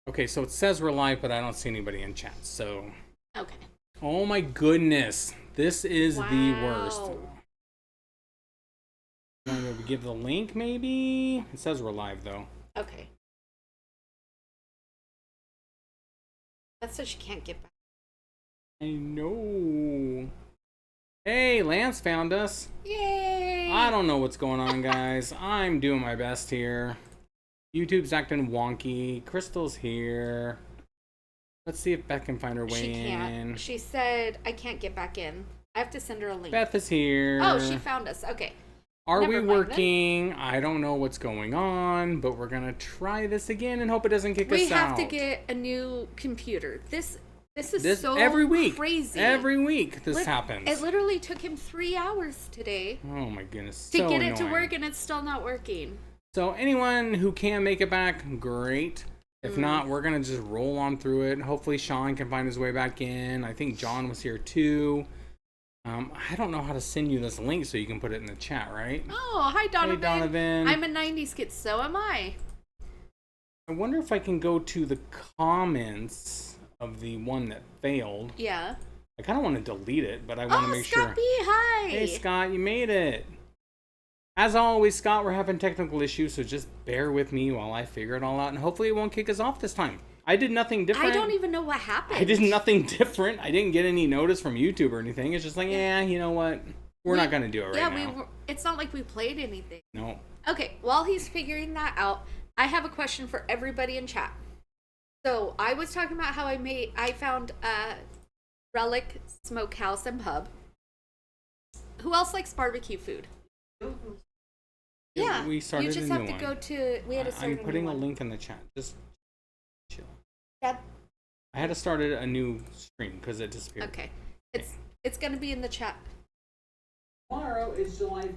Okay, so it says we're live, but I don't see anybody in chat. So. Okay. Oh my goodness, this is the worst. Want to give the link, maybe? It says we're live, though. Okay. That's so she can't get back. I know. Hey, Lance found us. Yay! I don't know what's going on, guys. I'm doing my best here. YouTube's acting wonky. Crystal's here. Let's see if Beth can find her way She can't. in. She said, I can't get back in. I have to send her a link. Beth is here. Oh, she found us. Okay. Are Never we mind working? I don't know what's going on, but we're going to try this again and hope it doesn't kick us out. We have to get a new computer. This is so every week, crazy. Every week this happens. It literally took him 3 hours today. Oh my goodness. To so get it annoying. to work, and it's still not working. So anyone who can make it back, great. If not, we're going to just roll on through it. Hopefully Sean can find his way back in. I think John was here too. I don't know how to send you this link so you can put it in the chat, right? Oh, hi Donovan. Hey Donovan. I'm a 90s kid, so am I. I wonder if I can go to the comments of the one that failed. Yeah. I kind of want to delete it, but I want to make Scott sure. B, hi. Hey Scott, you made it. As always, Scott, we're having technical issues, so just bear with me while I figure it all out, and hopefully it won't kick us off this time. I did nothing different. I don't even know what happened. I did nothing different. I didn't get any notice from YouTube or anything. It's just like, yeah, you know what? We're not going to do it right now. Yeah, it's not like we played anything. No. Okay, while he's figuring that out, I have a question for everybody in chat. So, I was talking about how I found Relic Smokehouse and Pub. Who else likes barbecue food? Yeah, we started you just a have new to one. go to. We had to start I'm putting a a new one. link in the chat. Just chill. Yeah. I had to start a new stream because it disappeared. Okay, it's gonna be in the chat. Tomorrow is July.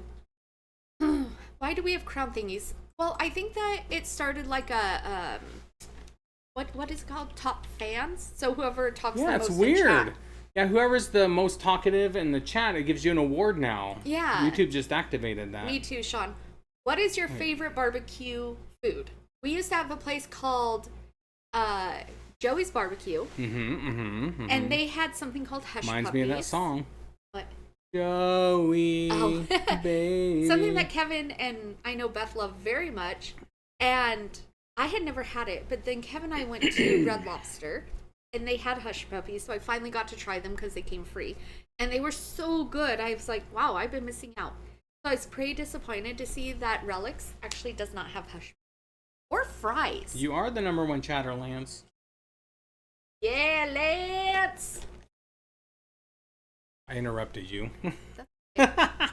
Why do we have crown thingies? Well, I think that it started like a what is it called? Top fans. So whoever talks the Yeah, most it's in chat. weird. Yeah, whoever's the most talkative in the chat, it gives you an award now. Yeah. YouTube just activated that. Me too, Sean. What is your favorite barbecue food? We used to have a place called Joey's Barbecue, and they had something called Hush Reminds Puppies. me of that song. What? Joey, Oh. baby. Something that Kevin and I know Beth love very much, and I had never had it, but then Kevin and I went to Red Lobster, and they had Hush Puppies, so I finally got to try them because they came free, and they were so good. I was like, wow, I've been missing out. So I was pretty disappointed to see that Relics actually does not have Hush or fries. You are the #1 chatter, Lance. Yeah, Lance. I interrupted you. But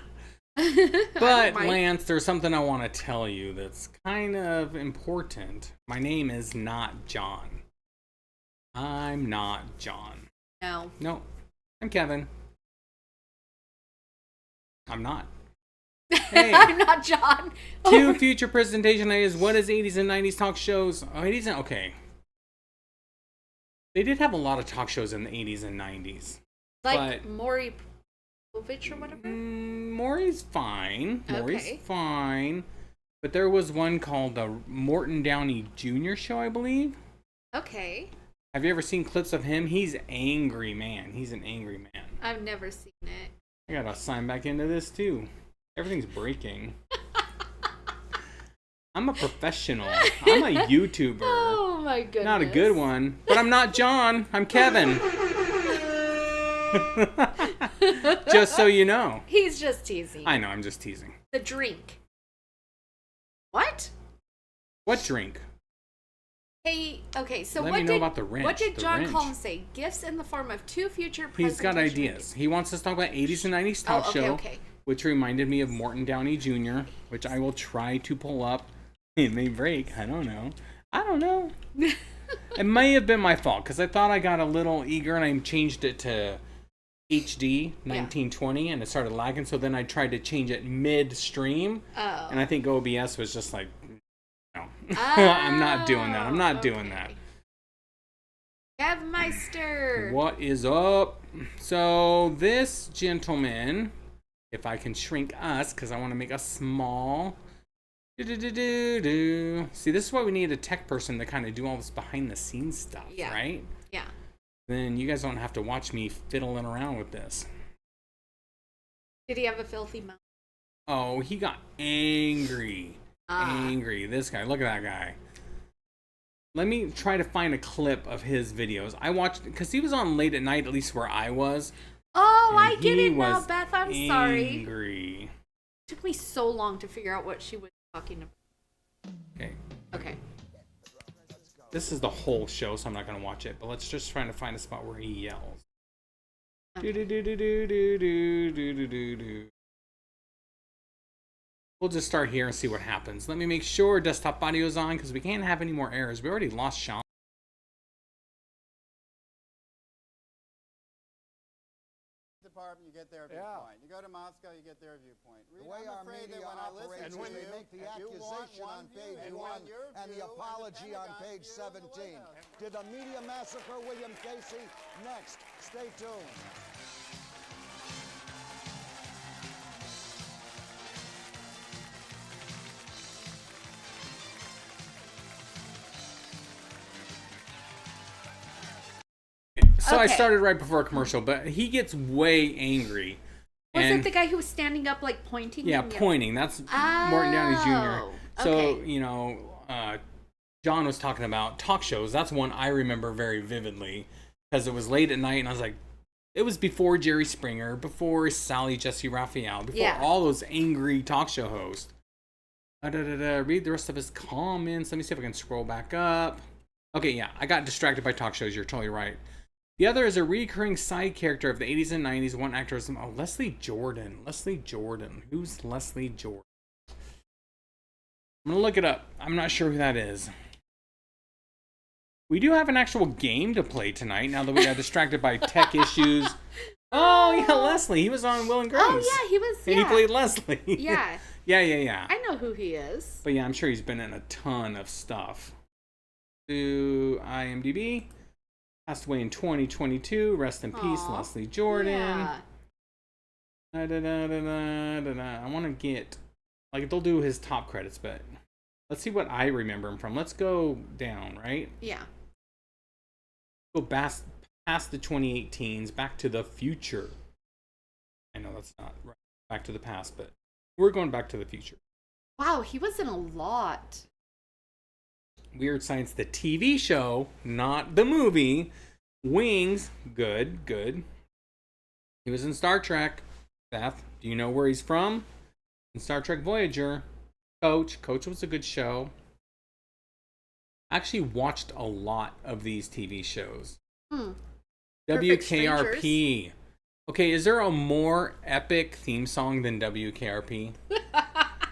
But Lance, there's something I want to tell you that's kind of important. My name is not John. I'm not John. No. No, I'm Kevin. I'm not. Hey, I'm not John. two future presentation ideas. What is 80s and 90s talk shows? Oh, 80s and okay. They did have a lot of talk shows in the 80s and 90s. Like but Maury Povich or whatever? Maury's fine. Maury's Okay. fine. But there was one called the Morton Downey Jr. show, I believe. Okay. Have you ever seen clips of him? He's angry, man. He's an angry man. I've never seen it. I gotta sign back into this too. Everything's breaking. I'm a professional. I'm a YouTuber. Oh my goodness. Not a good one. But I'm not John. I'm Kevin. Just so you know. He's just teasing. I know, I'm just teasing. The drink. What? What drink? Hey, okay, so Let what me know about the wrench. What did The John wrench. Collins say? Gifts in the form of two future He's got presentation ideas. He wants us to talk about 80s and 90s talk Oh, okay, show, okay. which reminded me of Morton Downey Jr., which I will try to pull up. It may break. I don't know. It may have been my fault because I thought I got a little eager and I changed it to HD 1920 and it started lagging. So then I tried to change it midstream. Oh. And I think OBS was just like, no, I'm not doing that. I'm not doing that. Kevmeister. What is up? So this gentleman, if I can shrink us, because I want to make us small, See, this is why we need a tech person to kind of do all this behind the scenes stuff, right? Yeah. Then you guys don't have to watch me fiddling around with this. Did he have a filthy mouth? Oh, he got angry. Angry. This guy. Look at that guy. Let me try to find a clip of his videos. I watched, because he was on late at night, at least where I was. Oh, I get it now, Beth. I'm sorry. Angry. It took me so long to figure out what she was talking about. Okay. Okay. This is the whole show, so I'm not going to watch it. But let's just try to find a spot where he yells. Okay. We'll just start here and see what happens. Let me make sure desktop audio is on, because we can't have any more errors. We already lost Sean. Department, you get their viewpoint. You go to Moscow, you get their viewpoint. The way our media operates, when they make the accusation on page 1 and the apology on page 17. Did the media massacre William Casey? Next, stay tuned. So I started right before a commercial, but he gets way angry. Was it the guy who was standing up, like, pointing? Yeah, pointing. That's Morton Downey Jr. So, you know, John was talking about talk shows. That's one I remember very vividly, because it was late at night, and I was like, it was before Jerry Springer, before Sally Jesse Raphael, before all those angry talk show hosts. Read the rest of his comments. Let me see if I can scroll back up. Okay, yeah, I got distracted by talk shows. You're totally right. The other is a recurring side character of the 80s and 90s. One actor is Leslie Jordan. Leslie Jordan. Who's Leslie Jordan? I'm going to look it up. I'm not sure who that is. We do have an actual game to play tonight now that we got distracted by tech issues. Oh, yeah, Leslie. He was on Will and Grace. Oh, yeah, he was. And he played Leslie. Yeah. Yeah. I know who he is. But yeah, I'm sure he's been in a ton of stuff. To IMDb. Passed away in 2022. Rest in peace, Leslie Jordan. Yeah. I want to get, like, they'll do his top credits, but let's see what I remember him from. Let's go down, right? Yeah. Go past the 2018s, back to the future. I know that's not right. Back to the past, but we're going back to the future. Wow, he was in a lot. Weird Science, the TV show, not the movie. Wings, good. He was in Star Trek. Beth, do you know where he's from? In Star Trek Voyager. Coach was a good show. I actually watched a lot of these TV shows. WKRP. Okay, is there a more epic theme song than WKRP?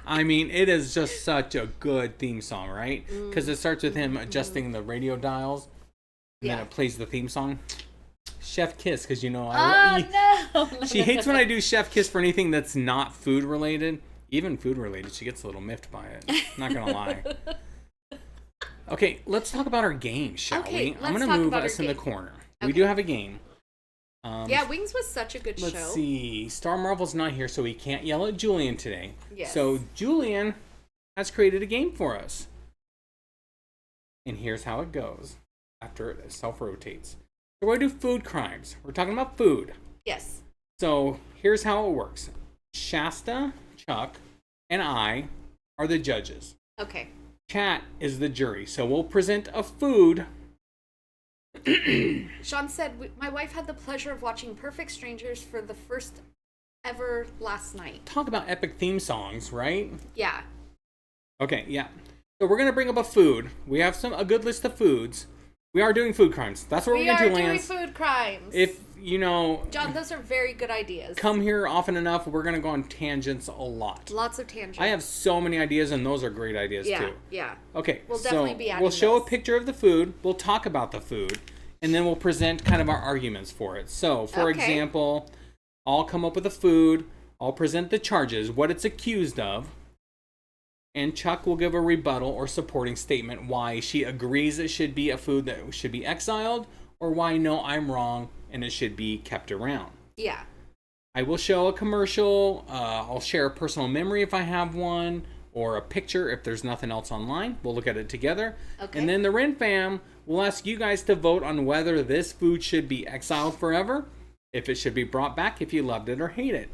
I mean, it is just such a good theme song, right? Because it starts with him adjusting the radio dials, and then it plays the theme song. Chef Kiss, because you know she hates when I do Chef Kiss for anything that's not food related. Even food related, she gets a little miffed by it. Not gonna lie. Okay, let's talk about our game, shall we? I'm gonna move us in the corner. Okay. We do have a game. Yeah, Wings was such a good show. Let's see. Star Marvel's not here, so he can't yell at Julian today. Yes. So Julian has created a game for us. And here's how it goes after it self-rotates. So we're going to do food crimes. We're talking about food. Yes. So here's how it works. Shasta, Chuck, and I are the judges. Okay. Chat is the jury. So we'll present a food. Sean said, my wife had the pleasure of watching Perfect Strangers for the first ever last night. Talk about epic theme songs, right? Yeah. Okay, yeah. So we're going to bring up a food. We have a good list of foods. We are doing food crimes. That's what we're going to do, Lance. We are doing food crimes. If, you know... John, those are very good ideas. Come here often enough, we're going to go on tangents a lot. Lots of tangents. I have so many ideas, and those are great ideas, too. Yeah. Okay, we'll definitely be adding we'll show those. a picture of the food, we'll talk about the food, and then we'll present kind of our arguments for it. So, for example, I'll come up with a food, I'll present the charges, what it's accused of, and Chuck will give a rebuttal or supporting statement why she agrees it should be a food that should be exiled, or why, no, I'm wrong, and it should be kept around. Yeah. I will show a commercial, I'll share a personal memory if I have one, or a picture if there's nothing else online. We'll look at it together. Okay. And then the Ren Fam will ask you guys to vote on whether this food should be exiled forever, if it should be brought back, if you loved it or hate it.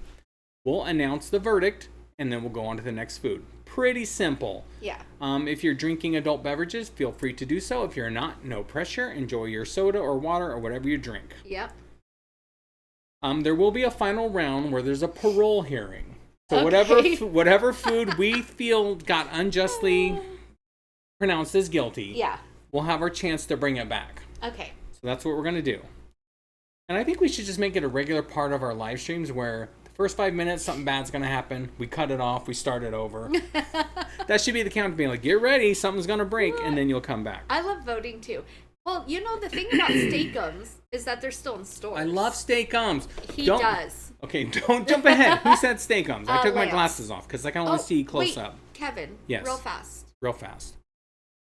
We'll announce the verdict, and then we'll go on to the next food. Pretty simple. Yeah. If you're drinking adult beverages, feel free to do so. If you're not, no pressure. Enjoy your soda or water or whatever you drink. Yep. There will be a final round where there's a parole hearing. So Okay. whatever food we feel got unjustly pronounced as guilty, Yeah. we'll have our chance to bring it back. Okay. So that's what we're going to do. And I think we should just make it a regular part of our live streams where the first 5 minutes, something bad's going to happen. We cut it off. We start it over. That should be the count, being like, get ready. Something's going to break. And then you'll come back. I love voting too. Well, you know, the thing about steak-ums is that they're still in stores. I love steak-ums. He does. Okay, don't jump ahead. Who said steak-ums? I took my Lance. glasses off because I kind of want to see close wait, up. Kevin. Yes. Real fast. Real.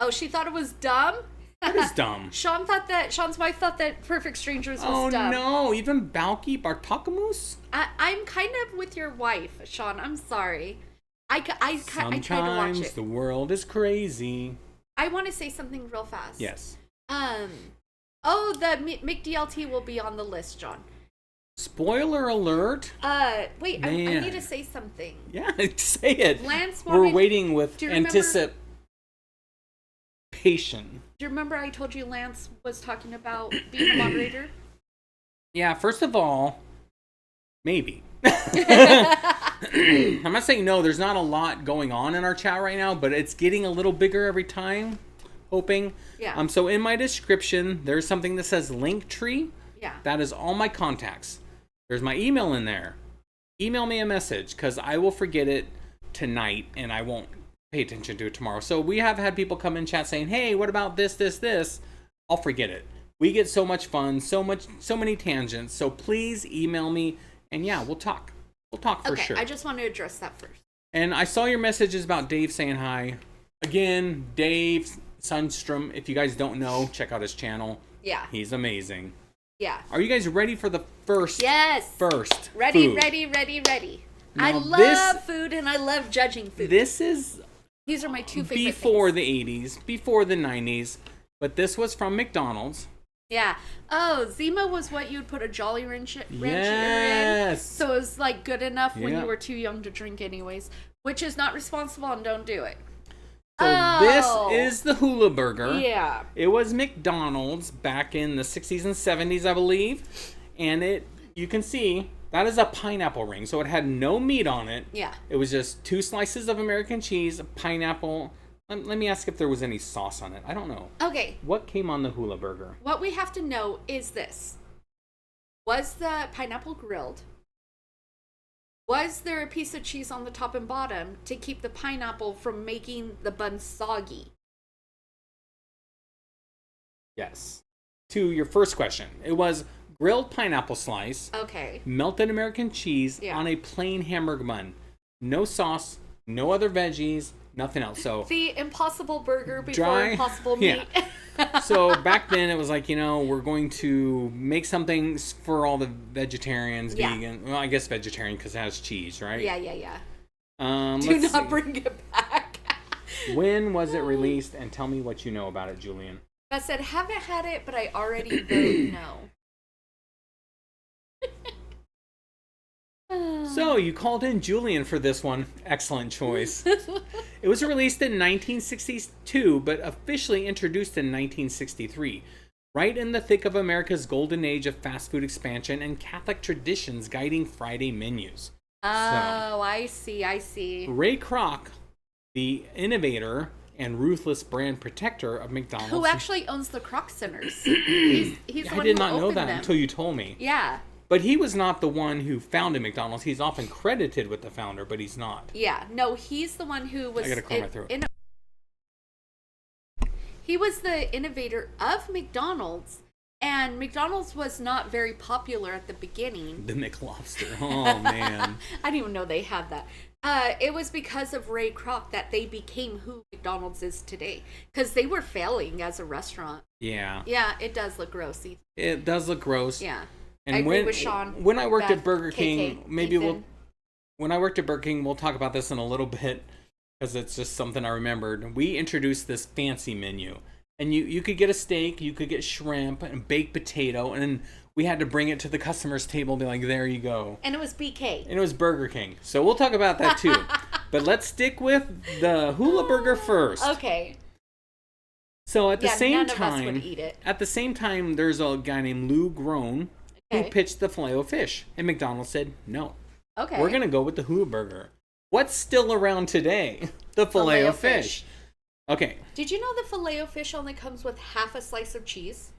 Oh, she thought it was dumb? That is dumb. Sean's wife thought that Perfect Strangers was Oh dumb. no, even Balki Bartakamus? I'm kind of with your wife, Sean. I'm sorry. I try to watch Sometimes it. the world is crazy. I want to say something real fast. Yes. Oh, the McDLT will be on the list, John. Spoiler alert. Wait, I Man. need to say something. Yeah, say it. Lance We're wanted- waiting with Do you remember- anticipation. Do you remember I told you Lance was talking about being a moderator? Yeah, first of all, maybe. I'm not saying no, there's not a lot going on in our chat right now, but it's getting a little bigger every time. Hoping. Yeah. So in my description, there's something that says Linktree. Yeah. That is all my contacts. There's my email in there. Email me a message because I will forget it tonight and I won't pay attention to it tomorrow. So we have had people come in chat saying, hey, what about this? I'll forget it. We get so much fun, so many tangents. So please email me and yeah, we'll talk. We'll talk for sure. I just want to address that first. And I saw your messages about Dave saying hi. Again, Dave Sundstrom, if you guys don't know, check out his channel. Yeah. He's amazing. Yeah. Are you guys ready for the first? Yes. First. Ready, food? ready. Now I love food and I love judging food. This is These are my two favorite before things. the 80s, before the 90s, but this was from McDonald's. Yeah. Oh, Zima was what you'd put a Jolly Rancher in. Yes. So it was like good enough when Yeah. you were too young to drink anyways, which is not responsible and don't do it. So this is the Hula Burger. Yeah. It was McDonald's back in the 60s and 70s, I believe. And you can see, that is a pineapple ring. So it had no meat on it. Yeah. It was just 2 slices of American cheese, pineapple. Let me ask if there was any sauce on it. I don't know. Okay. What came on the Hula Burger? What we have to know is this. Was the pineapple grilled? Was there a piece of cheese on the top and bottom to keep the pineapple from making the bun soggy? Yes. To your first question, it was grilled pineapple slice, Okay. melted American cheese Yeah. on a plain hamburger bun. No sauce, no other veggies, nothing else. So The Impossible Burger before Dry- Impossible yeah. Meat. So back then it was like, we're going to make something for all the vegetarians, Yeah. vegan. Well, I guess vegetarian because it has cheese, right? Yeah. Do Let's not see. bring it back. When was it released? And tell me what you know about it, Julian. I said, haven't had it, but I already vote no. So you called in Julian for this one. Excellent choice. It was released in 1962, but officially introduced in 1963. Right in the thick of America's golden age of fast food expansion and Catholic traditions guiding Friday menus. Oh, I see. Ray Kroc, the innovator and ruthless brand protector of McDonald's. Who actually owns the Kroc Centers? He's the I one did who not know opened that them. until you told me. Yeah. But he was not the one who founded McDonald's. He's often credited with the founder, but he's not. Yeah. No, he's the one who was... I gotta clear my throat. He was the innovator of McDonald's, and McDonald's was not very popular at the beginning. The McLobster. Oh, man. I didn't even know they had that. It was because of Ray Kroc that they became who McDonald's is today. Because they were failing as a restaurant. Yeah. Yeah, it does look grossy. It does look gross. Yeah. And I agree with Sean. When I worked Beth, at Burger King, KK, maybe Ethan. when I worked at Burger King, we'll talk about this in a little bit. because it's just something I remembered. We introduced this fancy menu, and you could get a steak, you could get shrimp and baked potato, and then we had to bring it to the customer's table and be like, there you go. And it was BK. And it was Burger King. So we'll talk about that too. But let's stick with the hula burger first. Okay. So at the same none of us would eat it. at the same time, there's a guy named Lou Groen who pitched the Filet-O-Fish, and McDonald's said no. Okay. We're gonna go with the hula burger. What's still around today? The Filet-O-Fish. Okay. Did you know the Filet-O-Fish only comes with half a slice of cheese?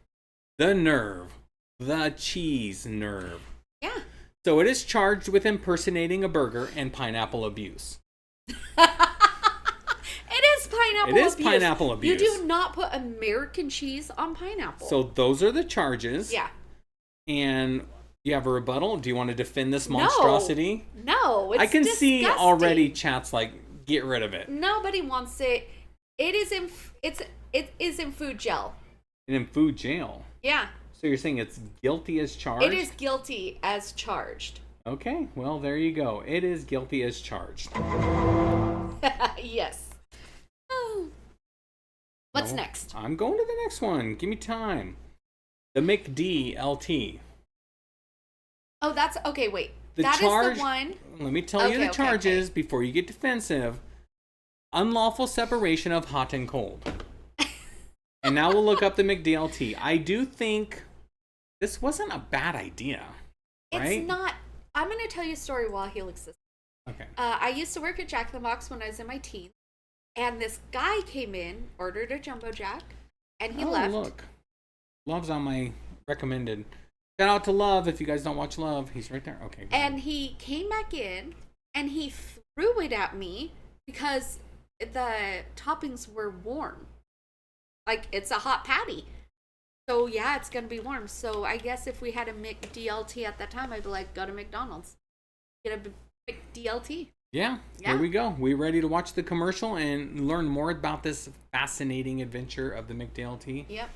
The nerve. The cheese nerve. Yeah. So it is charged with impersonating a burger and pineapple abuse. Pineapple It is pineapple abuse. You do not put American cheese on pineapple. So those are the charges. Yeah. And you have a rebuttal? Do you want to defend this monstrosity? No, it's I can disgusting. see already chat's like, get rid of it. Nobody wants it. It is in food jail. And in food jail. Yeah. So you're saying it's guilty as charged? It is guilty as charged. Okay, well there you go. It is guilty as charged. Yes. What's next? I'm going to the next one. Give me time. The McD LT. Oh, that's okay. Wait, Is the one. Let me tell you the charges before you get defensive. Unlawful separation of hot and cold. And now we'll look up the McD LT. I do think this wasn't a bad idea. Right? It's not. I'm going to tell you a story while he looks this. Okay. I used to work at Jack in the Box when I was in my teens. And this guy came in, ordered a Jumbo Jack, and he left. Oh, look. Love's on my recommended. Shout out to Love if you guys don't watch Love. He's right there. Okay. And he came back in, and he threw it at me because the toppings were warm. Like, it's a hot patty. So, yeah, it's going to be warm. So, I guess if we had a McDLT at that time, I'd be like, go to McDonald's. Get a McDLT. Yeah, here we go. We ready to watch the commercial and learn more about this fascinating adventure of the McDLT? Yep.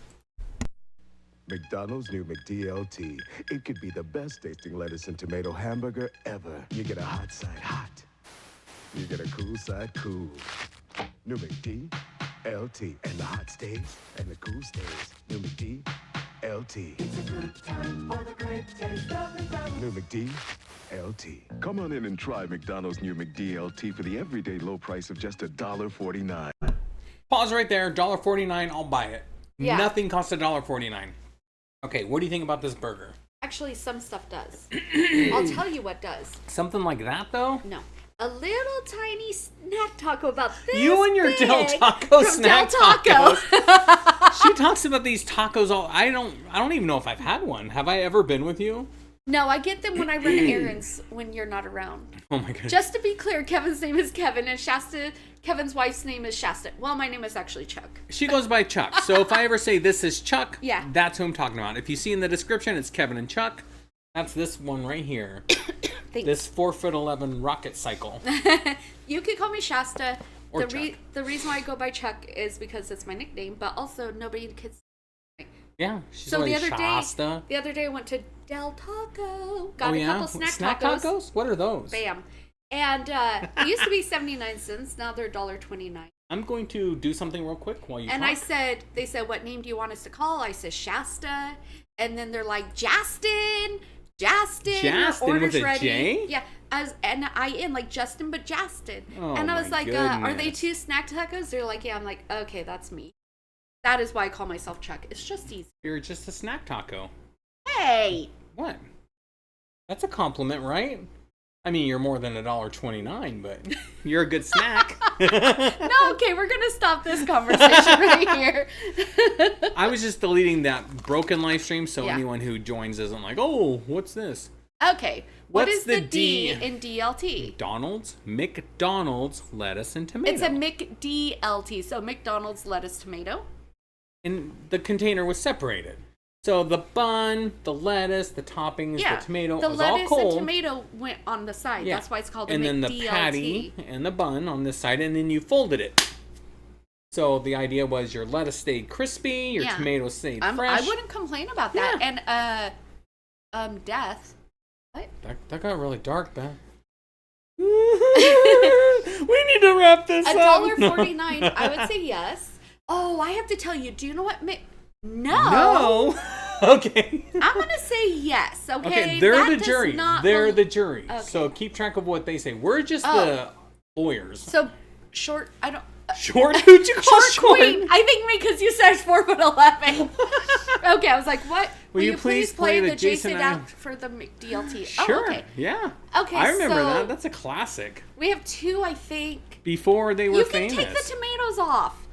McDonald's new McDLT. It could be the best tasting lettuce and tomato hamburger ever. You get a hot side hot. You get a cool side cool. New McDLT. And the hot stays and the cool stays. New McDLT. It's a good time for the great taste of McDonald's. New McDLT. Come on in and try McDonald's new McDLT for the everyday low price of just $1.49. Pause right there. $1.49. I'll buy it. Yeah. Nothing costs $1.49. Okay, what do you think about this burger? Actually, some stuff does. I'll tell you what does. Something like that, though? No. A little tiny snack taco about this You and your big Del Taco from snack Del Taco. tacos. She talks about these tacos all. I don't even know if I've had one. Have I ever been with you? No, I get them when I run errands when you're not around. Oh my goodness. Just to be clear, Kevin's name is Kevin and Kevin's wife's name is Shasta. Well, my name is actually Chuck. She goes by Chuck. So if I ever say this is Chuck, yeah, that's who I'm talking about. If you see in the description, it's Kevin and Chuck. That's this one right here. This 4'11" rocket cycle. You can call me Shasta. Or the reason why I go by Chuck is because it's my nickname, but also nobody can. Yeah, she's so the Shasta. other day I went to Del Taco. Got a couple snack tacos. What are those? Bam. And they used to be 79 cents. Now they're $1.29. I'm going to do something real quick while you talk. And they said, what name do you want us to call? I said Shasta. And then they're like, Justin, with a ready. J? Yeah, as N-I-N, like Justin, but Justin. Oh, and I was like, are they goodness. 2 snack tacos? They're like, yeah. I'm like, okay, that's me. That is why I call myself Chuck. It's just easy. You're just a snack taco. Hey! What? That's a compliment, right? I mean, you're more than $1.29, but you're a good snack. No, okay, we're going to stop this conversation right here. I was just deleting that broken live stream so anyone who joins isn't like, oh, what's this? Okay, what is the D in DLT? McDonald's lettuce and tomato. It's a McDLT, so McDonald's lettuce tomato. And the container was separated. So the bun, the lettuce, the toppings, the tomato, the was all cold. lettuce and tomato went on the side. Yeah. That's why it's called a McDLT. And then the patty and the bun on this side, and then you folded it. So the idea was your lettuce stayed crispy, your tomatoes stayed fresh. I wouldn't complain about that. Yeah. And death. What? That got really dark, Beth. What We need to wrap this up. $1.49. I would say yes. Oh, I have to tell you. Do you know what? No. Okay. I'm gonna say yes. Okay. Okay. They're That the does jury. not They're the jury. Okay. So keep track of what they say. We're just the lawyers. So short. I don't. Short? Who'd you call short? Queen. I think because you said 4'11". Okay, I was like, what? Will you please play the Jason out for the McDLT? Sure. Oh, okay. Yeah. Okay, I remember so that. That's a classic. We have 2, I think. Before they were You famous. can take the tomatoes off.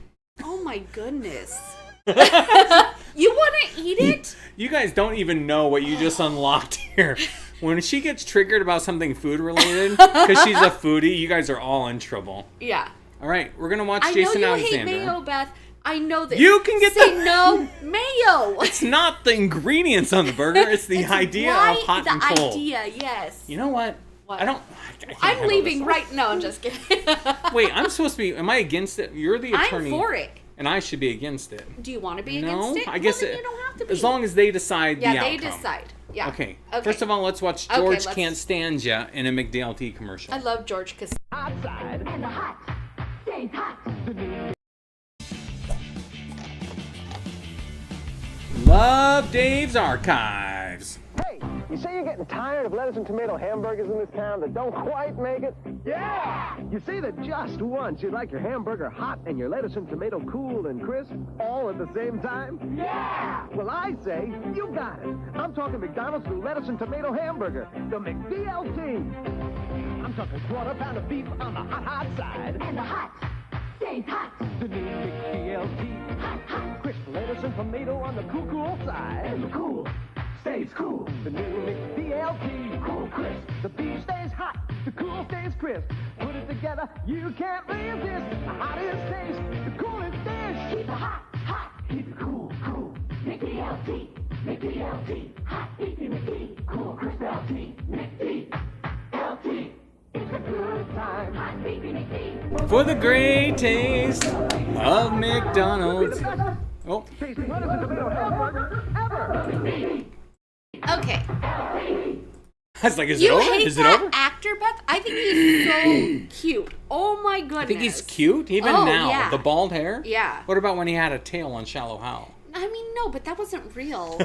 Oh my goodness. You want to eat it? You guys don't even know what you just unlocked here. When she gets triggered about something food related, because she's a foodie, you guys are all in trouble. Yeah. All right, we're gonna watch I Jason know you Alexander. hate mayo, Beth. I know that. You can get Say no mayo. It's not the ingredients on the burger; it's the idea of hot and cold. The idea, yes. You know what? What? I can't I'm handle leaving this. right now. I'm just kidding. Wait, I'm supposed to be. Am I against it? You're the attorney. I'm for it. And I should be against it. Do you want to be No, against it? I guess well, then you don't have to be. as long as they decide yeah, the they outcome. decide. Yeah. Okay. First of all, let's watch George Can't Stand Ya in a McDLT commercial. I love George because Outside and the hot stays hot. Love Dave's Archives. Hey, you say you're getting tired of lettuce and tomato hamburgers in this town that don't quite make it? Yeah! You say that just once you'd like your hamburger hot and your lettuce and tomato cool and crisp all at the same time? Yeah! Well, I say you got it. I'm talking McDonald's new lettuce and tomato hamburger, the McDLT. I'm talking quarter pound of beef on the hot side. And the hot stays hot. The new McDLT. Hot, hot. Crisp lettuce and tomato on the cool side. And the cool stays cool. The new McDLT. Cool crisp. The beef stays hot, the cool stays crisp. Put it together, you can't resist. The hottest taste, the coolest dish. Keep it hot, hot. Keep it cool, cool. McDLT. McDLT. Hot beefy McD. Cool crisp LT. McDLT. It's a good time. Hot beefy McD. For the great taste of McDonald's. Oh, Tasty lettuce and tomato hamburger ever. okay. I was like, is it You over? hate Is it that over? actor, Beth? I think he's so cute. Oh my goodness. I think he's cute, even Oh, now. yeah. The bald hair? Yeah. What about when he had a tail on Shallow Hal? I mean, no, but that wasn't real.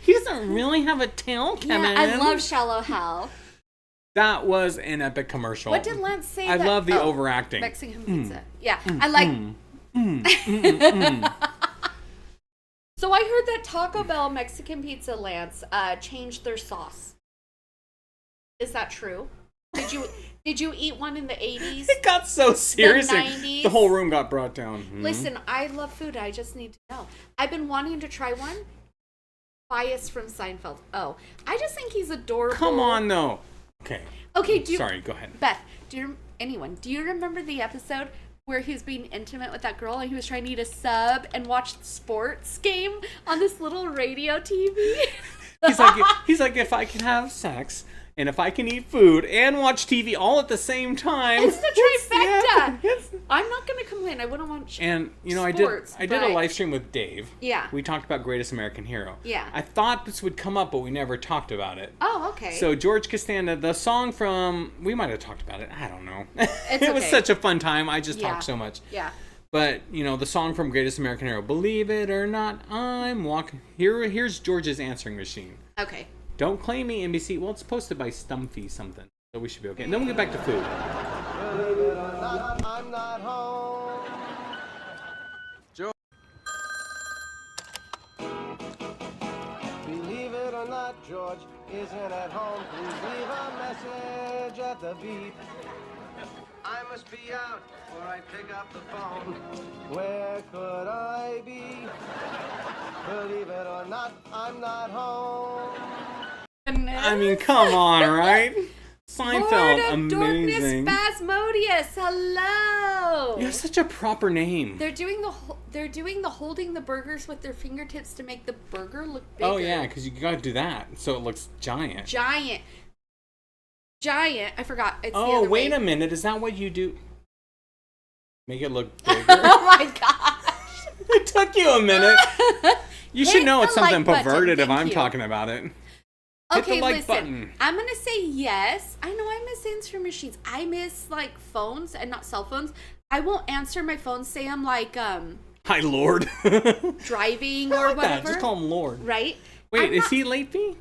He doesn't really have a tail, Kevin. Yeah, I love Shallow Hal. That was an epic commercial. What did Lance say? I love the overacting. Mexican pizza. Yeah, I like. So I heard that Taco Bell Mexican pizza, Lance, changed their sauce. Is that true? Did you eat one in the 80s? It got so serious. The 90s? The whole room got brought down. Listen, I love food. I just need to know. I've been wanting to try one. Bias from Seinfeld. Oh, I just think he's adorable. Come on, though. Okay. Okay, Sorry, go ahead. Beth, do you remember the episode where he was being intimate with that girl and he was trying to eat a sub and watch the sports game on this little radio TV? He's like, if I can have sex and if I can eat food and watch TV all at the same time. It's the trifecta. Yeah, I'm not going to complain. I wouldn't watch and sports, I did a live stream with Dave. Yeah. We talked about Greatest American Hero. Yeah. I thought this would come up, but we never talked about it. Oh, okay. So George Costanza, the song from, we might have talked about it. I don't know. It's It was okay. such a fun time. I just Yeah. talked so much. Yeah. But, the song from Greatest American Hero, believe it or not, I'm walking. Here's George's answering machine. Okay. Don't claim me, NBC. Well, it's posted by Stumpy something, so we should be okay. And then we'll get back to food. Believe it or not, I'm not home. Believe it or not, George isn't at home. Please leave a message at the beep. I must be out before I pick up the phone. Where could I be? Believe it or not, I'm not home. I mean, come on, right? Lord Seinfeld, of amazing. Darkness, Spasmodius. Hello. You have such a proper name. They're doing the holding the burgers with their fingertips to make the burger look bigger. Oh, yeah, because you got to do that so it looks giant. Giant. I forgot. It's the Oh, other wait way. a minute. Is that what you do? Make it look bigger? Oh my gosh. It took you a minute. You should Hit know the it's something like button, perverted if thank I'm you. talking about it. Hit Okay, the like listen. button. I'm gonna say yes. I know I miss answering machines. I miss like phones and not cell phones. I won't answer my phone. Say I'm like Hi, Lord. driving I or like whatever. that. Just call him Lord. Right? Wait, I'm is not- he late fee?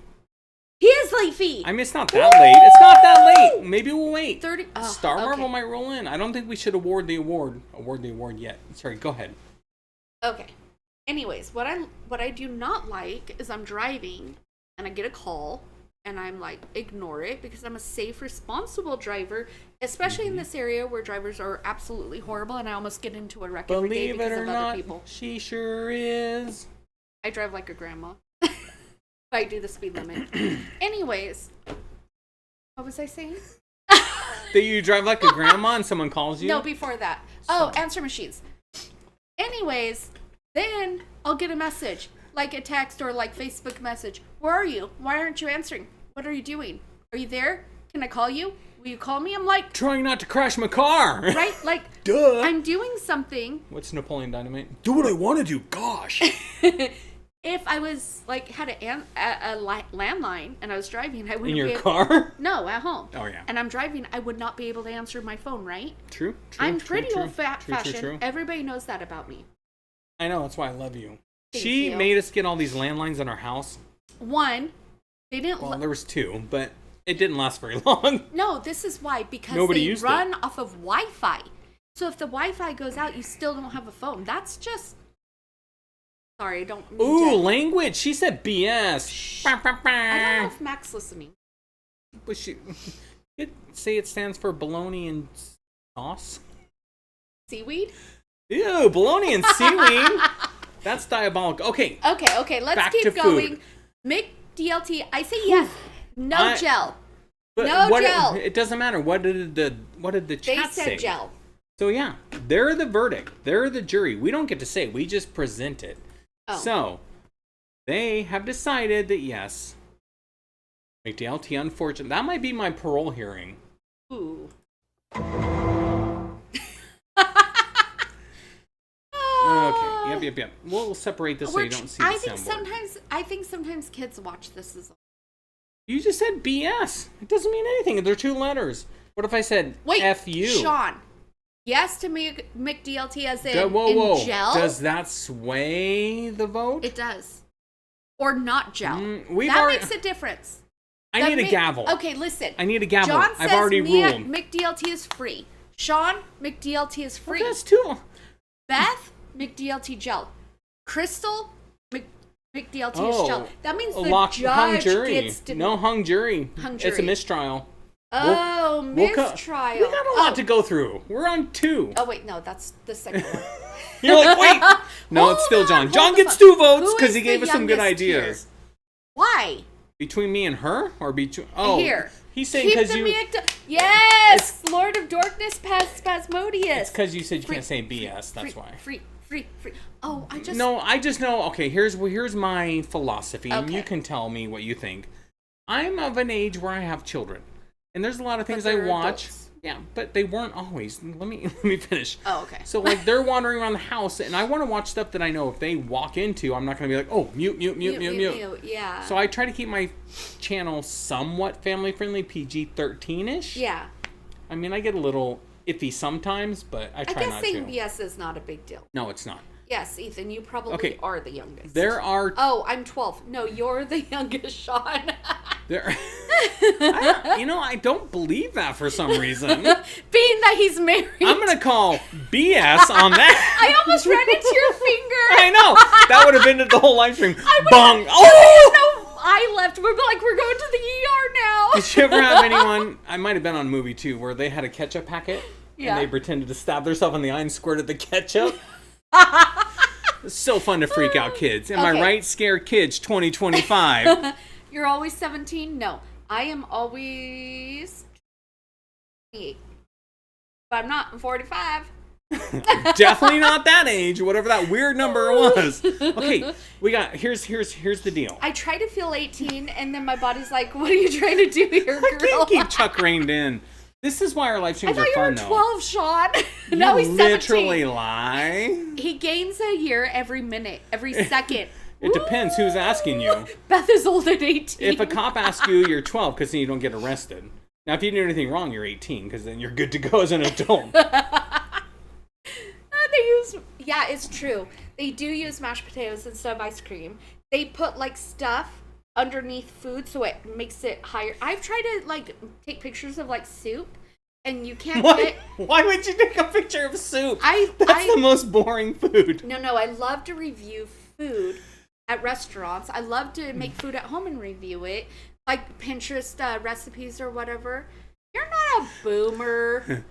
He is late fee. I mean, it's not that late. It's not that late. Maybe we'll wait. 30. Oh, Star Marvel okay. might roll in. I don't think we should award the award yet. Sorry, go ahead. Okay. Anyways, what I do not like is I'm driving and I get a call and I'm like, ignore it because I'm a safe, responsible driver, especially in this area where drivers are absolutely horrible and I almost get into a wreck every day Believe because it or of other not, people. she sure is. I drive like a grandma. I do the speed limit. Anyways, what was I saying? That you drive like a grandma and someone calls you? No, before that. Oh, answer machines. Anyways, then I'll get a message, like a text or like Facebook message. Where are you? Why aren't you answering? What are you doing? Are you there? Can I call you? Will you call me? I'm like, Trying not to crash my car. right? Like, Duh. I'm doing something. What's Napoleon Dynamite? Do what I want to do. Gosh. If I was like had a landline and I was driving, I wouldn't In be your able- car? No, at home. Oh, yeah. And I'm driving, I would not be able to answer my phone, right? True. I'm pretty true. old-fashioned. True. Everybody knows that about me. I know. That's why I love you. Thank She you. made us get all these landlines in our house. One, they didn't. Well, there was two, but it didn't last very long. No, this is why, because Nobody they used run off of Wi-Fi. So if the Wi-Fi goes out, you still don't have a phone. That's just... Sorry, I don't mean Ooh, to... language. She said BS. I don't know if Mac's listening. But she you'd say it stands for bologna and sauce. Seaweed? Ew, bologna and seaweed. That's diabolical. Okay. Okay, let's Back keep to going. food. McDLT, I say yes. No gel. But No what, gel. It doesn't matter. What did the They chat said say? gel. So yeah, they're the verdict. They're the jury. We don't get to say. We just present it. Oh. So they have decided that yes, McDLT. Unfortunate. That might be my parole hearing. Ooh. Okay. Yep. We'll separate this so you don't see the soundboard. I think sometimes kids watch this as You just said BS. It doesn't mean anything. They're two letters. What if I said F you? Sean. Yes to McDLT as in, Whoa. in gel. Does that sway the vote? It does. Or not gel. That makes a difference. I need a gavel. Okay, listen. I need a gavel. John I've says already ruled. McDLT is free. Sean, McDLT is free. Well, that's two. Beth, McDLT gel. Crystal, McDLT is gel. That means the hung judge jury. gets to... No hung jury. Hung It's a jury. mistrial. Oh, We'll mistrial. we got a lot to go through. We're on 2. Oh, wait, no, that's the second one. You're like, wait. No, it's still John. John gets 2 votes because he gave us some good ideas. Here? Why? Between me and her? Or between... Oh, Here. He's saying Keep because the you... Yes! Lord of Darkness, Spasmodius. It's because you said you can't say BS. That's why. Free. Oh, I just... No, I just know... Okay, here's my philosophy. And you Okay. can tell me what you think. I'm of an age where I have children. And there's a lot of things I they're watch. adults. Yeah, but they weren't always. Let me finish. Oh, okay. So like they're wandering around the house, and I want to watch stuff that I know if they walk into, I'm not going to be like, oh, mute. Yeah. So I try to keep my channel somewhat family friendly, PG-13ish. Yeah. I mean, I get a little iffy sometimes, but I try I guess not saying to. BS is not a big deal. No, it's not. Yes, Ethan, you probably Okay. are the youngest. There are. Oh, I'm 12. No, you're the youngest, Sean. There. I don't believe that for some reason. Being that he's married. I'm gonna call BS on that. I almost ran into your finger. I know. That would have ended the whole live stream. Bong. Bong. Oh! No, I left. We're going to the ER now. Did you ever have anyone? I might have been on a movie too, where they had a ketchup packet Yeah. and they pretended to stab themselves in the eye and squirted the ketchup. It's so fun to freak out kids. Am I Okay. right? Scare kids 2025. You're always 17? No. I am always 28. But I'm not. I'm 45. Definitely not that age, whatever that weird number was. Okay, we got here's the deal. I try to feel 18, and then my body's like, what are you trying to do here, girl? I can't keep Chuck reined in. This is why our live I streams thought are you were fun, 12, Sean. though. Now You he's 17. literally lie. He gains a year every minute, every second. It depends who's asking you. Beth is old at 18. If a cop asks you, you're 12 because then you don't get arrested. Now, if you do anything wrong, you're 18 because then you're good to go as an adult. Yeah, it's true. They do use mashed potatoes instead of ice cream. They put like stuff underneath food so it makes it higher. I've tried to like take pictures of like soup, and you can't get. Why would you take a picture of soup? That's the most boring food. No, I love to review food at restaurants. I love to make food at home and review it, like Pinterest recipes or whatever. You're not a boomer.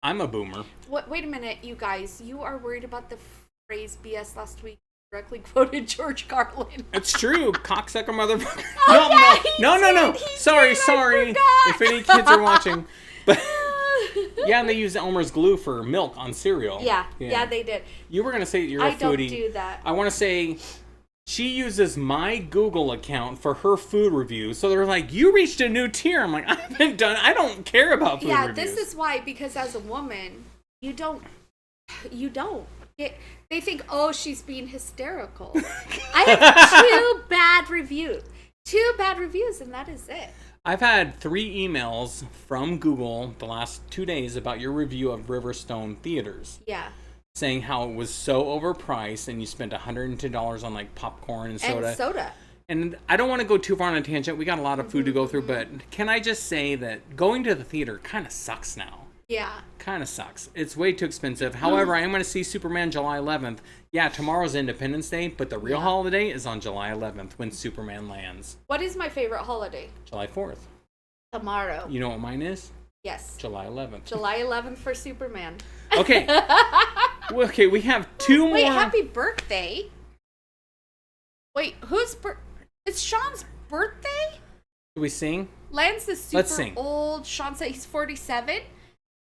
I'm a boomer. Wait a minute, you guys. You are worried about the phrase BS last week. Directly quoted George Carlin. It's true. Cocksucker motherfucker. No. Sorry. If any kids are watching. But yeah, and they use Elmer's glue for milk on cereal. Yeah, they did. You were going to say you're a foodie. I don't do that. I want to say she uses my Google account for her food reviews. So they're like, you reached a new tier. I'm like, I don't care about food reviews. Yeah, this is why, because as a woman, you don't. They think, oh, she's being hysterical. I have 2 bad reviews. 2 bad reviews, and that is it. I've had 3 emails from Google the last 2 days about your review of Riverstone Theaters. Yeah. Saying how it was so overpriced and you spent $110 on like popcorn and soda. And I don't want to go too far on a tangent. We got a lot of food to go through, but can I just say that going to the theater kind of sucks now. Yeah. Kind of sucks. It's way too expensive. However, I am going to see Superman July 11th. Yeah, tomorrow's Independence Day, but the real holiday is on July 11th when Superman lands. What is my favorite holiday? July 4th. Tomorrow. You know what mine is? Yes. July 11th. July 11th for Superman. Okay. Okay, we have 2 more. Wait, happy birthday. Wait, it's Sean's birthday? Do we sing? Lance is Let's super sing. old. Sean said he's 47.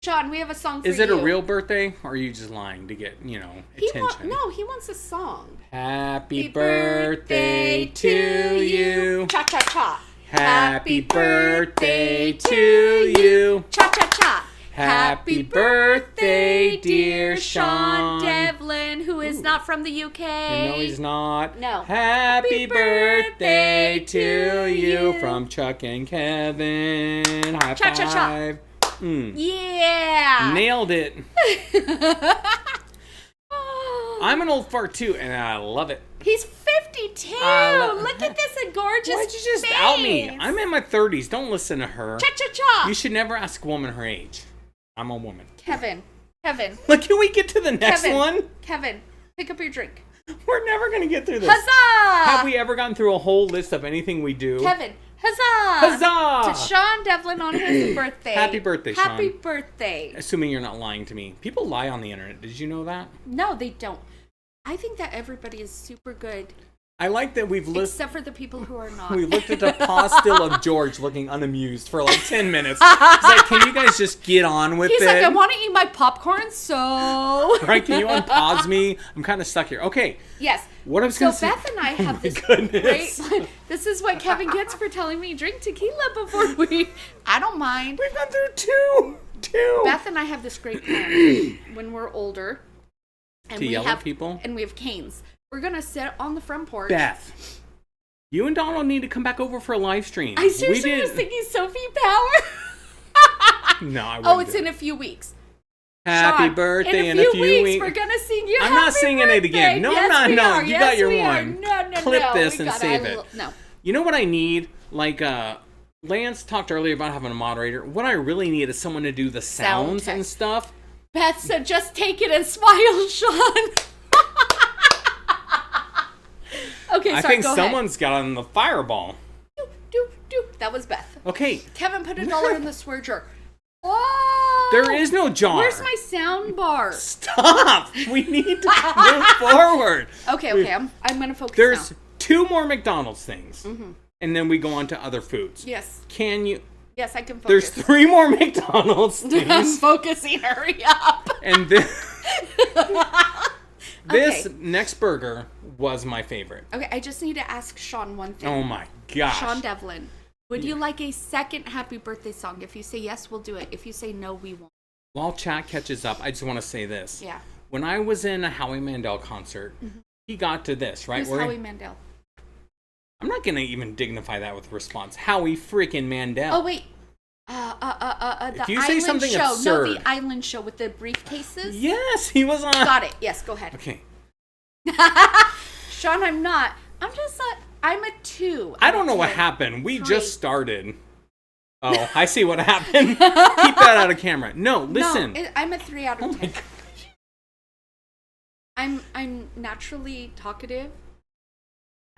Sean, we have a song for you. Is it a real birthday, or are you just lying to get, attention? He wants a song. Happy birthday to you. Cha-cha-cha. Happy birthday to you. Cha-cha-cha. Happy birthday, dear Sean Devlin, who is not from the UK. No, he's not. No. Happy birthday to you from Chuck and Kevin. High five. Yeah. Nailed it. I'm an old fart too, and I love it. He's 52. Look at this gorgeous Why'd you just out me? I'm in my 30s. Don't listen to her. Cha-cha-cha. You should never ask a woman her age. I'm a woman. Kevin. Look, can we get to the next one? Kevin, pick up your drink. We're never going to get through this. Huzzah! Have we ever gone through a whole list of anything we do? Kevin, huzzah! Huzzah! To Sean Devlin on his birthday. Happy birthday, Sean. Happy birthday. Assuming you're not lying to me. People lie on the internet. Did you know that? No, they don't. I think that everybody is super good. I like that except for the people who are not. We looked at the pause still of George looking unamused for like 10 minutes. He's like, can you guys just get on with it? He's like, I want to eat my popcorn, so... Right, can you unpause me? I'm kind of stuck here. Okay. Yes. What I was going to say... So Beth and I have this great... This is what Kevin gets for telling me drink tequila before we... I don't mind. We've gone through two. Beth and I have this great plan when we're older. And to yell at people? And we have canes. We're going to sit on the front porch. Beth, you and Donald need to come back over for a live stream. I seriously was thinking Sophie Power. No, I wouldn't. Oh, it's in a few weeks. Happy Sean, birthday in a few weeks. We're going to sing you I'm not singing birthday. it again. No, yes, I'm not. No, are. you yes, got your we one. Are. No, Clip this and save it. No. You know what I need? Like, Lance talked earlier about having a moderator. What I really need is someone to do the sounds and stuff. Beth said, just take it and smile, Sean. Okay, sorry, I think go someone's got on the fireball. Do. That was Beth. Okay. Kevin put $1 in the swear jar. Oh! There is no jar. Where's my sound bar? Stop! We need to move forward. Okay, I'm going to focus There's now. 2 more McDonald's things. Mm-hmm. And then we go on to other foods. Yes. Can you... Yes, I can There's focus. 3 more McDonald's things. I'm focusing. Hurry up. And this next burger was my favorite. Okay, I just need to ask Sean one thing. Oh my gosh. Sean Devlin, would you like a second happy birthday song? If you say yes, we'll do it. If you say no, we won't. While chat catches up, I just want to say this. Yeah. When I was in a Howie Mandel concert, he got to this, right? Who's Howie Mandel? I'm not gonna even dignify that with a response. Howie freaking Mandel. Oh wait. The If you say Island something show. absurd. No, the Island show with the briefcases. Yes, he was on. Got it. Yes, go ahead. Okay. Sean, I'm not. I'm just I'm a 2. I don't know what happened. We just started. Oh, I see what happened. Keep that out of camera. No, listen. No, I'm a 3 out of 10. Oh my God. I'm naturally talkative.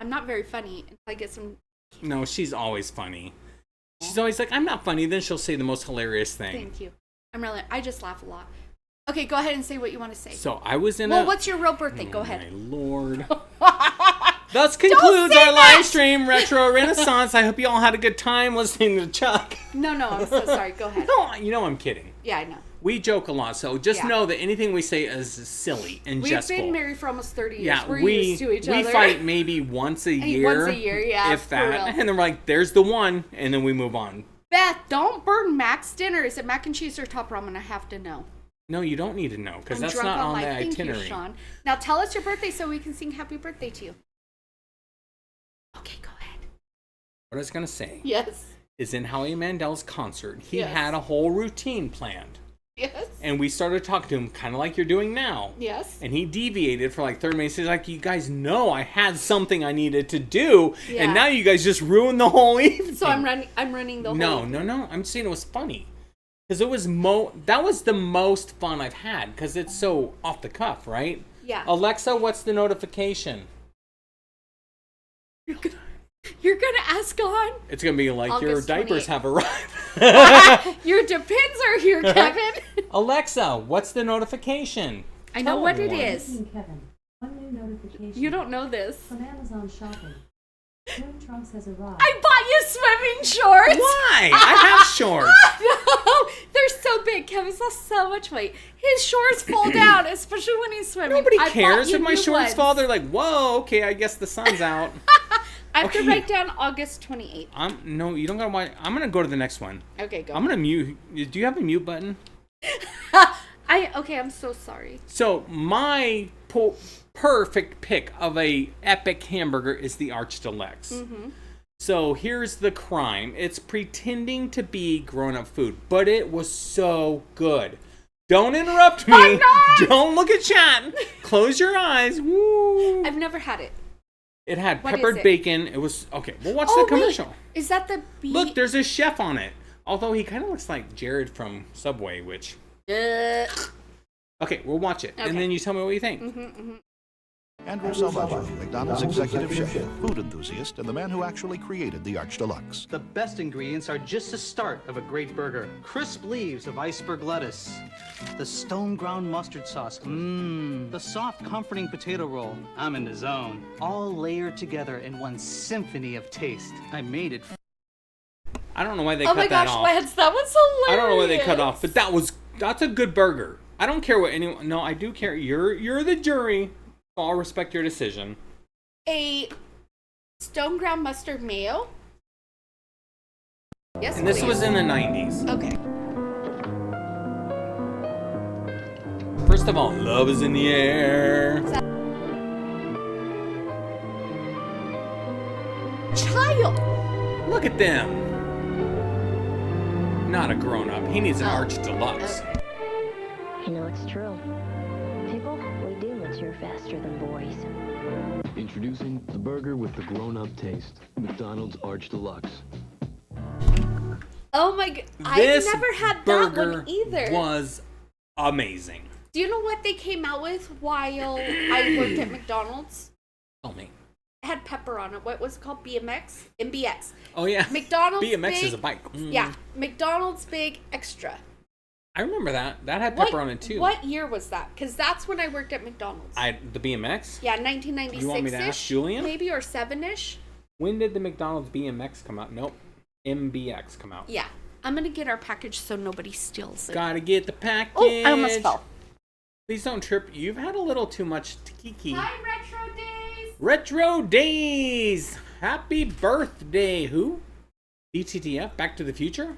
I'm not very funny until I get some. No, she's always funny. She's always like, I'm not funny. Then she'll say the most hilarious thing. Thank you. I just laugh a lot. Okay, go ahead and say what you want to say. So I was in Well, what's your real birthday? Go Oh, ahead. my Lord. Thus concludes our live stream, Retro Renaissance. I hope you all had a good time listening to Chuck. No, I'm so sorry. Go ahead. No, you know I'm kidding. Yeah, I know. We joke a lot, so just know that anything we say is silly and We've jestful. been married for almost 30 years. Yeah, We're used to each other. We fight maybe once a year. Once a year, yeah, if for that. real. And then we're like, there's the one, and then we move on. Beth, don't burn Mac's dinner. Is it mac and cheese or top ramen? I have to know. No, you don't need to know, because I'm that's drunk not on life. the Thank itinerary. you, Sean. Now tell us your birthday so we can sing happy birthday to you. Okay, go ahead. What I was going to say Yes. is in Howie Mandel's concert, he Yes. had a whole routine planned. Yes. And we started talking to him, kind of like you're doing now. Yes. And he deviated for like 30 minutes. He's like, you guys know I had something I needed to do. Yeah. And now you guys just ruined the whole evening. So I'm running the whole. No. I'm saying it was funny. Because it was that was the most fun I've had. Because it's so off the cuff, right? Yeah. Alexa, what's the notification? You're gonna ask on? It's going to be like, your August diapers 28th. have arrived. Your depends are here, Kevin. Alexa, what's the notification? I know Tell what it everyone. is. Kevin, one new notification. You don't know this. From Amazon Shopping. Swim trunks has arrived. I bought you swimming shorts. Why? I have shorts. No, they're so big. Kevin's lost so much weight. His shorts fall down, especially when he's swimming. Nobody I cares bought you if my new shorts ones. fall. They're like, whoa, okay, I guess the sun's out. I have to Okay. write down August 28th. No, you don't gotta watch. I'm gonna go to the next one. Okay, go. I'm gonna mute. Do you have a mute button? Okay, I'm so sorry. So my perfect pick of a epic hamburger is the Arch Deluxe. Mm-hmm. So here's the crime. It's pretending to be grown-up food, but it was so good. Don't interrupt me. I'm not! Don't look at chat. Close your eyes. Woo. I've never had it. It had What is peppered it? bacon. It was okay. We'll watch Oh, the commercial. wait. Is that the beef? Look, there's a chef on it. Although he kind of looks like Jared from Subway, which. Okay, we'll watch it, Okay. and then you tell me what you think. Andrew Salvaggio, McDonald's executive chef, food enthusiast, and the man who actually created the Arch Deluxe. The best ingredients are just the start of a great burger. Crisp leaves of iceberg lettuce, the stone ground mustard sauce, the soft comforting potato roll, I'm in the zone. All layered together in one symphony of taste. I made it. I don't know why they Oh cut my that gosh, off. Lance, that was hilarious. I don't know why they cut off, but that's a good burger. I don't care what anyone. No, I do care. You're the jury. I'll respect your decision. A stone ground mustard mayo. Yes, And this please. was in the 90s. Okay. First of all, love is in the air. Child. Look at them. Not a grown-up. He needs an Arch Deluxe. Okay. You know, it's true. People, we do mature faster than boys. Introducing the burger with the grown-up taste. McDonald's Arch Deluxe. Oh my god. I've This never had that burger one either. was amazing. Do you know what they came out with while I worked at McDonald's? Tell me. It had pepper on it. What was it called? BMX? MBX. Oh yeah. McDonald's BMX big, is a bike. Yeah. McDonald's Big Extra. I remember that. That had pepper on it too. What year was that? Because that's when I worked at McDonald's. The BMX? Yeah, 1996-ish. You want me to ask Julian? Maybe, or 7-ish. When did the McDonald's BMX come out? Nope. MBX come out. Yeah. I'm going to get our package so nobody steals it. Gotta get the package. Oh, I almost fell. Please don't trip. You've had a little too much Kiki. Hi, Retro Days. Retro Days. Happy birthday. Who? BTTF? Back to the Future?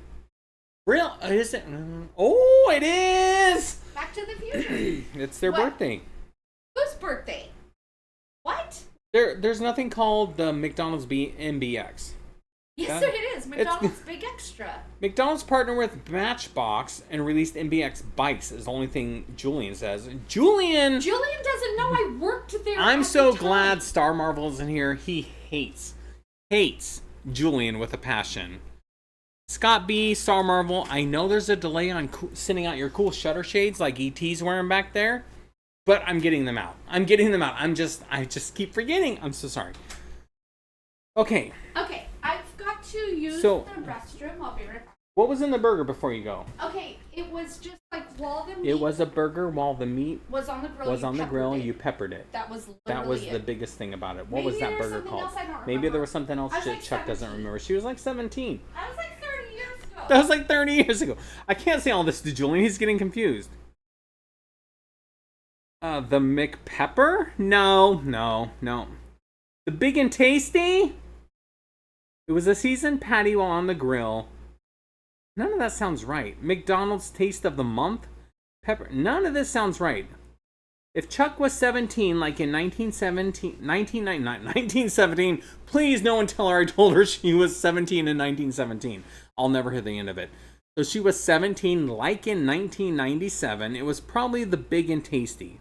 Real? Is it? Oh, it is. Back to the Future. It's their What? birthday. Whose birthday? What? There's nothing called the McDonald's MBX. Yes, it is. McDonald's Big Extra. McDonald's partnered with Matchbox and released MBX Bites is the only thing Julian says. Julian doesn't know I worked there. I'm so glad Star Marvel is in here. He hates Julian with a passion. Scott B, Star Marvel, I know there's a delay on sending out your cool shutter shades like ET's wearing back there, but I'm getting them out. I just keep forgetting. I'm so sorry. Okay. Okay, I've got to use So- the restroom. I'll be right back. What was in the burger before you go? Okay, it was just like while the meat It was a burger while the meat was on the grill. you peppered it. That was That was literally the biggest thing about it. What Maybe was that there was burger something called? else I don't Maybe remember. there was something else I was that like Chuck doesn't 17. remember. She was like 17. I was like 30 years ago. That was like 30 years ago. I can't say all this to Julian. He's getting confused. The McPepper? No. The Big and Tasty? It was a seasoned patty while on the grill. None of that sounds right. McDonald's Taste of the Month? Pepper. None of this sounds right. If Chuck was 17, like in 1917, please no one tell her I told her she was 17 in 1917. I'll never hear the end of it. So she was 17, like in 1997. It was probably the Big and Tasty.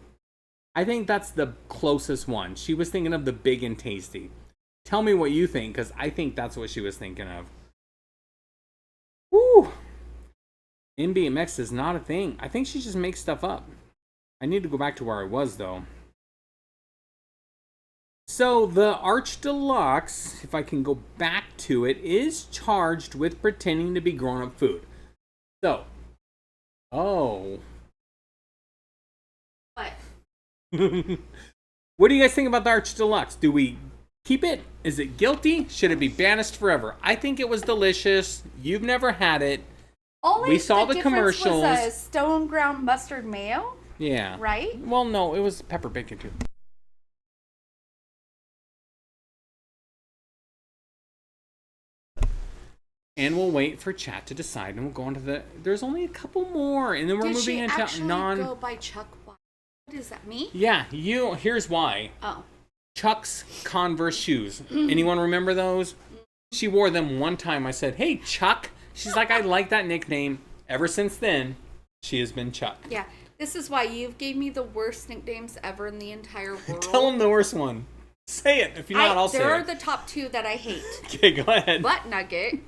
I think that's the closest one. She was thinking of the Big and Tasty. Tell me what you think, because I think that's what she was thinking of. Woo! MBMX is not a thing. I think she just makes stuff up. I need to go back to where I was, though. So, the Arch Deluxe, if I can go back to it, is charged with pretending to be grown-up food. So, What? what do you guys think about the Arch Deluxe? Do we keep it? Is it guilty? Should it be banished forever? I think it was delicious. You've never had it. We saw the commercials. Was a stone ground mustard mayo. Yeah. Right? Well, no, it was pepper bacon too. And we'll wait for chat to decide, and we'll go on to the. There's only a couple more, and then we're moving into go by Chuck? What is that? Me? Yeah, you. Here's why. Oh. Chuck's Converse shoes. Anyone remember those? She wore them one time. I said, "Hey, Chuck." She's like, "I like that nickname." Ever since then, she has been Chuck. Yeah. This is why you've gave me the worst nicknames ever in the entire world. Tell them the worst one. Say it. If you're not, I'll say it. There are the top two that I hate. Okay, go ahead. Butt Nugget.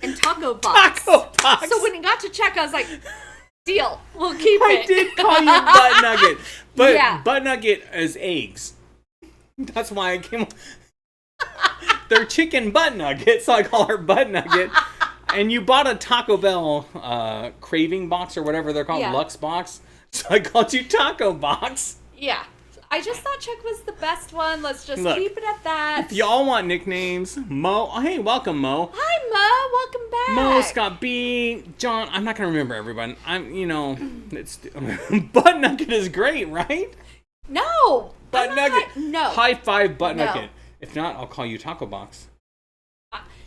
And Taco Box. Taco Box. So when it got to Chuck, I was like, deal. We'll keep it. I did call you Butt Nugget. But yeah. Butt Nugget is eggs. That's why I came. They're chicken butt nuggets, so I call her Butt Nugget. And you bought a Taco Bell craving box or whatever they're called, Lux box. So I called you Taco Box. Yeah. I just thought Chuck was the best one. Let's just Look, keep it at that. If y'all want nicknames, Mo. Oh, hey, welcome, Mo. Hi, Mo. Welcome back. Mo, Scott B, John. I'm not going to remember everyone. It's Butt Nugget is great, right? No. Butt Nugget. No. High five, Butt Nugget. If not, I'll call you Taco Box.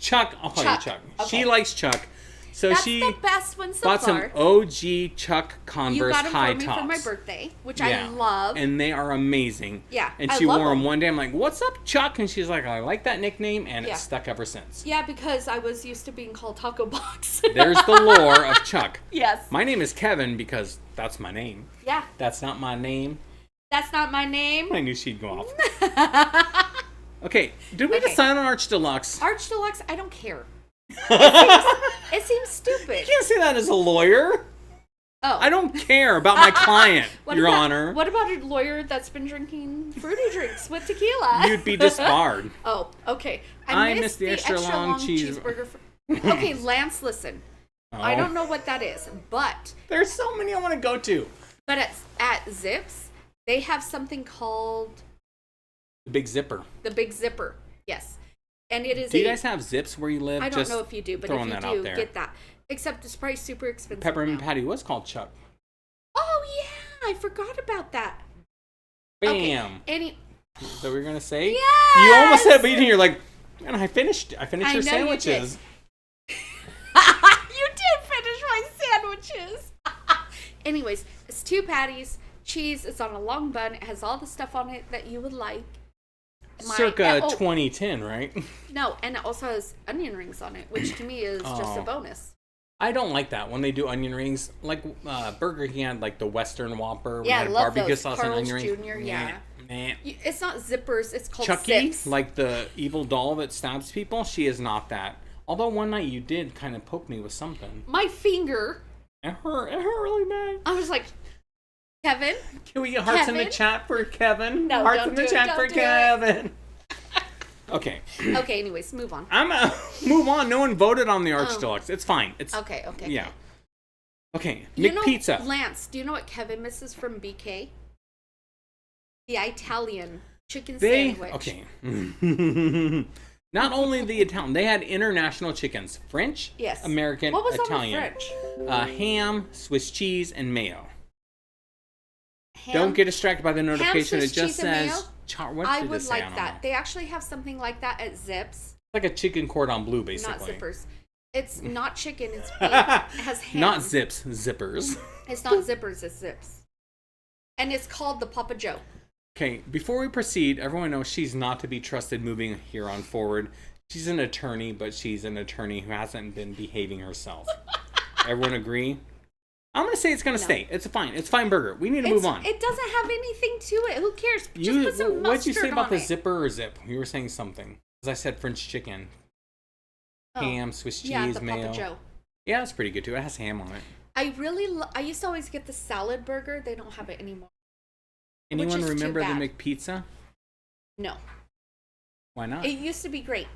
Chuck, I'll call you Chuck. Okay. She likes Chuck. So That's she the best one so bought far. some OG Chuck Converse high tops. You got them for me for my birthday, which I love. And they are amazing. Yeah, and she wore them one day. I'm like, "What's up, Chuck?" And she's like, "I like that nickname," and it's stuck ever since. Yeah, because I was used to being called Taco Box. There's the lore of Chuck. Yes. My name is Kevin because that's my name. Yeah. That's not my name. That's not my name. I knew she'd go off. Okay, did we decide on Arch Deluxe? Arch Deluxe, I don't care. It seems stupid. You can't say that as a lawyer. Oh. I don't care about my client, Your Honor. What about a lawyer that's been drinking fruity drinks with tequila? You'd be disbarred. Oh, okay. I missed the extra long cheeseburger. Okay, Lance, listen. Oh. I don't know what that is, but... There's so many I want to go to. But at Zips, they have something called... The Big Zipper. The Big Zipper, yes. And it is Do you guys have Zips where you live? I don't know if you do, but if you do, get that. Except it's probably super expensive. Peppermint Patty was called Chuck. Oh, yeah. I forgot about that. Bam. Okay. So we're going to say? Yes! You almost said, but you're like, and I finished your sandwiches. You did finish my sandwiches. Anyways, it's 2 patties, cheese. It's on a long bun. It has all the stuff on it that you would like. Circa 2010, right? No, and it also has onion rings on it, which to me is just a bonus. I don't like that when they do onion rings. Like Burger King had like the Western Whopper. Yeah, I love barbecue those. sauce Carl's and onion Jr., rings. yeah. Nah. It's not zippers, it's called Chucky, zips. like the evil doll that stabs people, she is not that. Although one night you did kind of poke me with something. My finger. It hurt really bad. I was like, Kevin? Can we get hearts in the chat for Kevin? No, hearts don't in the do it, chat don't for do Kevin. Okay. Okay, anyways, move on. Move on. No one voted on the Arch Deluxe. It's fine. It's Okay. Yeah. Okay, McPizza. McPizza. Lance, do you know what Kevin misses from BK? The Italian chicken They sandwich. okay. Not only the Italian, they had international chickens: French, Yes. American, What was Italian, on the French? ham, Swiss cheese, and mayo. Ham, Don't get distracted by the notification. Swiss It just cheese, and says. What I did would it say? like I don't that. know. They actually have something like that at Zips. Like a chicken cordon bleu, basically. Not zippers. It's not chicken. It's beef. It has ham. Not zips, zippers. It's not zippers. It's zips. And it's called the Papa Joe. Okay, before we proceed, everyone knows she's not to be trusted moving here on forward. She's an attorney, but she's an attorney who hasn't been behaving herself. Everyone agree? I'm going to say it's going to stay. It's fine. It's fine burger. We need to move on. It doesn't have anything to it. Who cares? Just put some mustard what'd you say about on the it. zipper or zip? You were saying something. Because I said French chicken. Ham, Swiss cheese, yeah, the mayo. Papa Joe. Yeah, it's pretty good too. It has ham on it. I used to always get the salad burger. They don't have it anymore. Anyone is too remember the bad. McPizza? No. Why not? It used to be great.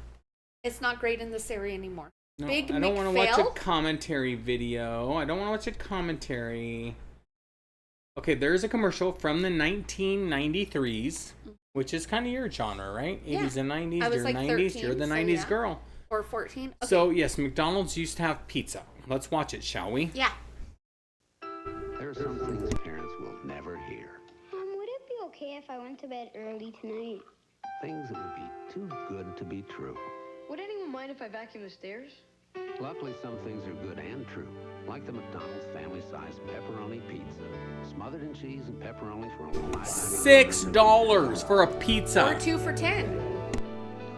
It's not great in this area anymore. No, Big I don't want to watch McPhail. a commentary video. I don't want to watch a commentary. Okay, there's a commercial from the 1993s, which is kind of your genre, right? 80s and 90s. I was You're like 90s. 13, You're the so 90s yeah. girl. Or 14. Okay. So, yes, McDonald's used to have pizza. Let's watch it, shall we? Yeah. There are some things parents will never hear. Would it be okay if I went to bed early tonight? Things that would be too good to be true. Would anyone mind if I vacuum the stairs? Luckily, some things are good and true, like the McDonald's family-sized pepperoni pizza, smothered in cheese and pepperoni for only $5.99. $6 for a pizza. Or 2 for $10.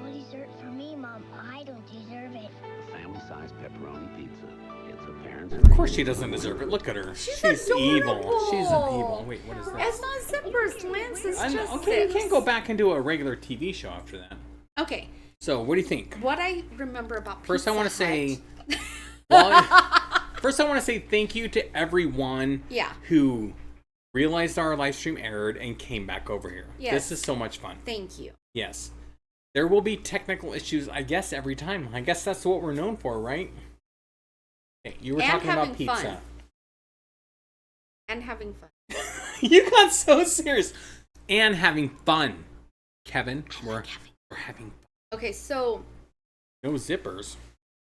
No dessert for me, Mom. I don't deserve it. Family-sized pepperoni pizza. It's a parent's Of course she doesn't deserve it. Look at her. She's adorable. evil. She's an evil. Wait, what is that? It's not zippers, Lance. It's I know. just Okay, you zips. can't go back and do a regular TV show after that. Okay. So, what do you think? What I remember about First, I want to Pizza say. Hut- First, I want to say thank you to everyone who realized our live stream aired and came back over here. Yes. This is so much fun. Thank you. Yes. There will be technical issues, I guess, every time. I guess that's what we're known for, right? Okay, you were And talking about having pizza. fun. And having fun. You got so serious. And having fun. Kevin, we're having fun. Okay, so No zippers.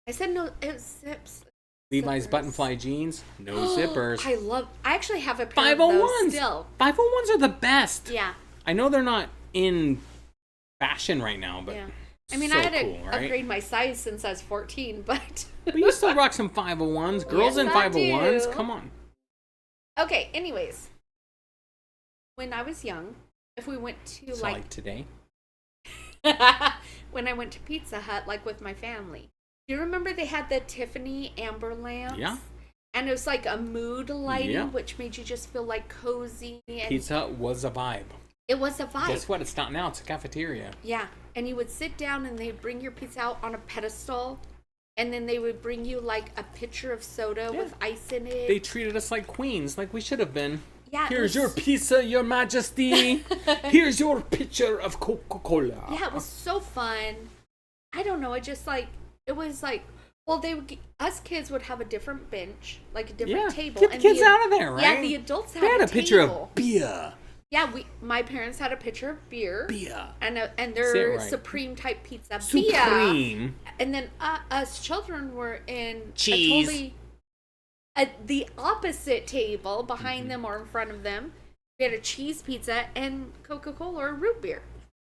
I said no. It was zips. Levi's Zippers. button fly jeans. No zippers. I actually have a pair of 501s. those still. 501s are the best. Yeah. I know they're not in fashion right now, but Yeah. I mean, so I had to cool, right? upgrade my size since I was 14, but But you still rock some 501s. Girls Yes, in I 501s. do. Come on. okay. Anyways, when I was young, if we went to So like today. when I went to Pizza Hut, like with my family, do you remember they had the Tiffany amber lamps? Yeah. And it was like a mood lighting, Yeah. which made you just feel like cozy. And Pizza Hut was a vibe. It was a vibe. Guess what? It's not now. It's a cafeteria. Yeah. And you would sit down and they'd bring your pizza out on a pedestal. And then they would bring you like a pitcher of soda with ice in it. They treated us like queens, like we should have been. Yeah, it Here's was- your pizza, your majesty. Here's your pitcher of Coca-Cola. Yeah, it was so fun. I don't know. It was like, well, us kids would have a different bench, like a different table. Get the kids out of there, right? Yeah, the adults had They had a picture table. of beer. Yeah, my parents had a pitcher of beer. Beer. And Say it their right. Supreme type pizza. Supreme. Beer. And then us children were in Cheese. the opposite table behind Mm-hmm. them or in front of them. We had a cheese pizza and Coca-Cola or root beer.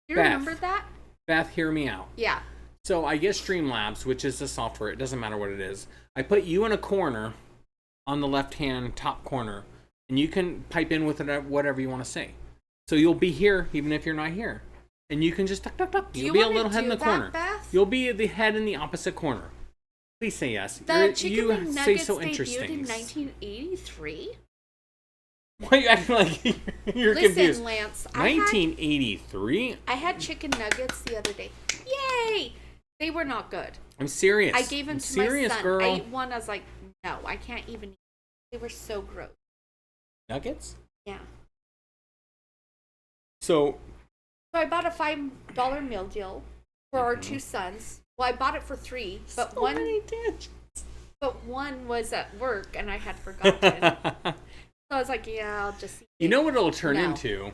You Beth. remember that? Beth, hear me out. Yeah. So I get Streamlabs, which is the software. It doesn't matter what it is. I put you in a corner on the left-hand top corner, and you can pipe in with it whatever you want to say. So you'll be here even if you're not here. And you can just tuck, tuck, tuck. Do You'll you be a wanna little head in do the that, corner. Beth? You'll be the head in the opposite corner. Please say yes. The chicken you and say nuggets so debuted interesting. in 1983. Why are you acting like you're Listen, confused? Lance, 1983? I had chicken nuggets the other day. Yay! They were not good. I'm serious. I gave them I'm to serious, my son. girl. I ate one. I was like, no, I can't even eat. They were so gross. Nuggets? Yeah. So I bought a $5 meal deal for our two sons. Well, I bought it for $3, but one was at work and I had forgotten. So I was like, yeah, I'll just eat you know what it'll turn No. into?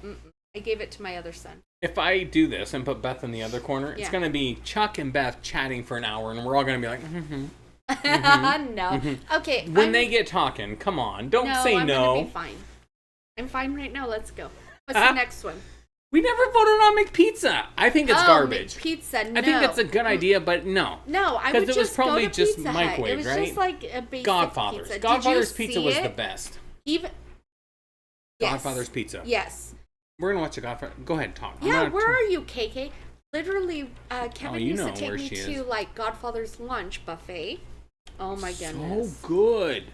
I gave it to my other son. If I do this and put Beth in the other corner, it's Yeah. going to be Chuck and Beth chatting for an hour, and we're all going to be like, No. Okay. When they get talking, come on, don't say I'm no. gonna be fine. I'm fine right now. Let's go. What's the next one? We never voted on McPizza. I think it's garbage. Pizza. No. I think that's a good idea, but no. No, I would Because it was just probably go to just Pizza Hut. microwave, It was right? just like a basic Godfather's. pizza. Godfather's Did you pizza see was it? the best. Even yes. Godfather's pizza. Yes. We're gonna watch the Godfather. Go ahead, talk. Yeah. Where are you, KK? Literally, Kevin you used know to take where me she to is. like Godfather's lunch buffet. Oh my goodness. So good.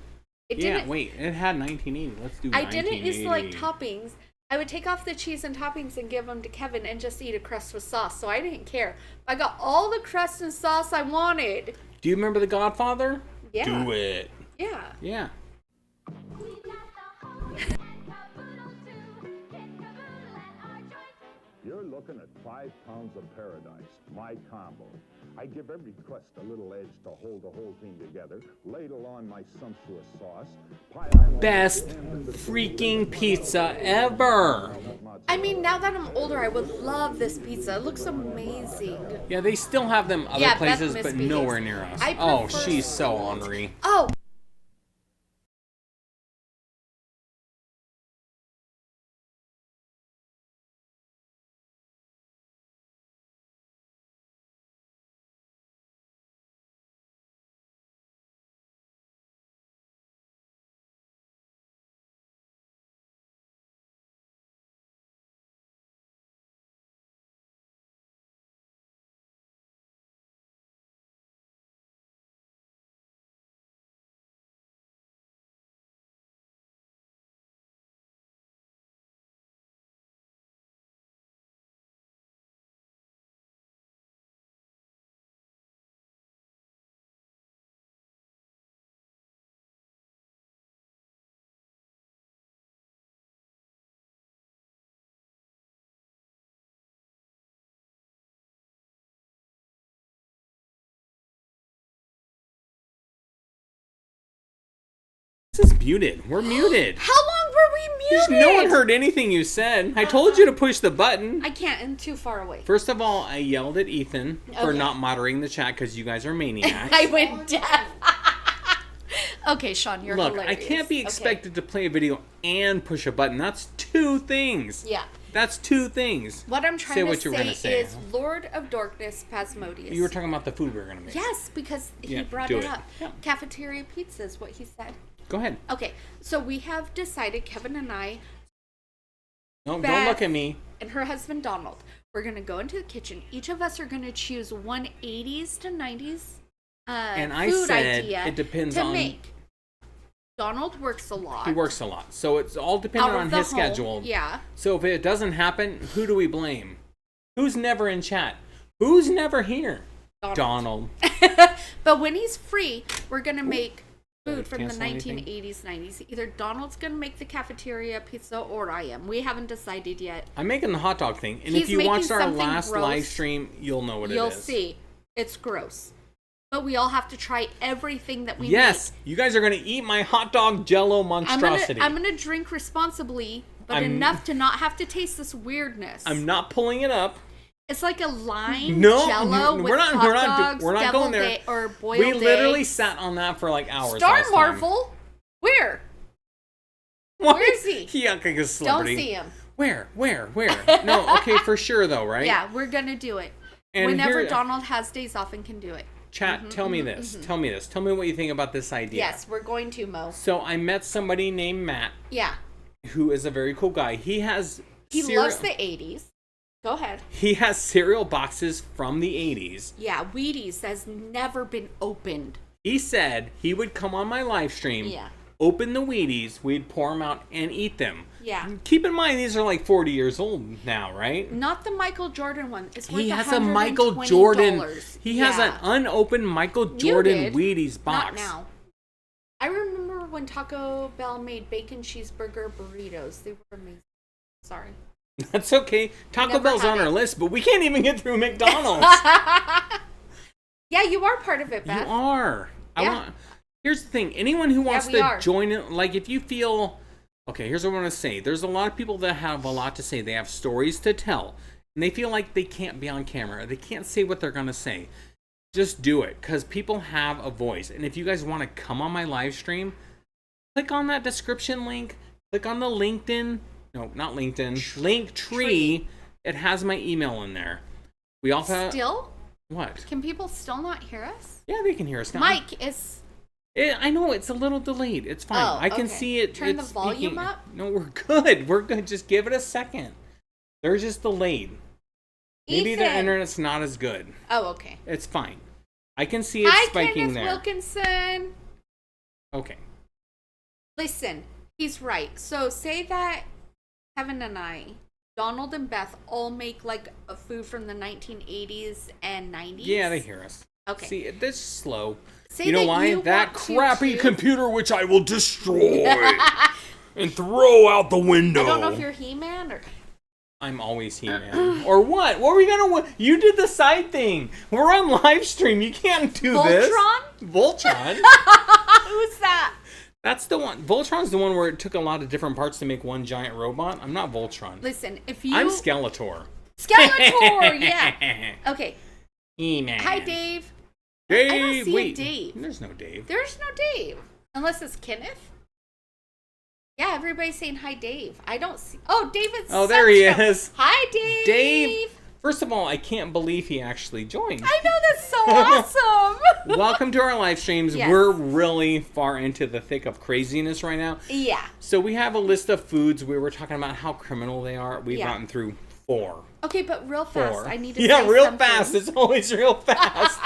It Yeah, didn't- wait. It had 1980. Let's do 1980. I didn't used to like toppings. I would take off the cheese and toppings and give them to Kevin and just eat a crust with sauce. So I didn't care. I got all the crust and sauce I wanted. Do you remember The Godfather? Yeah. Do it. Yeah. Yeah. You're looking at 5 pounds of paradise, my combo. I give every crust a little edge to hold the whole thing together, ladle on my sumptuous sauce, pile on Best freaking pizza ever. I mean, now that I'm older, I would love this pizza. It looks amazing. Yeah, they still have them other Yeah, Beth places, but misbehaves. nowhere near us. I Oh, prefer- she's so ornery. Oh. This is muted. We're muted. How long were we muted? No one heard anything you said. I told you to push the button. I can't. I'm too far away. First of all, I yelled at Ethan for Okay. not moderating the chat because you guys are maniacs. I went deaf. Okay, Sean, you're Look, hilarious. I can't be expected to play a video and push a button. That's two things. Yeah. That's two things. What I'm trying Say to what you were gonna say. is Lord of Darkness Pasmodius. You were talking about the food we were going to make. Yes, because he Yeah, brought do it it. up. Cafeteria pizza is what he said. Go ahead. Okay, so we have decided, Kevin and I, No, don't Beth look at me. and her husband Donald, we're going to go into the kitchen. Each of us are going to choose one 80s to 90s And I food said idea it depends to on- make. Donald works a lot. He works a lot. So it's all dependent Out of on the his home, schedule. yeah. So if it doesn't happen, who do we blame? Who's never in chat? Who's never here? Donald. But when he's free, we're going to make food from the cancel anything? 1980s, 90s. Either Donald's going to make the cafeteria pizza or I am. We haven't decided yet. I'm making the hot dog thing. And He's if you making watched our something last gross. live stream, you'll know what it is. You'll see. It's gross. But we all have to try everything that we Yes, you guys are going to eat my hot dog jello make. monstrosity. I'm gonna drink responsibly, but I'm- enough to not have to taste this weirdness. I'm not pulling it up. It's like a lime No, jello with we're not. hot We're not. dogs, We're not deviled going there. egg, or boiled We literally eggs. sat on that for like hours. Star last time. Marvel. Where? What? Where is he? He acting like a Don't celebrity. see him. Where? No, okay, for sure though, right? Yeah, we're gonna do it. And Whenever here- Donald has days off and can do it. Chat, tell me this. Tell me this. Tell me what you think about this idea. Yes, we're going to, Mo. So I met somebody named Matt, Yeah. who is a very cool guy. He has He loves the 80s. Go ahead. He has cereal boxes from the 80s. Yeah, Wheaties has never been opened. He said he would come on my live stream, open the Wheaties, we'd pour them out and eat them. Yeah. Keep in mind, these are like 40 years old now, right? Not the Michael Jordan one. It's worth He has a Michael Jordan. He has an unopened Michael Jordan Wheaties box. Not now. I remember when Taco Bell made bacon cheeseburger burritos. They were amazing. Sorry. That's okay. Taco Bell's on our list, but we can't even get through McDonald's. Yeah, you are part of it, Beth. You are. Here's the thing. Anyone who wants to join it, like if you feel... Okay, here's what I want to say. There's a lot of people that have a lot to say. They have stories to tell. And they feel like they can't be on camera. They can't say what they're going to say. Just do it. Because people have a voice. And if you guys want to come on my live stream, click on that description link. Click on the LinkedIn... No, not LinkedIn. Linktree. It has my email in there. We also Still? What? Can people still not hear us? Yeah, they can hear us now. Mike is... I know, it's a little delayed. It's fine. I can see it. Turn the volume up? No, we're good. We're good. Just give it a second. They're just delayed. Maybe the internet's not as good. Oh, okay. It's fine. I can see it spiking there. Hi, Kenneth Wilkinson. Okay. Listen, he's right. So say that Kevin and I, Donald and Beth, all make like a food from the 1980s and 90s. Yeah, they hear us. Okay. See, this is slow. Say you know that why? you That want to crappy too. computer, which I will destroy and throw out the window. I don't know if you're He-Man or... I'm always He-Man. Or what? What were we gonna... You did the side thing. We're on live stream. You can't do this. Voltron? Who's that? That's the one. Voltron's the one where it took a lot of different parts to make one giant robot. I'm not Voltron. Listen, if you... I'm Skeletor. Skeletor, yeah. Okay. He-Man. Hi, Dave. Dave, I don't see wait. a Dave. There's no Dave. There's no Dave. Unless it's Kenneth. Yeah, everybody's saying hi, Dave. I don't see... Oh, David's... Oh, there he is. Hi, Dave. Dave. First of all, I can't believe he actually joined. I know, that's so awesome. Welcome to our live streams. Yes. We're really far into the thick of craziness right now. Yeah. So we have a list of foods. We were talking about how criminal they are. We've gotten through 4. Okay, but real fast. 4. I need to say real something. fast. It's always real fast.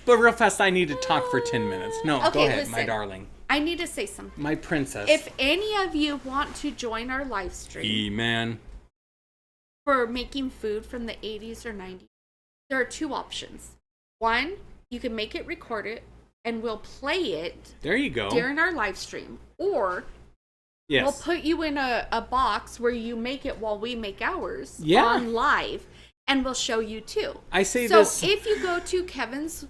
But real fast, I need to talk for 10 minutes. No, Okay, go ahead, listen. my darling. I need to say something. My princess. If any of you want to join our live stream He-Man. for making food from the 80s or 90s, there are 2 options. One, you can make it, record it, and we'll play it There you go. during our live stream. Or we'll put you in a box where you make it while we make ours on live, and we'll show you too. I say so this. So if you go to Kevin's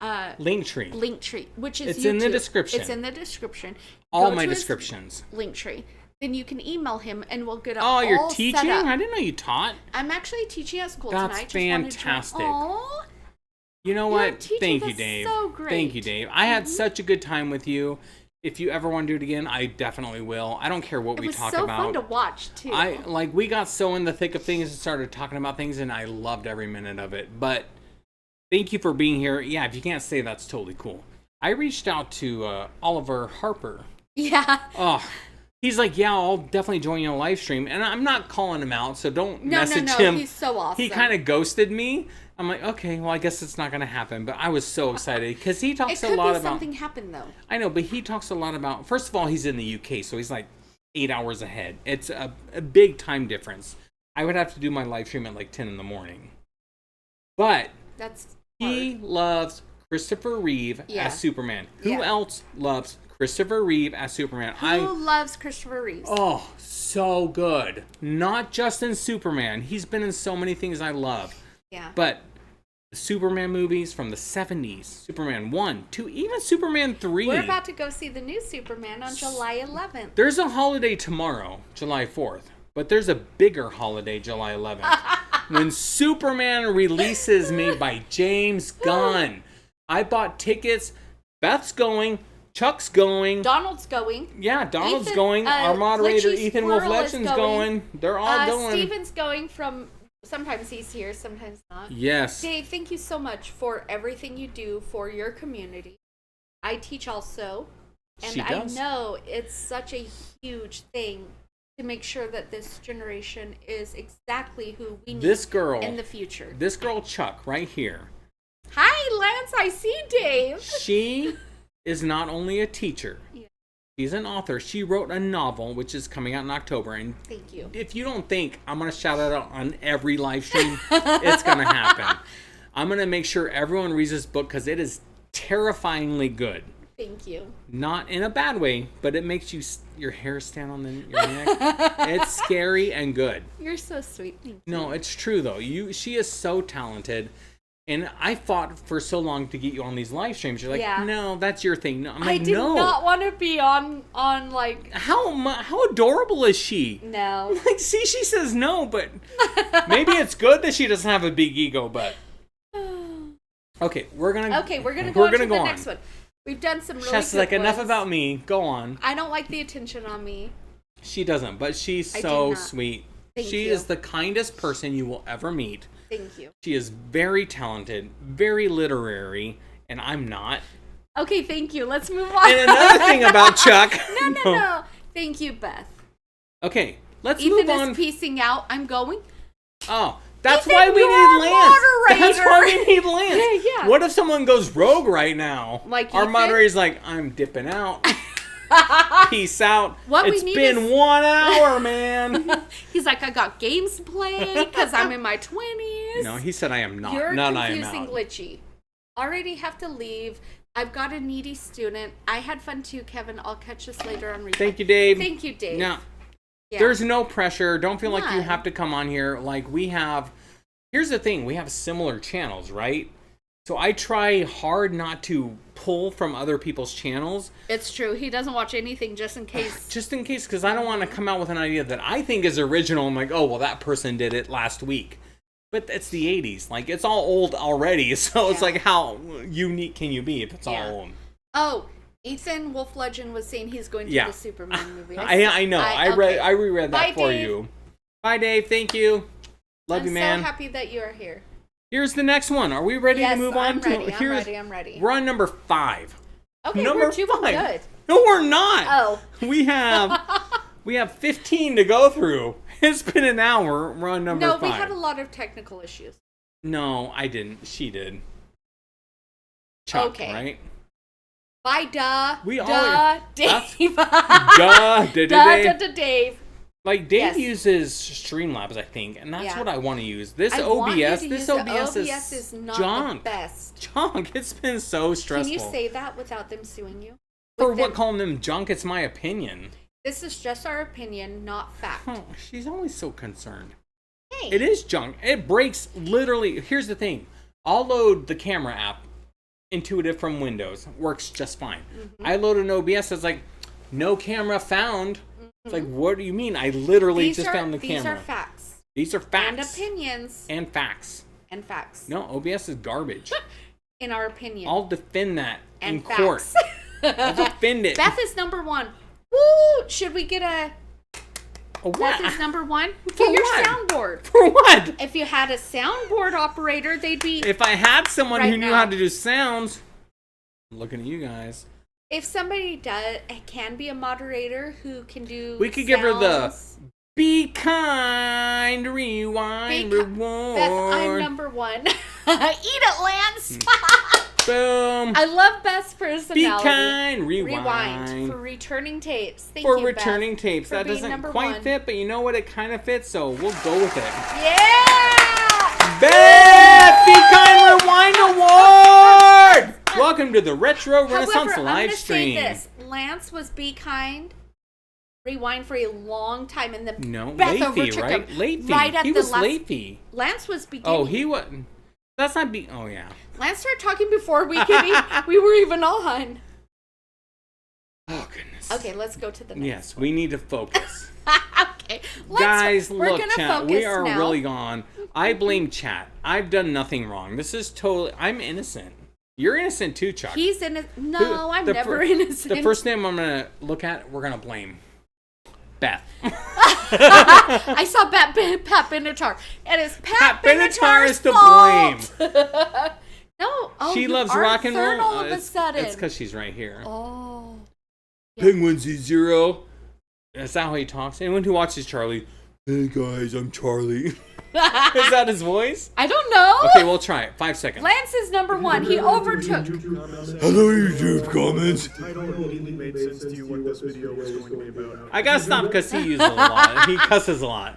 Linktree, which is it's YouTube. in the description. It's in the description. All my descriptions. Linktree. Then you can email him and we'll get it all you're set teaching? up. I didn't know you taught. I'm actually teaching at school That's tonight. fantastic. Aww. You know You're what? a teacher. Thank you, That's Dave. so great. Thank you, Dave. I had such a good time with you. If you ever want to do it again, I definitely will. I don't care what we talk about. It was so fun to watch too. We got so in the thick of things and started talking about things, and I loved every minute of it. But thank you for being here. Yeah, if you can't say, that's totally cool. I reached out to Oliver Harper. Yeah. Oh, he's like, yeah, I'll definitely join you on a live stream. And I'm not calling him out, so don't message him. He's so awesome. He kind of ghosted me. I'm like, okay, well, I guess it's not going to happen. But I was so excited because he talks a lot about... something happened, though. I know, but he talks a lot about... First of all, he's in the UK, so he's like 8 hours ahead. It's a big time difference. I would have to do my live stream at like 10 in the morning. But he loves Christopher Reeve as Superman. Who else loves Christopher Reeve as Superman? Who loves Christopher Reeve? Oh, so good. Not just in Superman. He's been in so many things I love. Yeah. But the Superman movies from the 70s, Superman 1, 2, even Superman 3. We're about to go see the new Superman on July 11th. There's a holiday tomorrow, July 4th. But there's a bigger holiday, July 11th. When Superman releases made by James Gunn. I bought tickets. Beth's going. Chuck's going. Donald's going. Yeah, Donald's going. Our moderator, Glitchy Ethan Squirrel Wolf-Legend's going. They're all going. Steven's going from... Sometimes he's here, sometimes not. Yes. Dave, thank you so much for everything you do for your community. I teach also. And She does. I know it's such a huge thing to make sure that this generation is exactly who we need This girl in the future. This girl Chuck right here. Hi, Lance. I see Dave. She is not only a teacher. Yeah. She's an author. She wrote a novel, which is coming out in October. And thank you. If you don't think I'm going to shout it out on every live stream, it's going to happen. I'm going to make sure everyone reads this book because it is terrifyingly good. Thank you. Not in a bad way, but it makes your hair stand on your neck. It's scary and good. You're so sweet. Thank you. No, it's true though. She is so talented. And I fought for so long to get you on these live streams. You're like, no, that's your thing. No, I'm like, I did not want to be on like. How adorable is she? No. Like, see, she says no, but maybe it's good that she doesn't have a big ego. But okay, we're gonna go on to the next one. We've done some really Chess good like, enough ones. about me. Go on. I don't like the attention on me. She doesn't, but she's so sweet. She is the kindest person you will ever meet. Thank you. She is very talented, very literary, and I'm not. Okay, thank you. Let's move on. And another thing about Chuck. No. Thank you, Beth. Okay, let's Ethan move on. is piecing out. I'm going. Oh, that's Ethan, why we need Lance. moderator. That's why we need Lance. Yeah. What if someone goes rogue right now? Like our Ethan? moderator's like, I'm dipping out. Peace out. It's we need been is... 1 hour, man. He's like, I got games to play because I'm in my 20s. No, he said I am not. You're not I am confusing out. glitchy. Already have to leave. I've got a needy student. I had fun too, Kevin. I'll catch us later on replay. Thank you, Dave. Thank you, Dave. Now, yeah. There's no pressure. Don't feel like you None. have to come on here. Like we have. Here's the thing. We have similar channels, right? So I try hard not to pull from other people's channels. It's true. He doesn't watch anything just in case. Just in case, because I don't want to come out with an idea that I think is original. I'm like, oh, well, that person did it last week. But it's the 80s. Like, it's all old already. So it's like, how unique can you be if it's all old? Oh, Ethan Wolf Legend was saying he's going to the Superman movie. I know. I reread that Bye, for Dave. you. Bye, Dave. Thank you. Love you, man. I'm so happy that you are here. Here's the next one. Are we ready to move on? I'm ready. We're on number 5. Okay, number we're doing 5. good. No, we're not. Oh. We have 15 to go through. It's been an hour. We're on number 5. No, we had a lot of technical issues. No, I didn't. She did. Chuck, right? Bye, duh. Dave. Dave. Like, Dave uses Streamlabs, I think, and that's what I want to use. This OBS is not junk. the best. Junk. It's been so stressful. Can you say that without them suing you? For what, calling them junk? It's my opinion. This is just our opinion, not fact. Oh, she's always so concerned. Hey. It is junk. It breaks literally. Here's the thing. I'll load the camera app, Intuitive from Windows. Works just fine. Mm-hmm. I load an OBS. It's like, no camera found. Mm-hmm. It's like, what do you mean? I literally found the camera. These are facts. These are facts. And opinions. And facts. And facts. No, OBS is garbage. In our opinion. I'll defend that and in facts. court. I'll defend it. Beth is number 1. Woo! Should we get a what? Beth is number 1? Get your soundboard. For what? If you had a soundboard operator, they'd be. If I had someone who knew now. how to do sounds, I'm looking at you guys. If somebody can be a moderator who can do. We could give her the be kind, rewind, reward. Beth, I'm number 1. Eat it, Lance. Boom. I love Beth's personality. Be kind, rewind. For returning tapes. Thank you, Beth. For returning tapes. That doesn't quite 1. fit, but you know what? It kind of fits, so we'll go with it. Yeah! Beth, Be Kind Rewind Award! Welcome to the Retro Renaissance live stream. Say this. Lance was Be Kind Rewind for a long time, and then Beth Leafy, right? Leafy. Right at he the was last. Leafy. Lance was beginning. Oh, he wasn't. That's not be. Oh yeah. Lance started talking before we were even on. Oh goodness. Okay, let's go to the next. Yes, we need to focus. Okay, guys, we're look, gonna chat. focus We are now. really gone. I blame chat. I've done nothing wrong. This is totally. I'm innocent. You're innocent too, Chuck. He's innocent. No, I'm never innocent. The first name I'm gonna look at, we're gonna blame Beth. I saw Pat Benatar. It is Pat Benatar's to fault. blame. No, she loves rock and roll. All of a sudden, it's because she's right here. Oh. Penguin Z0. Is that how he talks? Anyone who watches Charlie, hey guys, I'm Charlie. Is that his voice? I don't know. Okay, we'll try it. 5 seconds. Lance is number 1. He overtook. Hello, YouTube comments. Title immediately made sense to you what this video was going to be about. I gotta stop because he uses a lot. He cusses a lot.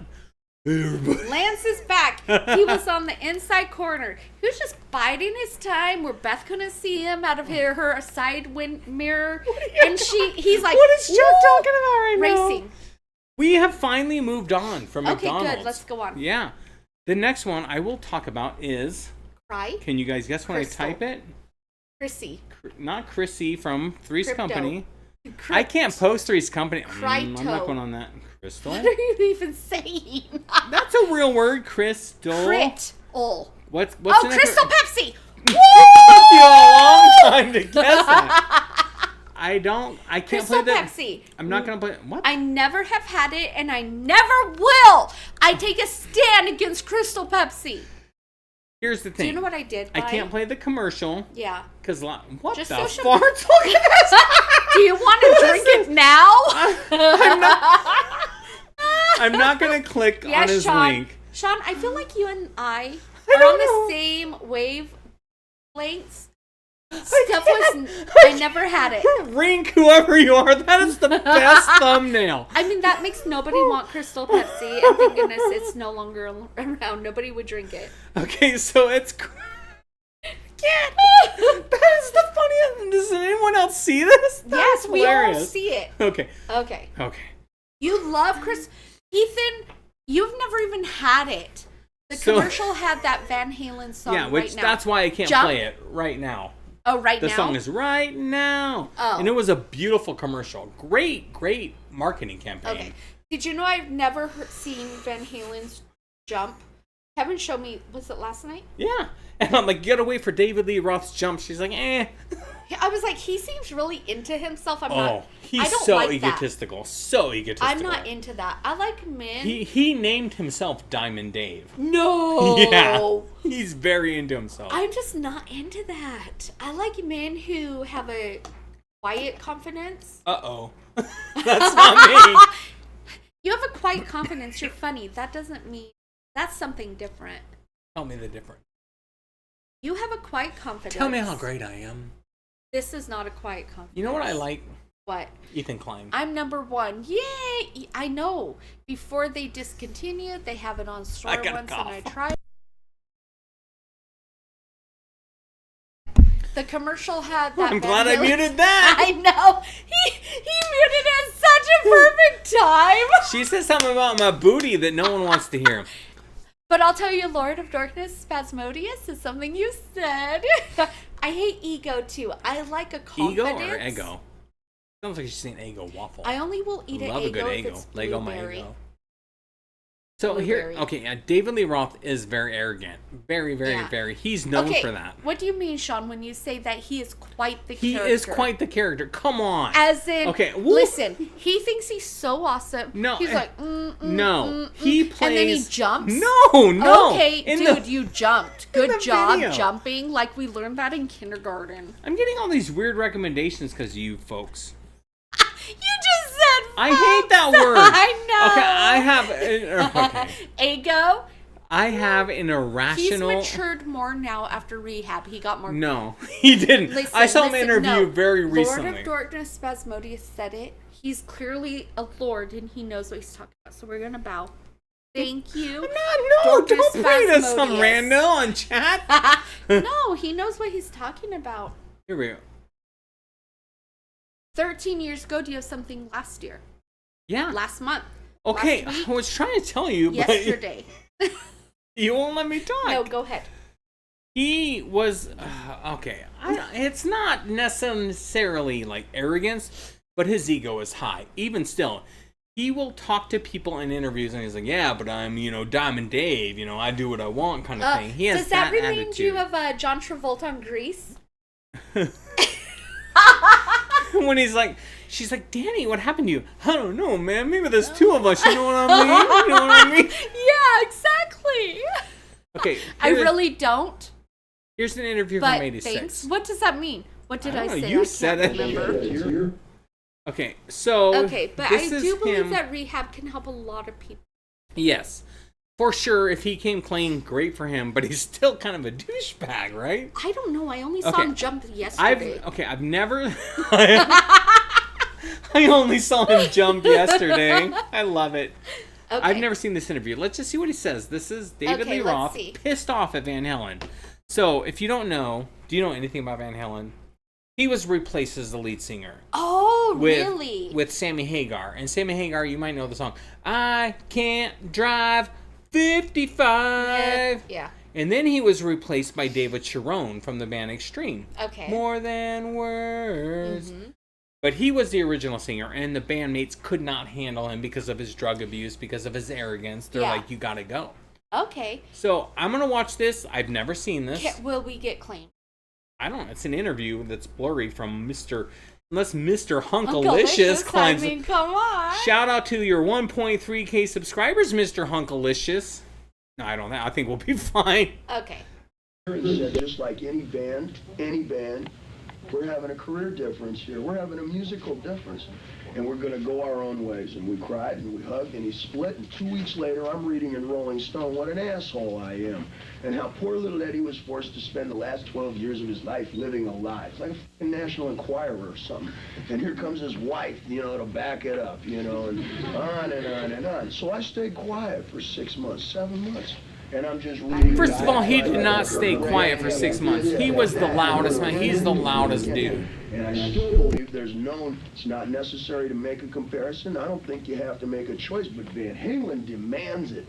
Hey, everybody. Lance is back. He was on the inside corner. He was just biding his time where Beth couldn't see him out of her side mirror. And he's like, what is Chuck talking about right now? Racing. We have finally moved on from McDonald's. Okay, good. Let's go on. Yeah. The next one I will talk about is... Cry? Can you guys guess when Crystal. I type it? Chrissy. Not Chrissy from Three's Crypto. Company. I can't post Three's Company. Crypto. I'm not going on that. Crystal? What are you even saying? That's a real word, Crystal. Crit-ol. What's Crystal Pepsi! It took you a long time to guess that. I can't Crystal play that. Pepsi. I'm not going to play. What? I never have had it, and I never will. I take a stand against Crystal Pepsi. Here's the thing. Do you know what I did? I can't play the commercial. Yeah. Because, what Just the social- fart? Look at this. Do you want to drink it now? I'm not going to click Yes, on his Sean. link. Sean, I feel like you and I are on the same wavelengths. I never had it. Rink whoever you are. That is the best thumbnail. I mean, that makes nobody want Crystal Pepsi. And thank goodness it's no longer around. Nobody would drink it. Okay, so it's... That is the funniest. Does anyone else see this? Yes, we hilarious. all see it. Okay. Okay. Okay. You love Ethan, you've never even had it. The commercial had that Van Halen song Yeah, which right now. that's why I can't play it right now. Oh, right now? The song is Right Now. Oh. And it was a beautiful commercial. Great marketing campaign. Okay. Did you know I've never seen Van Halen's Jump? Kevin showed me, was it last night? Yeah. And I'm like, get away for David Lee Roth's Jump. She's like, eh. I was like, he seems really into himself. I don't he's so like egotistical. That. So egotistical. I'm not into that. I like men. He named himself Diamond Dave. No. Yeah. He's very into himself. I'm just not into that. I like men who have a quiet confidence. Uh-oh. That's not me. You have a quiet confidence. You're funny. That doesn't mean... That's something different. Tell me the difference. You have a quiet confidence. Tell me how great I am. This is not a quiet confidence. You know what I like? What? Ethan Klein. I'm number 1. Yay! I know. Before they discontinued, they have it on store once, and I tried. The commercial had that. I'm glad I muted that. I know. He muted it at such a perfect time. She said something about my booty that no one wants to hear. But I'll tell you, Lord of Darkness, Spasmodius is something you said. I hate ego too. I like a confidence. Ego or ego? Sounds like she's saying ego waffle. I only will eat an ego if it's Lego my blueberry. ego. So here, okay, David Lee Roth is very arrogant. Very. He's known for that. What do you mean, Sean, when you say that he is quite the character? He is quite the character. Come on. As in, okay, listen, he thinks he's so awesome. No. He's like, he plays. And then he jumps. No. Okay, dude, you jumped. Good job jumping, like we learned that in kindergarten. I'm getting all these weird recommendations because of you folks. You just said I hate that word. I know. Okay, I have... Ego? I have an irrational... He's matured more now after rehab. He got more... No, he didn't. I saw him interview very recently. Lord of Darkness, Spasmodius said it. He's clearly a lord, and he knows what he's talking about. So we're going to bow. Thank you. Don't bring us some rando on chat. No, he knows what he's talking about. Here we go. 13 years ago, do you have something last year? Yeah. Last month. Okay, last week, I was trying to tell you, yesterday. But you won't let me talk. No, go ahead. He was, okay, it's not necessarily like arrogance, but his ego is high. Even still, he will talk to people in interviews and he's like, yeah, but I'm, Diamond Dave, I do what I want kind of thing. He has does that remind attitude. you of John Travolta on Grease? When he's like, she's like, Danny, what happened to you? I don't know, man. Maybe there's two of us. You know what I mean? Yeah, exactly. Okay. I really don't. Here's an interview but from '86. Thanks. What does that mean? What did I say? You I said can't it. Remember. Okay, so okay, but I do believe that rehab can help a lot of people. Yes, for sure. If he came clean, great for him. But he's still kind of a douchebag, right? I don't know. I only saw him jump yesterday. I've never. I only saw him jump yesterday. I love it. Okay. I've never seen this interview. Let's just see what he says. This is David Lee Roth, pissed off at Van Halen. So, if you don't know, do you know anything about Van Halen? He was replaced as the lead singer. Oh, really? With Sammy Hagar. And Sammy Hagar, you might know the song, I Can't Drive 55. Yeah. And then he was replaced by David Cherone from the band Extreme. Okay. More Than Words. Mm-hmm. But he was the original singer, and the bandmates could not handle him because of his drug abuse, because of his arrogance. They're like, you gotta go. Okay. So, I'm gonna watch this. I've never seen this. Will we get claimed? I don't know. It's an interview that's blurry from unless Mr. Hunkalicious climbs. I mean, come on. Shout out to your 1.3K subscribers, Mr. Hunkalicious. No, I don't know. I think we'll be fine. Okay. Just like any band, we're having a career difference here. We're having a musical difference. And we're going to go our own ways. And we cried and we hugged and he split. And 2 weeks later, I'm reading in Rolling Stone what an asshole I am. And how poor little Eddie was forced to spend the last 12 years of his life living a lie. It's like a f***ing National Enquirer or something. And here comes his wife, to back it up, and on and on and on. So I stayed quiet for 6 months, 7 months. And I'm just reading. First of all, he did not stay quiet for 6 months. He was the loudest man. He's the loudest dude. And I still believe it's not necessary to make a comparison. I don't think you have to make a choice, but Van Halen demands it.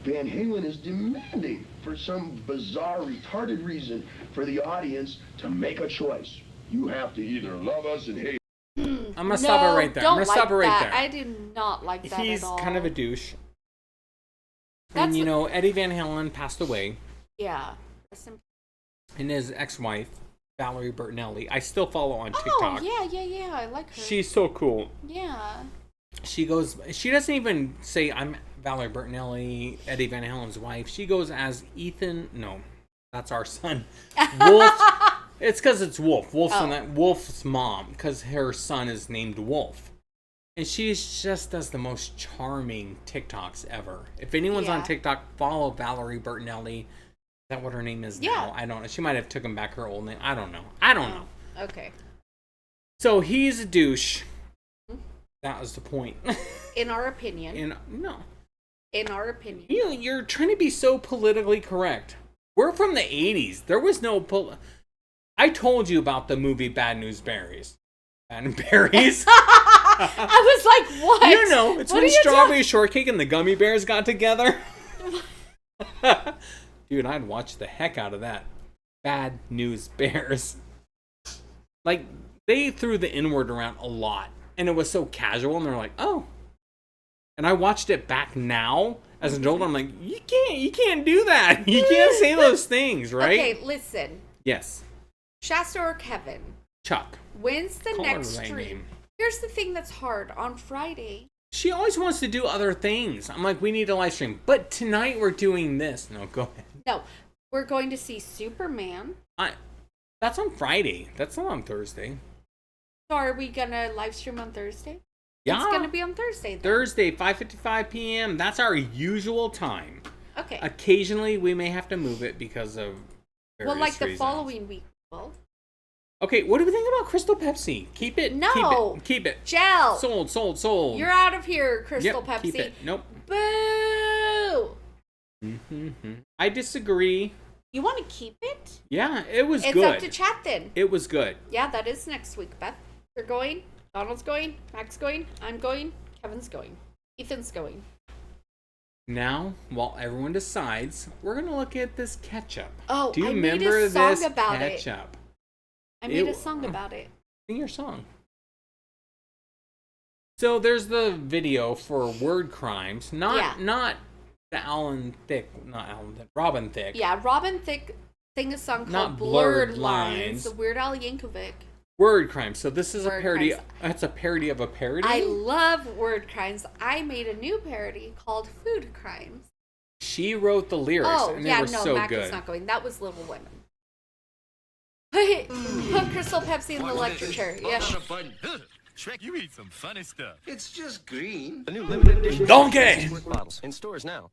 Van Halen is demanding, for some bizarre, retarded reason, for the audience to make a choice. You have to either love us and hate. I'm gonna stop it right there. I'm gonna stop it right there. I do not like that He's at all. kind of a douche. And Eddie Van Halen passed away. Yeah. And his ex-wife, Valerie Bertinelli, I still follow on TikTok. Oh, yeah, I like her. She's so cool. Yeah. She doesn't even say, I'm Valerie Bertinelli, Eddie Van Halen's wife. She goes as Ethan, no, that's our son. Wolf. It's because it's Wolf. Wolf's mom, because her son is named Wolf. And she just does the most charming TikToks ever. If anyone's on TikTok, follow Valerie Bertinelli. Is that what her name is now? I don't know. She might have taken back her old name. I don't know. Okay. So he's a douche. That was the point. In our opinion. In our opinion. You're trying to be so politically correct. We're from the 80s. There was no... I told you about the movie Bad News Berries. Bad News Berries. I was like, what? It's when Strawberry Shortcake and the Gummy Bears got together. Dude, I'd watch the heck out of that. Bad News Bears. Like, they threw the N-word around a lot. And it was so casual, and they're like, oh. And I watched it back now as an adult. I'm like, you can't do that. You can't say those things, right? Okay, listen. Yes. Shasta or Kevin? Chuck. When's the next stream? Here's the thing that's hard. On Friday. She always wants to do other things. I'm like, we need a live stream. But tonight we're doing this. No, go ahead. No, we're going to see Superman. That's on Friday. That's not on Thursday. So are we going to live stream on Thursday? Yeah. It's going to be on Thursday then. Thursday, 5:55 p.m. That's our usual time. Okay. Occasionally we may have to move it because of various the reasons. following week. Okay, what do we think about Crystal Pepsi? Keep it. No. Keep it. Gel. Sold. You're out of here, Crystal Pepsi. Keep it. Nope. Boo. Mm-hmm. I disagree. You want to keep it? Yeah, it was good. It's up to chat then. It was good. Yeah, that is next week, Beth. You're going. Donald's going. Mac's going. I'm going. Kevin's going. Ethan's going. Now, while everyone decides, we're going to look at this ketchup. Oh, do you I remember made a song this about ketchup? It. I made a song about it. Sing your song. So there's the video for Word Crimes. Not the Robin Thicke. Yeah, Robin Thicke sang a song called Not Blurred Lines. The Weird Al Yankovic. Word Crimes. So this is Word a parody. Crimes. It's a parody of a parody. I love Word Crimes. I made a new parody called Food Crimes. She wrote the lyrics, and they were so Mac good. was not going. That was Little Women. Put Crystal Pepsi in the electric chair. Yeah. Shrek, you eat some funny stuff. It's just green. The new limited edition Donkey! bottles in stores now.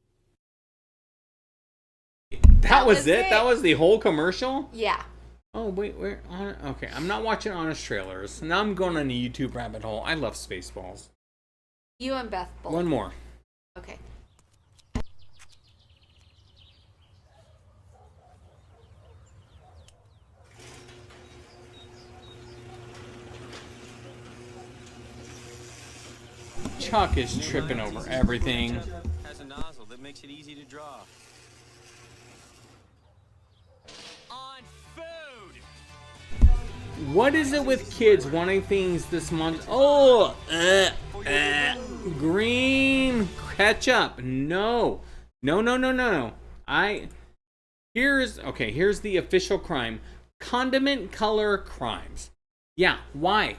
That was it? That was the whole commercial? Yeah. Oh, wait, where? Okay, I'm not watching Honest Trailers. Now I'm going on a YouTube rabbit hole. I love Spaceballs. You and Beth both. One more. Okay. Chuck is tripping over everything. Has a nozzle that makes it easy to draw. On food. What is it with kids wanting things this month? Oh, green ketchup. No. Here's the official crime. Condiment color crimes. Yeah, why?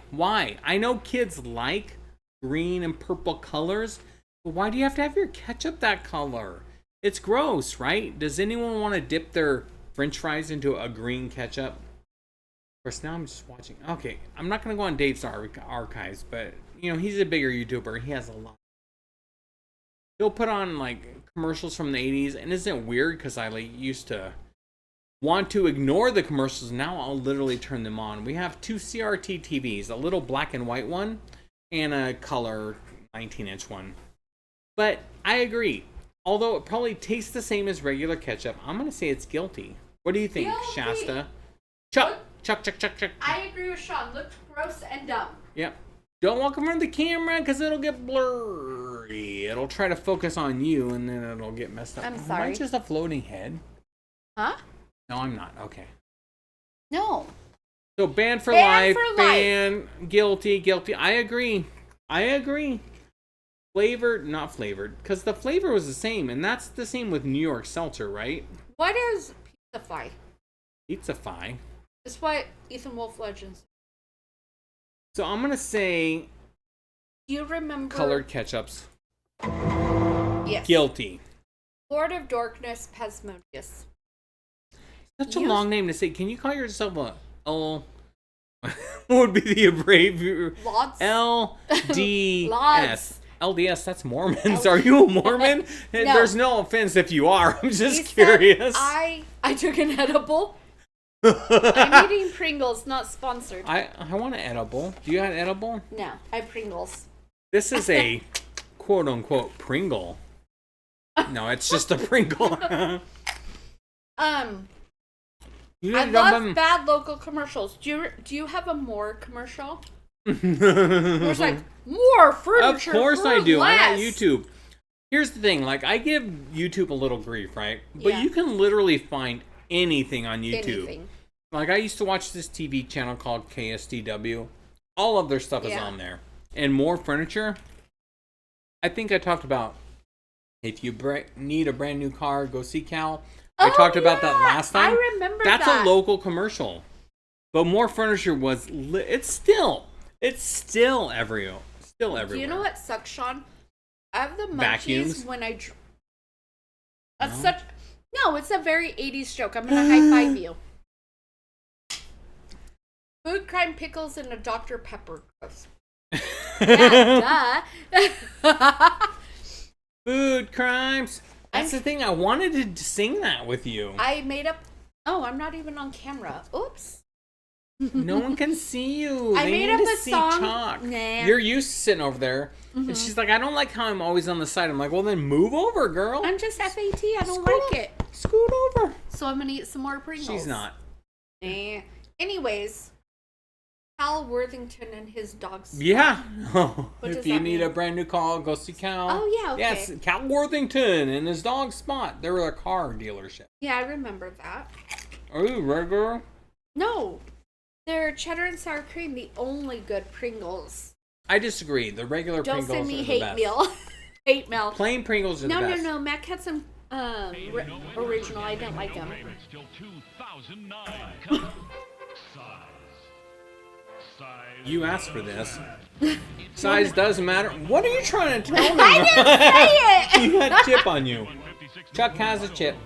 I know kids like green and purple colors, but why do you have to have your ketchup that color? It's gross, right? Does anyone want to dip their French fries into a green ketchup? Of course, now I'm just watching. Okay, I'm not going to go on Dave's archives, but, he's a bigger YouTuber. He has a lot. He'll put on, commercials from the 80s, and isn't it weird? Because I, used to want to ignore the commercials. Now I'll literally turn them on. We have 2 CRT TVs, a little black and white one, and a color 19-inch one. But I agree. Although it probably tastes the same as regular ketchup, I'm going to say it's guilty. What do you think, Shasta? Chuck. I agree with Sean. Looks gross and dumb. Yep. Don't walk in front of the camera because it'll get blurry. It'll try to focus on you and then it'll get messed up. I'm sorry. Am I just a floating head? Huh? No, I'm not. Okay. No. So banned for life. Ban. Guilty. I agree. Flavored, not flavored. Because the flavor was the same. And that's the same with New York Seltzer, right? What is Pizza-Fi? Pizza-Fi? It's what Ethan Wolf Legends. So I'm going to say... Do you remember... Colored ketchups. Yes. Guilty. Lord of Darkness, Pesmodius. Such a long name to say. Can you call yourself a... What would be the abbreviation? LDS. LDS, that's Mormons. Are you a Mormon? No. There's no offense if you are. I'm just curious. I took an edible. I'm eating Pringles, not sponsored. I want an edible. Do you have an edible? No, I have Pringles. This is a quote-unquote Pringle. No, it's just a Pringle. I love bad local commercials. Do you have a more commercial? There's more furniture. Of course for I do. less. I got YouTube. Here's the thing, I give YouTube a little grief, right? But you can literally find anything on YouTube. Anything. I used to watch this TV channel called KSDW. All of their stuff is on there. And more furniture. I think I talked about if you need a brand new car, go see Cal. I talked about that last time. I remember That's a local commercial. But more furniture was it's still everywhere. Do you know what sucks, Sean? I have the munchies Vacuums? when I it's a very 80s joke. I'm gonna high five you. Food crime pickles and a Dr. Pepper. Gross. Yeah, duh. Food crimes. That's the thing. I wanted to sing that with you. I made up. Oh, I'm not even on camera. Oops. No one can see you. I made up a song. Chalk. Nah. You're used to sitting over there. Mm-hmm. And she's like, I don't like how I'm always on the side. I'm like, well, then move over, girl. I'm just FAT. I don't like it. Scoot over. So I'm going to eat some more Pringles. She's not. Nah. Anyways, Cal Worthington and his dogs. Yeah. If you need a brand new car, go see Cal. Oh, yeah, okay. Yes, Cal Worthington and his dog Spot. They were a car dealership. Yeah, I remember that. Are you regular? No. They're cheddar and sour cream, the only good Pringles. I disagree. The regular Don't Pringles send me are hate the best. mail. Hate mail. Plain Pringles are the best. No. Mac had some original. I didn't like them. You asked for this. Size doesn't matter. What are you trying to tell me? I didn't say it! You had chip on you. Chuck has a chip.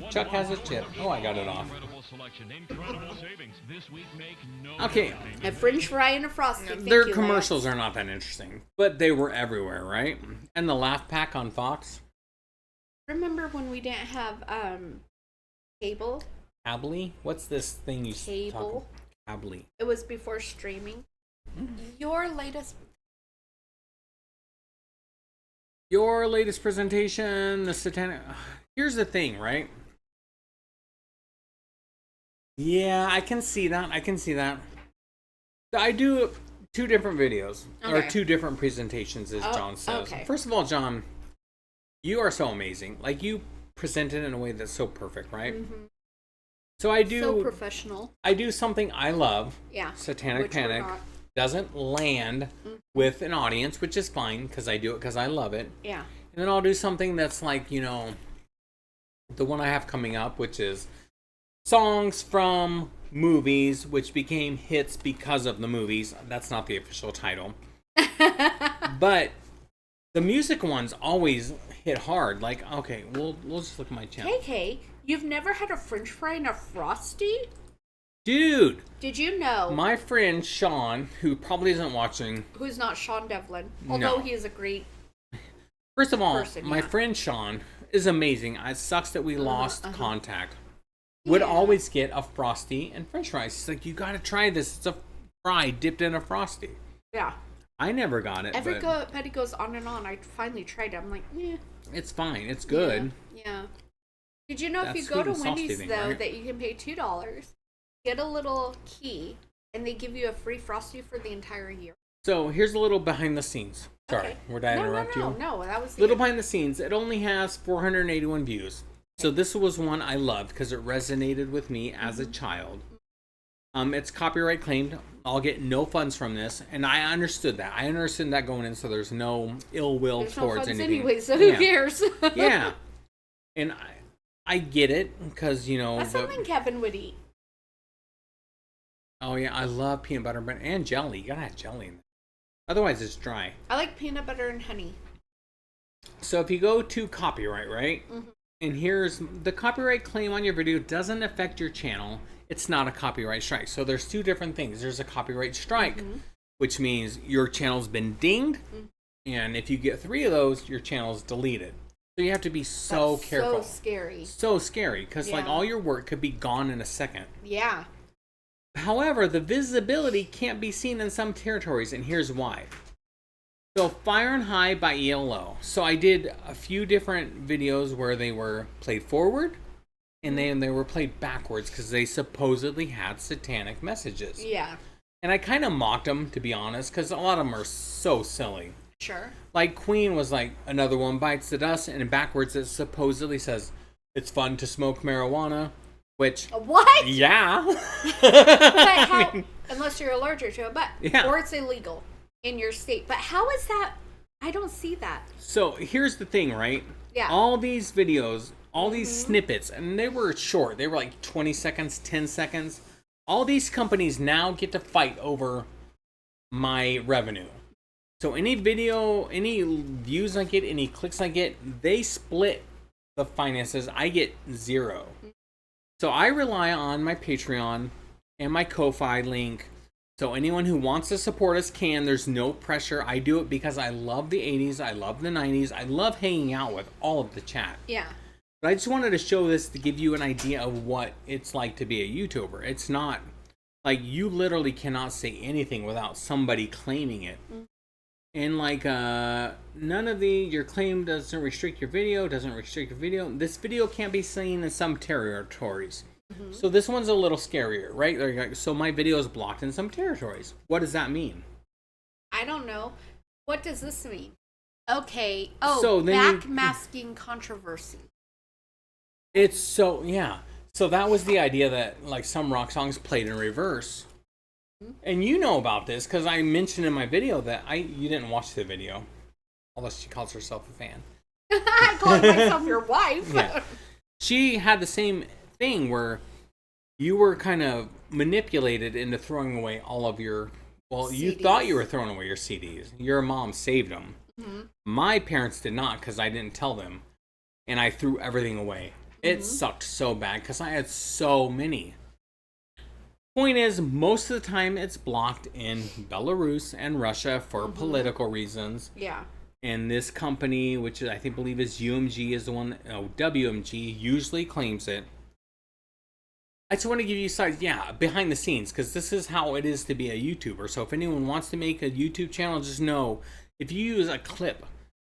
Oh, I got it off. selection, incredible savings. This week, make no Okay. A French fry and a Frosty. Thank Their you, commercials Lance. are not that interesting, but they were everywhere, right? And the Laugh Pack on Fox. Remember when we didn't have cable? Cable? What's this thing you Cable. Cable. It was before streaming. Your latest presentation, the satanic. Here's the thing, right? Yeah, I can see that. I do 2 different videos, or 2 different presentations, as John says. okay. First of all, John, you are so amazing. Like, you present it in a way that's so perfect, right? Mm-hmm. So I do. So professional. I do something I love. Yeah. Satanic which Panic doesn't land with an audience, which is fine because I do it because I love it. Yeah. And then I'll do something that's like, you know, the one I have coming up, which is songs from movies which became hits because of the movies. That's not the official title. But the music ones always hit hard. Like, okay, we'll just look at my channel. KK, you've never had a French fry and a Frosty? Dude! Did you know? My friend Sean, who probably isn't watching. Who's not Sean Devlin, although he is a great First of all, person, my friend Sean is amazing. It sucks that we lost contact. Yeah. Would always get a Frosty and French fries. He's like, you gotta try this. It's a fry dipped in a Frosty. Yeah. I never got it. Everybody goes on and on. I finally tried it. I'm like, yeah. It's fine. It's good. Yeah. Did you know That's if you go to sweet and saucy Wendy's, thing, though, right? that you can pay $2, get a little key, and they give you a free Frosty for the entire year? So here's a little behind the scenes. Sorry, did I interrupt you? No, that was Little behind the scenes. It only has 481 views. So this was one I loved because it resonated with me as a child. It's copyright claimed. I'll get no funds from this, and I understood that. I understood that going in, so there's no ill will There's towards no funds anything. anyway, so who cares? Yeah, and I get it because you know. That's something Kevin would eat. Oh yeah, I love peanut butter and jelly. You gotta have jelly in there. Otherwise, it's dry. I like peanut butter and honey. So if you go to copyright, right? Mm-hmm. And here's the copyright claim on your video doesn't affect your channel. It's not a copyright strike. So there's 2 different things. There's a copyright strike, which means your channel's been dinged. And if you get 3 of those, your channel's deleted. So you have to be so careful. So scary. So scary. Because like all your work could be gone in a second. Yeah. However, the visibility can't be seen in some territories. And here's why. So Fire and High by ELO. So I did a few different videos where they were played forward. And then they were played backwards because they supposedly had satanic messages. Yeah. And I kind of mocked them, to be honest, because a lot of them are so silly. Sure. Like Queen was like, another one bites the dust, and backwards it supposedly says, it's fun to smoke marijuana, which... What? Yeah. But how... Unless you're allergic to it, but... Yeah. Or it's illegal in your state. But how is that... I don't see that. So here's the thing, right? Yeah. All these videos... All these snippets, and they were short. They were like 20 seconds, 10 seconds. All these companies now get to fight over my revenue. So any video, any views I get, any clicks I get, they split the finances. I get 0. So I rely on my Patreon and my Ko-Fi link. So anyone who wants to support us can. There's no pressure. I do it because I love the 80s. I love the 90s. I love hanging out with all of the chat. Yeah. But I just wanted to show this to give you an idea of what it's like to be a YouTuber. It's not like you literally cannot say anything without somebody claiming it. And like none of your claim doesn't restrict your video, This video can't be seen in some territories. So this one's a little scarier, right? Like, so my video is blocked in some territories. What does that mean? I don't know. What does this mean? Okay. Oh, So then backmasking controversy. It's so, yeah. So that was the idea that like some rock songs played in reverse. And you know about this because I mentioned in my video that you didn't watch the video. Although she calls herself a fan. I call myself your wife. Yeah. She had the same thing where you were kind of manipulated into throwing away all of your, well, you CDs. thought you were throwing away your CDs. Your mom saved them. My parents did not because I didn't tell them. And I threw everything away. It sucked so bad because I had so many. Point is, most of the time it's blocked in Belarus and Russia for political reasons. Yeah. And this company, which I believe is UMG, is the one that, WMG usually claims it. I just want to give you sides, behind the scenes, because this is how it is to be a YouTuber. So if anyone wants to make a YouTube channel, just know, if you use a clip,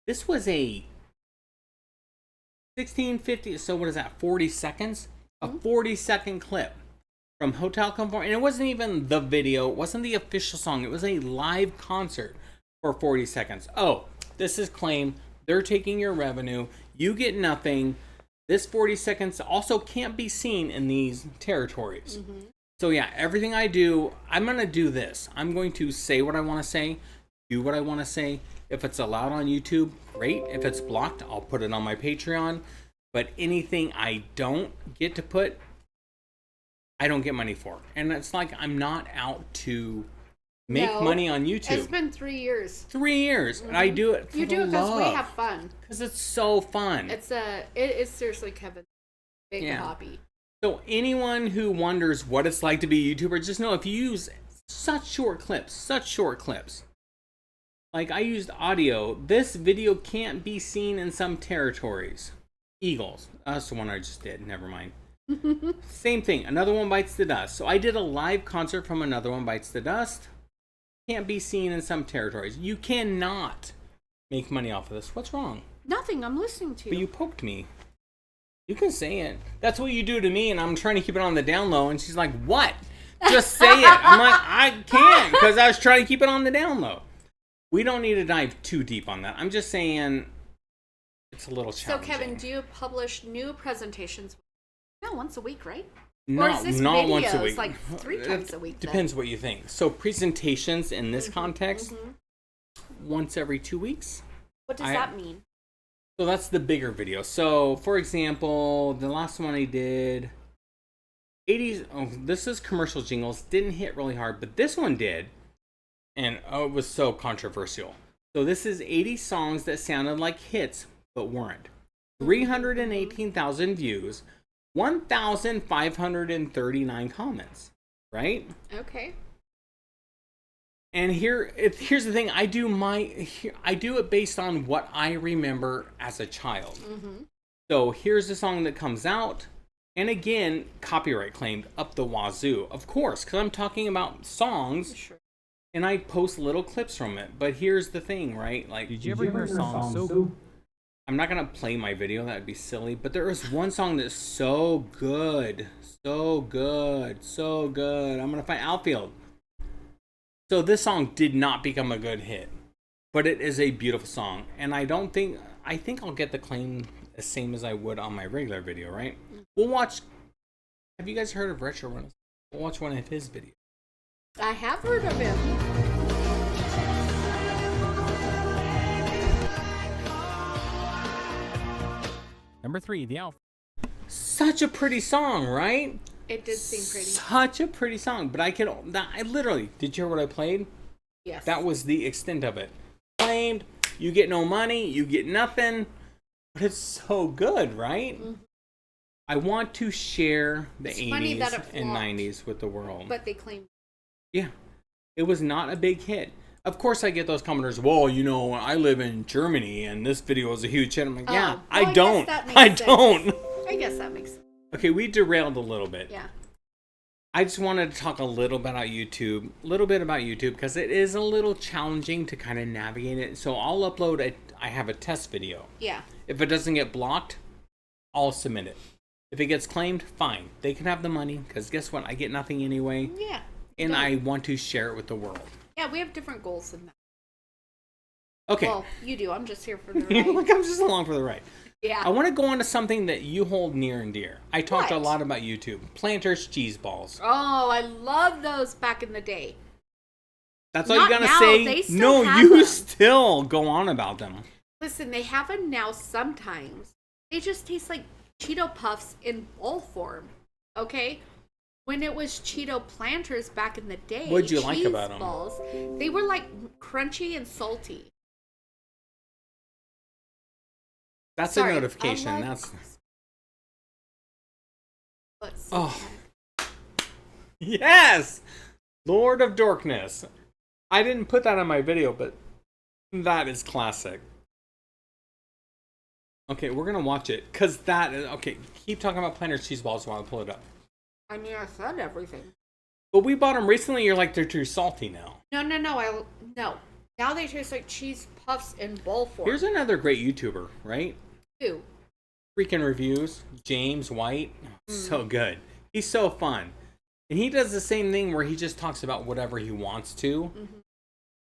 this was a 1650, so what is that, 40 seconds? A 40-second clip from Hotel Comfort, and it wasn't even the video, it wasn't the official song, it was a live concert for 40 seconds. Oh, this is claim, they're taking your revenue, you get nothing. This 40 seconds also can't be seen in these territories. So yeah, everything I do, I'm going to do this. I'm going to say what I want to say, do what I want to say. If it's allowed on YouTube, great. If it's blocked, I'll put it on my Patreon. But anything I don't get to put, I don't get money for. And it's like I'm not out to make money on YouTube. It's been 3 years. 3 years. And I do it for You do it because we have fun. Because it's so fun. It is seriously Kevin's big hobby. So anyone who wonders what it's like to be a YouTuber, just know if you use such short clips, like I used audio, this video can't be seen in some territories. Eagles. That's the one I just did. Never mind. Same thing. Another One Bites the Dust. So I did a live concert from Another One Bites the Dust. Can't be seen in some territories. You cannot make money off of this. What's wrong? Nothing. I'm listening to you. But you poked me. You can say it. That's what you do to me, and I'm trying to keep it on the down low. And she's like, "What? Just say it." I'm like, "I can't," because I was trying to keep it on the down low. We don't need to dive too deep on that. I'm just saying it's a little challenging. So, Kevin, do you publish new presentations? No, once a week, right? Not, or is this not videos, once a week. like 3 times a week? Depends what you think. So presentations in this context, once every 2 weeks. What does that mean? So that's the bigger video. So for example, the last one I did, 80s. Oh, this is commercial jingles. Didn't hit really hard, but this one did, and it was so controversial. So this is 80 songs that sounded like hits but weren't. 318,000 views. 1,539 comments, right? Okay. And here's the thing: I do it based on what I remember as a child. So here's the song that comes out, and again, copyright claimed up the wazoo, of course, because I'm talking about songs, and I post little clips from it. But here's the thing, right? Like, did you ever hear a song so? I'm not going to play my video, that would be silly, but there is one song that's so good. I'm going to find Outfield. So this song did not become a good hit, but it is a beautiful song. And I think I'll get the claim the same as I would on my regular video, right? We'll watch, have you guys heard of Retro Run? We'll watch one of his videos. I have heard of him. Number 3, The Alpha. Such a pretty song, right? It did seem pretty. Such a pretty song, but I literally, did you hear what I played? Yes. That was the extent of it. Claimed, you get no money, you get nothing, but it's so good, right? I want to share the 80s and 90s with the world. But they claimed. Yeah. It was not a big hit. Of course, I get those commenters, well, I live in Germany and this video is a huge hit. I'm like, yeah, I don't. I guess that makes sense. Okay, we derailed a little bit. Yeah. I just wanted to talk a little bit about YouTube, because it is a little challenging to kind of navigate it. So I'll upload I have a test video. Yeah. If it doesn't get blocked, I'll submit it. If it gets claimed, fine. They can have the money, because guess what? I get nothing anyway. Yeah. And I want to share it with the world. Yeah, we have different goals than that. Okay. Well, you do. I'm just here for the ride. Like, I'm just along for the ride. Yeah. I want to go on to something that you hold near and dear. I talked a lot about YouTube. Planters cheese balls. Oh, I love those back in the day. That's all you gotta say? No, you still go on about them. Listen, they have them now sometimes. They just taste like Cheeto Puffs in ball form. Okay? When it was Cheeto Planters back in the day, what'd you like about them? Balls, they were like crunchy and salty. That's a notification. Yes! Lord of Darkness. I didn't put that on my video, but that is classic. Okay, we're gonna watch it, because that is... Okay, keep talking about Planters cheese balls while I pull it up. I mean, I said everything. But we bought them recently, you're like, they're too salty now. No. No. Now they taste like cheese puffs in bowl form. Here's another great YouTuber, right? Who? Freaking Reviews. James White. So good. He's so fun. And he does the same thing where he just talks about whatever he wants to.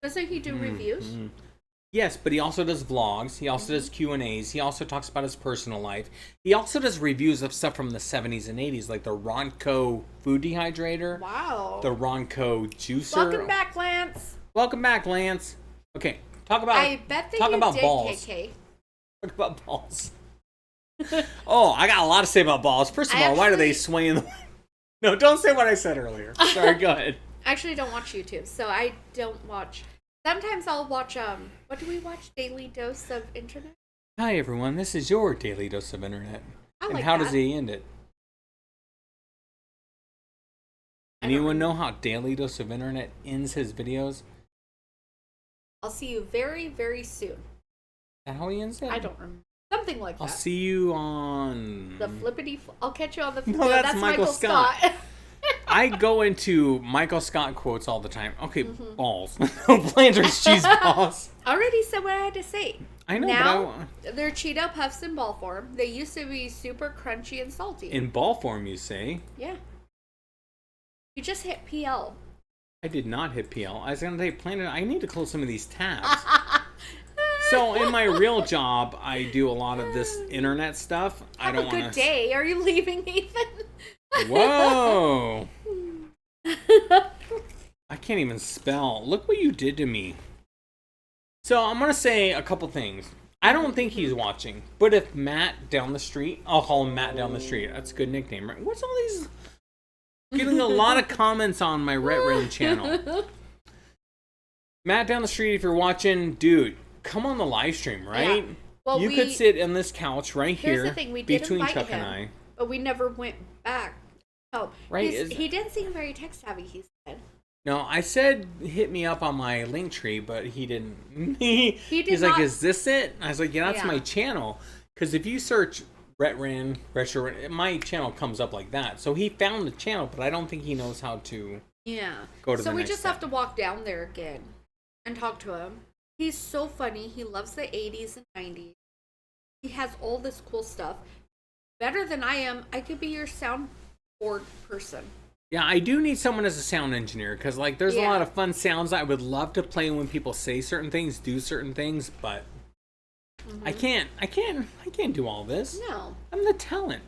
Doesn't he do reviews? Yes, but he also does vlogs. He also does Q&As. He also talks about his personal life. He also does reviews of stuff from the 70s and 80s, like the Ronco food dehydrator. Wow. The Ronco juicer. Welcome back, Lance. Welcome back, Lance. Okay, talk about I bet that talk you about did, balls. KK. Talk about balls. Oh, I got a lot to say about balls. First of all, why do they sway in the... No, don't say what I said earlier. Sorry, go ahead. I actually don't watch YouTube, so I don't watch... Sometimes I'll watch, what do we watch? Daily Dose of Internet? Hi, everyone. This is your Daily Dose of Internet. I And how does he end it? Anyone know how Daily Dose of Internet ends his videos? I'll see you very, very soon. Is that how he ends it? I don't remember. Something like that. I'll see you on... The flippity... I'll catch you on the... No, that's Michael Scott. I go into Michael Scott quotes all the time. Okay, balls. Planters cheese balls. I already said what I had to say. I know, now, they're Cheeto Puffs in ball form. They used to be super crunchy and salty. In ball form, you say? Yeah. You just hit PL. I did not hit PL. I was going to say, Planet, I need to close some of these tabs. So, in my real job, I do a lot of this internet stuff. Have a good day. Are you leaving, Ethan? Whoa. I can't even spell. Look what you did to me. So, I'm going to say a couple things. I don't think he's watching. But if Matt down the street, I'll call him Matt down the street. That's a good nickname, right? What's all these... Getting a lot of comments on my Ren channel. Matt down the street, if you're watching, dude, come on the live stream, right? Yeah. Well, you could sit on this couch right here. Here's the thing, we did between invite Chuck him, and I. but we never went back. Oh, right? He didn't seem very tech savvy. He said. No, I said hit me up on my link tree, but he didn't. He's like, "Is this it?" I was like, "Yeah, that's my channel." Because if you search Ren Retro, my channel comes up like that. So he found the channel, but I don't think he knows how to. Yeah. Go to so the we next just step. have to walk down there again and talk to him. He's so funny. He loves the 80s and 90s. He has all this cool stuff. Better than I am. I could be your soundboard person. Yeah, I do need someone as a sound engineer because, like, there's a lot of fun sounds I would love to play when people say certain things, do certain things, but I can't do all this. No, I'm the talent.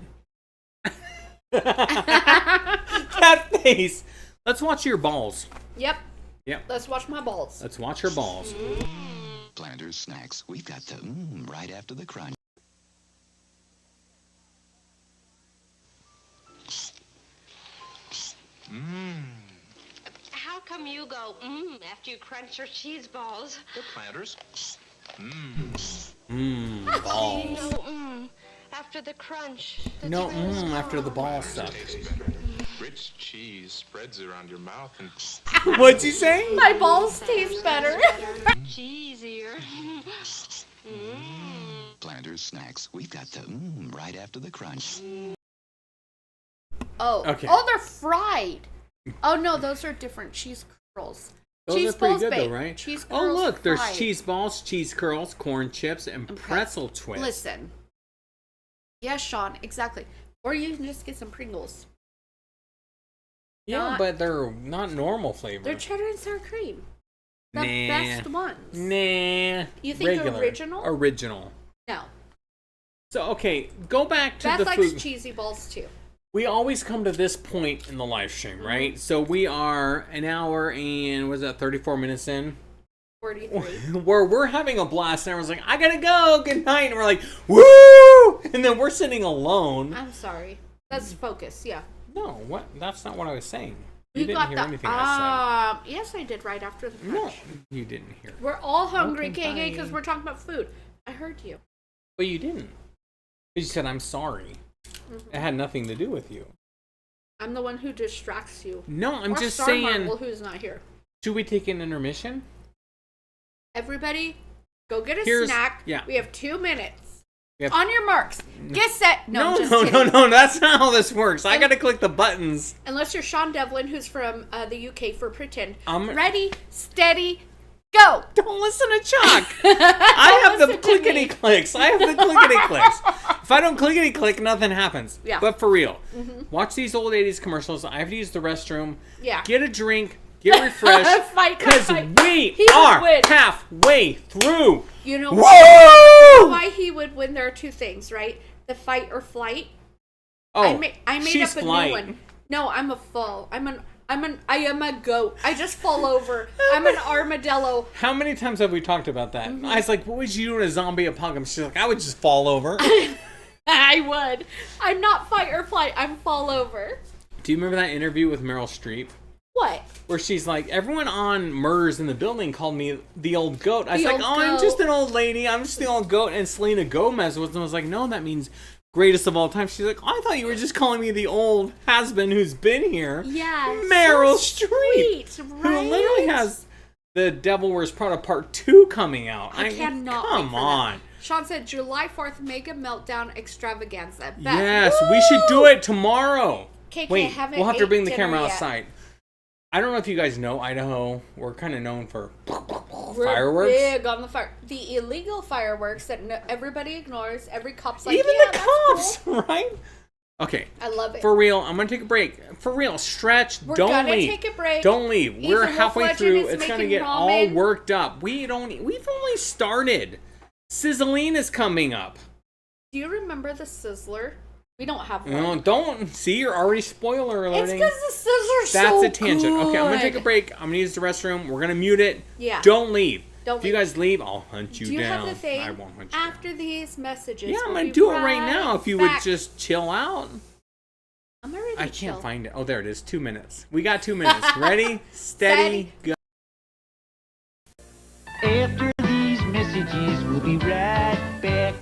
That face. Let's watch your balls. Yep. Yep. Let's watch my balls. Let's watch your balls. Planters snacks. We've got the right after the crunch. How come you go after you crunch your cheese balls? The Planters. Balls. No, after the crunch. No, after the ball stuff. Rich cheese spreads around your mouth and... What'd you say? My balls taste better. Cheesier. Planters snacks. We've got the right after the crunch. Oh. Okay. Oh, they're fried. Oh no, those are different cheese curls. Those cheese are pretty balls good baked. though, right? Cheese Oh curls look, there's fried. cheese balls, cheese curls, corn chips, and pretzel twists. Listen. Yes, Sean, exactly. Or you can just get some Pringles. Yeah, but they're not normal flavor. They're cheddar and sour cream. The Nah. best ones. Nah. You think Regular. original? Original. No. So okay, go back to Beth the likes food. cheesy balls too. We always come to this point in the live stream, right? So we are an hour and was that 34 minutes in? 43. Where we're having a blast and everyone's like, I gotta go, good night. And we're like, woo! And then we're sitting alone. I'm sorry. That's focus, yeah. No, what? That's not what I was saying. We You didn't hear anything I yes, I did right after the said. No, crunch. you didn't hear. We're all hungry, Okay, KK, because bye. we're talking about food. I heard you. But you didn't. You said, I'm sorry. It had nothing to do with you. I'm the one who distracts you. No, I'm or just Star saying. Marvel, who's not here. Should we take an intermission? Everybody, go get a Here's- snack. yeah. We have 2 minutes. We have- On your marks. Get set. No, just no, kidding. no. That's not how this works. I gotta click the buttons. Unless you're Sean Devlin, who's from the UK for Pretend. Ready, steady, go. Don't listen to Chuck. I have the Listen to me. clickety clicks. I have the clickety clicks. If I don't clickety click, nothing happens. Yeah. But for real, Mhm. watch these old 80s commercials. I have to use the restroom. Yeah. Get a drink. Get refreshed. Fight, Because fight. we He would are win. halfway through. You know Whoa! why he would win? There are 2 things, right? The fight or flight. Oh, I made she's up a flight. new one. No, I'm a fall. I am a goat. I just fall over. I'm an armadillo. How many times have we talked about that? Mm-hmm. I was like, what would you do in a zombie apocalypse? She's like, I would just fall over. I would. I'm not fight or flight. I'm fall over. Do you remember that interview with Meryl Streep? What? Where she's like, everyone on MERS in the building called me the old goat. I was The like, old oh, I'm goat. just an old lady. I'm just the old goat. And Selena Gomez was like, no, that means greatest of all time. She's like, oh, I thought you were just calling me the old has-been who's been here. Yeah. Meryl so Streep. sweet, Who right? literally has The Devil Wears Prada Part 2 coming out. I cannot wait Come for on. that. Sean said July 4th Mega Meltdown Extravaganza. Beth, Yes, we should do it tomorrow. KK, Wait, haven't we'll have to ate bring the dinner camera yet. outside. I don't know if you guys know Idaho. We're kind of known for We're fireworks. big on the illegal fireworks that everybody ignores. Every cop's like, Even yeah, the that's cops, cool. right? Okay. I love it. For real, I'm gonna take a break. For real, stretch. We're don't gonna leave. take a break. Don't leave. Ethan We're Wolf halfway Legend through. is It's gonna making get all ramen. worked up. We've only started. Sizzling is coming up. Do you remember the Sizzler? We don't have one. No, don't see. You're already spoiler It's alerting. because the Sizzler's That's so a tangent. Okay, I'm gonna take a good. break. I'm gonna use the restroom. We're gonna mute it. Yeah. Don't leave. Don't if you guys leave, I'll hunt you Do you down. have the thing? I won't hunt you. After these messages. Yeah, I'm we'll gonna be do it right now. If you would back. just chill out. I'm already I chill. can't find it. Oh, there it is. 2 minutes. We got 2 minutes. Ready, steady, go. After these messages, we'll be right back.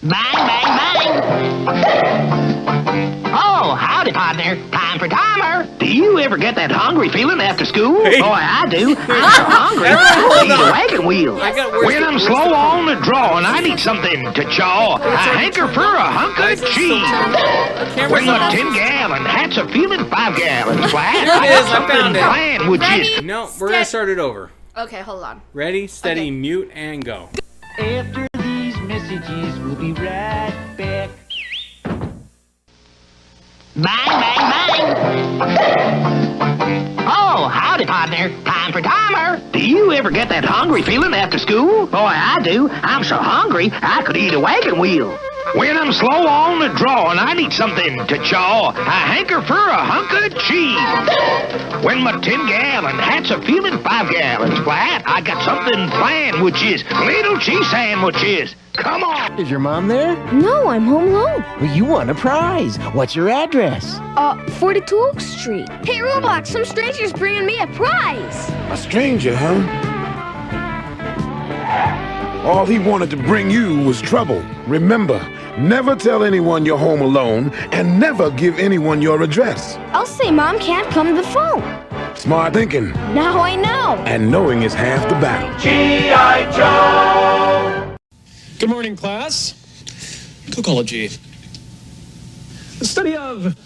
Bang, bang, bang! Oh, howdy, partner. Time for timer. Do you ever get that hungry feeling after school? Hey. Boy, I do. I'm so hungry. I need a wagon wheel. When I'm slow on the draw and I need something to chaw, I hanker for a hunk of cheese. When my 10-gallon hat's a feeling 5 gallons flat, Here it I is. got I found something it. planned, which is... No, we're gonna start it over. Okay, hold on. Ready, steady, mute, and go. After these messages, we'll be right back. Bang, bang, bang! Oh, howdy, partner. Time for timer. Do you ever get that hungry feeling after school? Boy, I do. I'm so hungry, I could eat a wagon wheel. When I'm slow on the draw and I need something to chaw, I hanker for a hunk of cheese. When my 10-gallon hat's a feeling 5 gallons flat, I got something planned, which is little cheese sandwiches. Come on. Is your mom there? No, I'm home alone. Well, you won a prize. What's your address? 42 Oak Street. Hey, Roblox, some stranger's bringing me a prize. A stranger, huh? All he wanted to bring you was trouble. Remember, never tell anyone you're home alone and never give anyone your address. I'll say Mom can't come to the phone. Smart thinking. Now I know. And knowing is half the battle. G.I. Joe! Good morning, class. Cocology. The study of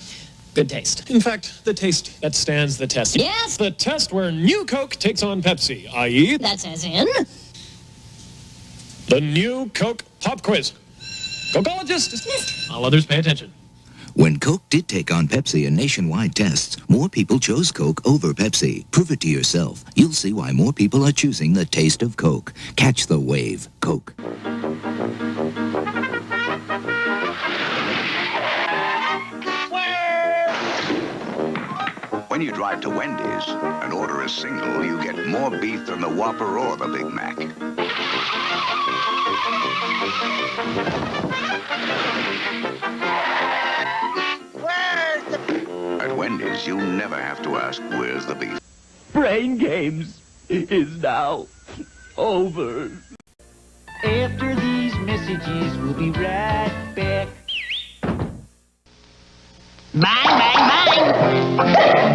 good taste. In fact, the taste that stands the test. Yes. The test where new Coke takes on Pepsi, i.e. That's as in? The new Coke Pop Quiz. Cocologist dismissed. All others pay attention. When Coke did take on Pepsi in nationwide tests, more people chose Coke over Pepsi. Prove it to yourself. You'll see why more people are choosing the taste of Coke. Catch the wave. Coke. When you drive to Wendy's and order a single, you get more beef than the Whopper or the Big Mac. At Wendy's, you never have to ask, where's the beef? Brain Games is now over. After these messages, we'll be right back. Bang, bang, bang.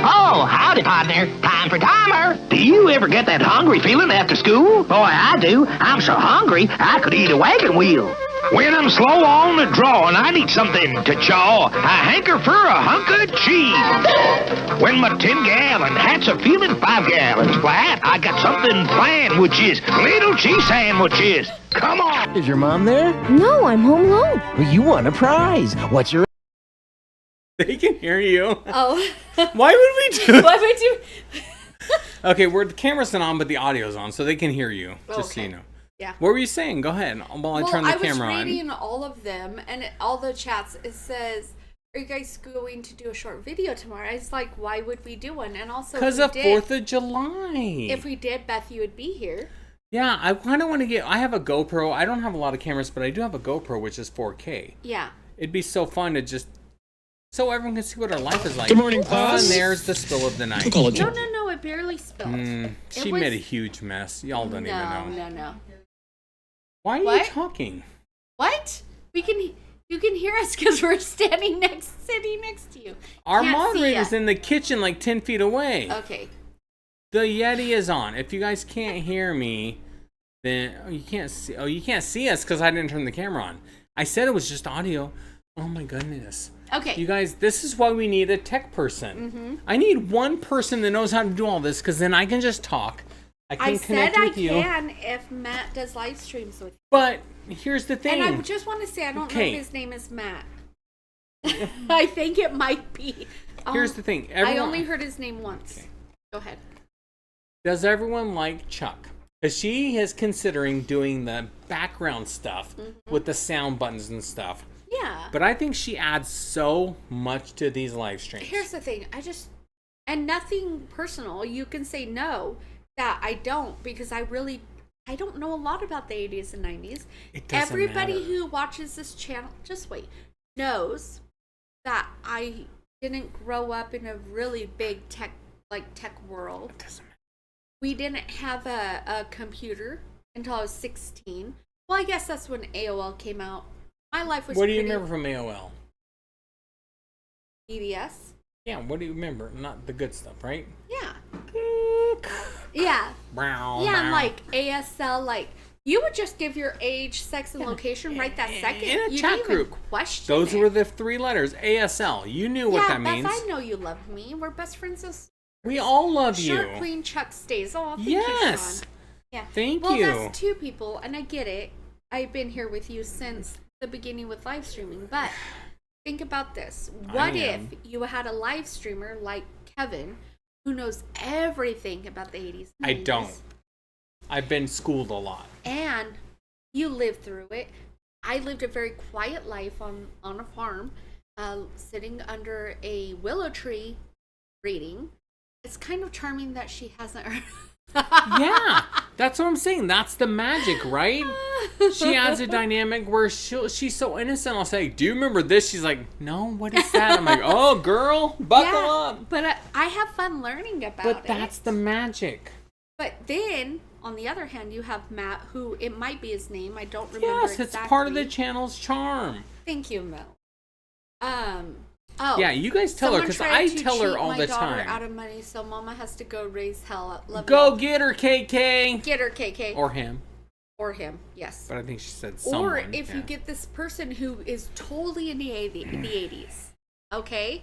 Oh, howdy, partner. Time for timer. Do you ever get that hungry feeling after school? Boy, I do. I'm so hungry, I could eat a wagon wheel. When I'm slow on the draw and I need something to chaw, I hanker for a hunk of cheese. When my 10-gallon hat's a feeling 5 gallons flat, I got something planned, which is little cheese sandwiches. Come on. Is your mom there? No, I'm home alone. Well, you won a prize. What's your... They can hear you. Oh. Why would we do Why would you? Okay, the camera's not on, but the audio's on, so they can hear you. Just so you know. Yeah. What were you saying? Go ahead. While I turn the camera on. I was reading all of them and all the chats. It says, "Are you guys going to do a short video tomorrow?" It's like, why would we do one? And also, because of 4th of July. If we did, Beth, you would be here. Yeah, I kind of want to get. I have a GoPro. I don't have a lot of cameras, but I do have a GoPro, which is 4K. Yeah. It'd be so fun to just. So everyone can see what our life is like. Good morning, class. And there's the spill of the night. No, it barely spilled. She made a huge mess. Y'all don't even know. No. Why are you talking? What? You can hear us because we're sitting next to you. Our Can't moderator's in the kitchen like 10 feet away. Okay. The Yeti is on. If you guys can't hear me, then you can't see. Oh, you can't see us because I didn't turn the camera on. I said it was just audio. Oh my goodness. Okay. You guys, this is why we need a tech person. I need one person that knows how to do all this because then I can just talk. I can connect with you. I can if Matt does live streams with you. But here's the thing. And I just want to say, I don't know if his name is Matt. I think it might be. Here's the thing. I only heard his name once. Okay. Go ahead. Does everyone like Chuck? Because she is considering doing the background stuff with the sound buttons and stuff. Yeah. But I think she adds so much to these live streams. Here's the thing. And nothing personal. You can say no, that I don't, because I don't know a lot about the 80s and 90s. It doesn't Everybody matter. who watches this channel, just wait, knows that I didn't grow up in a really big tech world. It doesn't matter. We didn't have a computer until I was 16. Well, I guess that's when AOL came out. My life was What do you remember from AOL? BBS. Yeah, what do you remember? Not the good stuff, right? Yeah. Yeah. Yeah, and like ASL, like you would just give your age, sex, and location right that second. In a You chat didn't even group. question Those it. were the 3 letters. ASL. You knew what that means. Beth, I know you love me. We're best friends. We all love you. Short Queen Chuck stays. Oh, thank Yes. you, Sean. Yeah. Thank well, you. that's 2 people, and I get it. I've been here with you since the beginning with live streaming, but think about this. What if you had a live streamer like Kevin who knows everything about the 80s and 90s? I don't. I've been schooled a lot. And you lived through it. I lived a very quiet life on a farm, sitting under a willow tree reading. It's kind of charming that she hasn't Yeah, that's what I'm saying. That's the magic, right? She adds a dynamic where she's so innocent. I'll say, "Do you remember this?" She's like, "No, what is that?" I'm like, "Oh, girl, buckle up." But I have fun learning about it. But that's the magic. But then, on the other hand, you have Matt, who it might be his name. I don't remember Yes, exactly. it's part of the channel's charm. Thank you, Mel. Yeah, you guys tell her, because I tell her all the time. Out of money, so Mama has to go raise hell. Love Go you. get her, KK. Get her, KK. Or him. Or him, yes. But I think she said someone. Or if you get this person who is totally in the 80s, okay?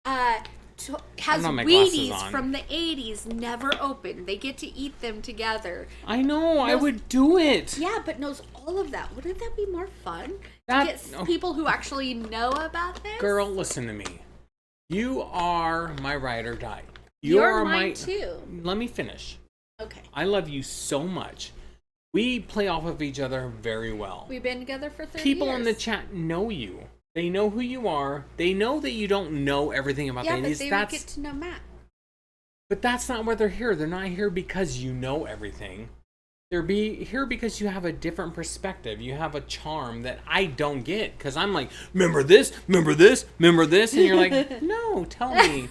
Has not my glasses Wheaties on. from the 80s, never opened. They get to eat them together. I know, I would do it. Yeah, but knows all of that. Wouldn't that be more fun? To get people who actually know about this? Girl, listen to me. You are my ride or die. You're mine too. Let me finish. Okay. I love you so much. We play off of each other very well. We've been together for 30 People years. in the chat know you. They know who you are. They know that you don't know everything about the 80s. Yeah, but they would get to know Matt. But that's not why they're here. They're not here because you know everything. They're here because you have a different perspective. You have a charm that I don't get. Because I'm like, remember this, remember this, remember this. And you're like, no, tell me.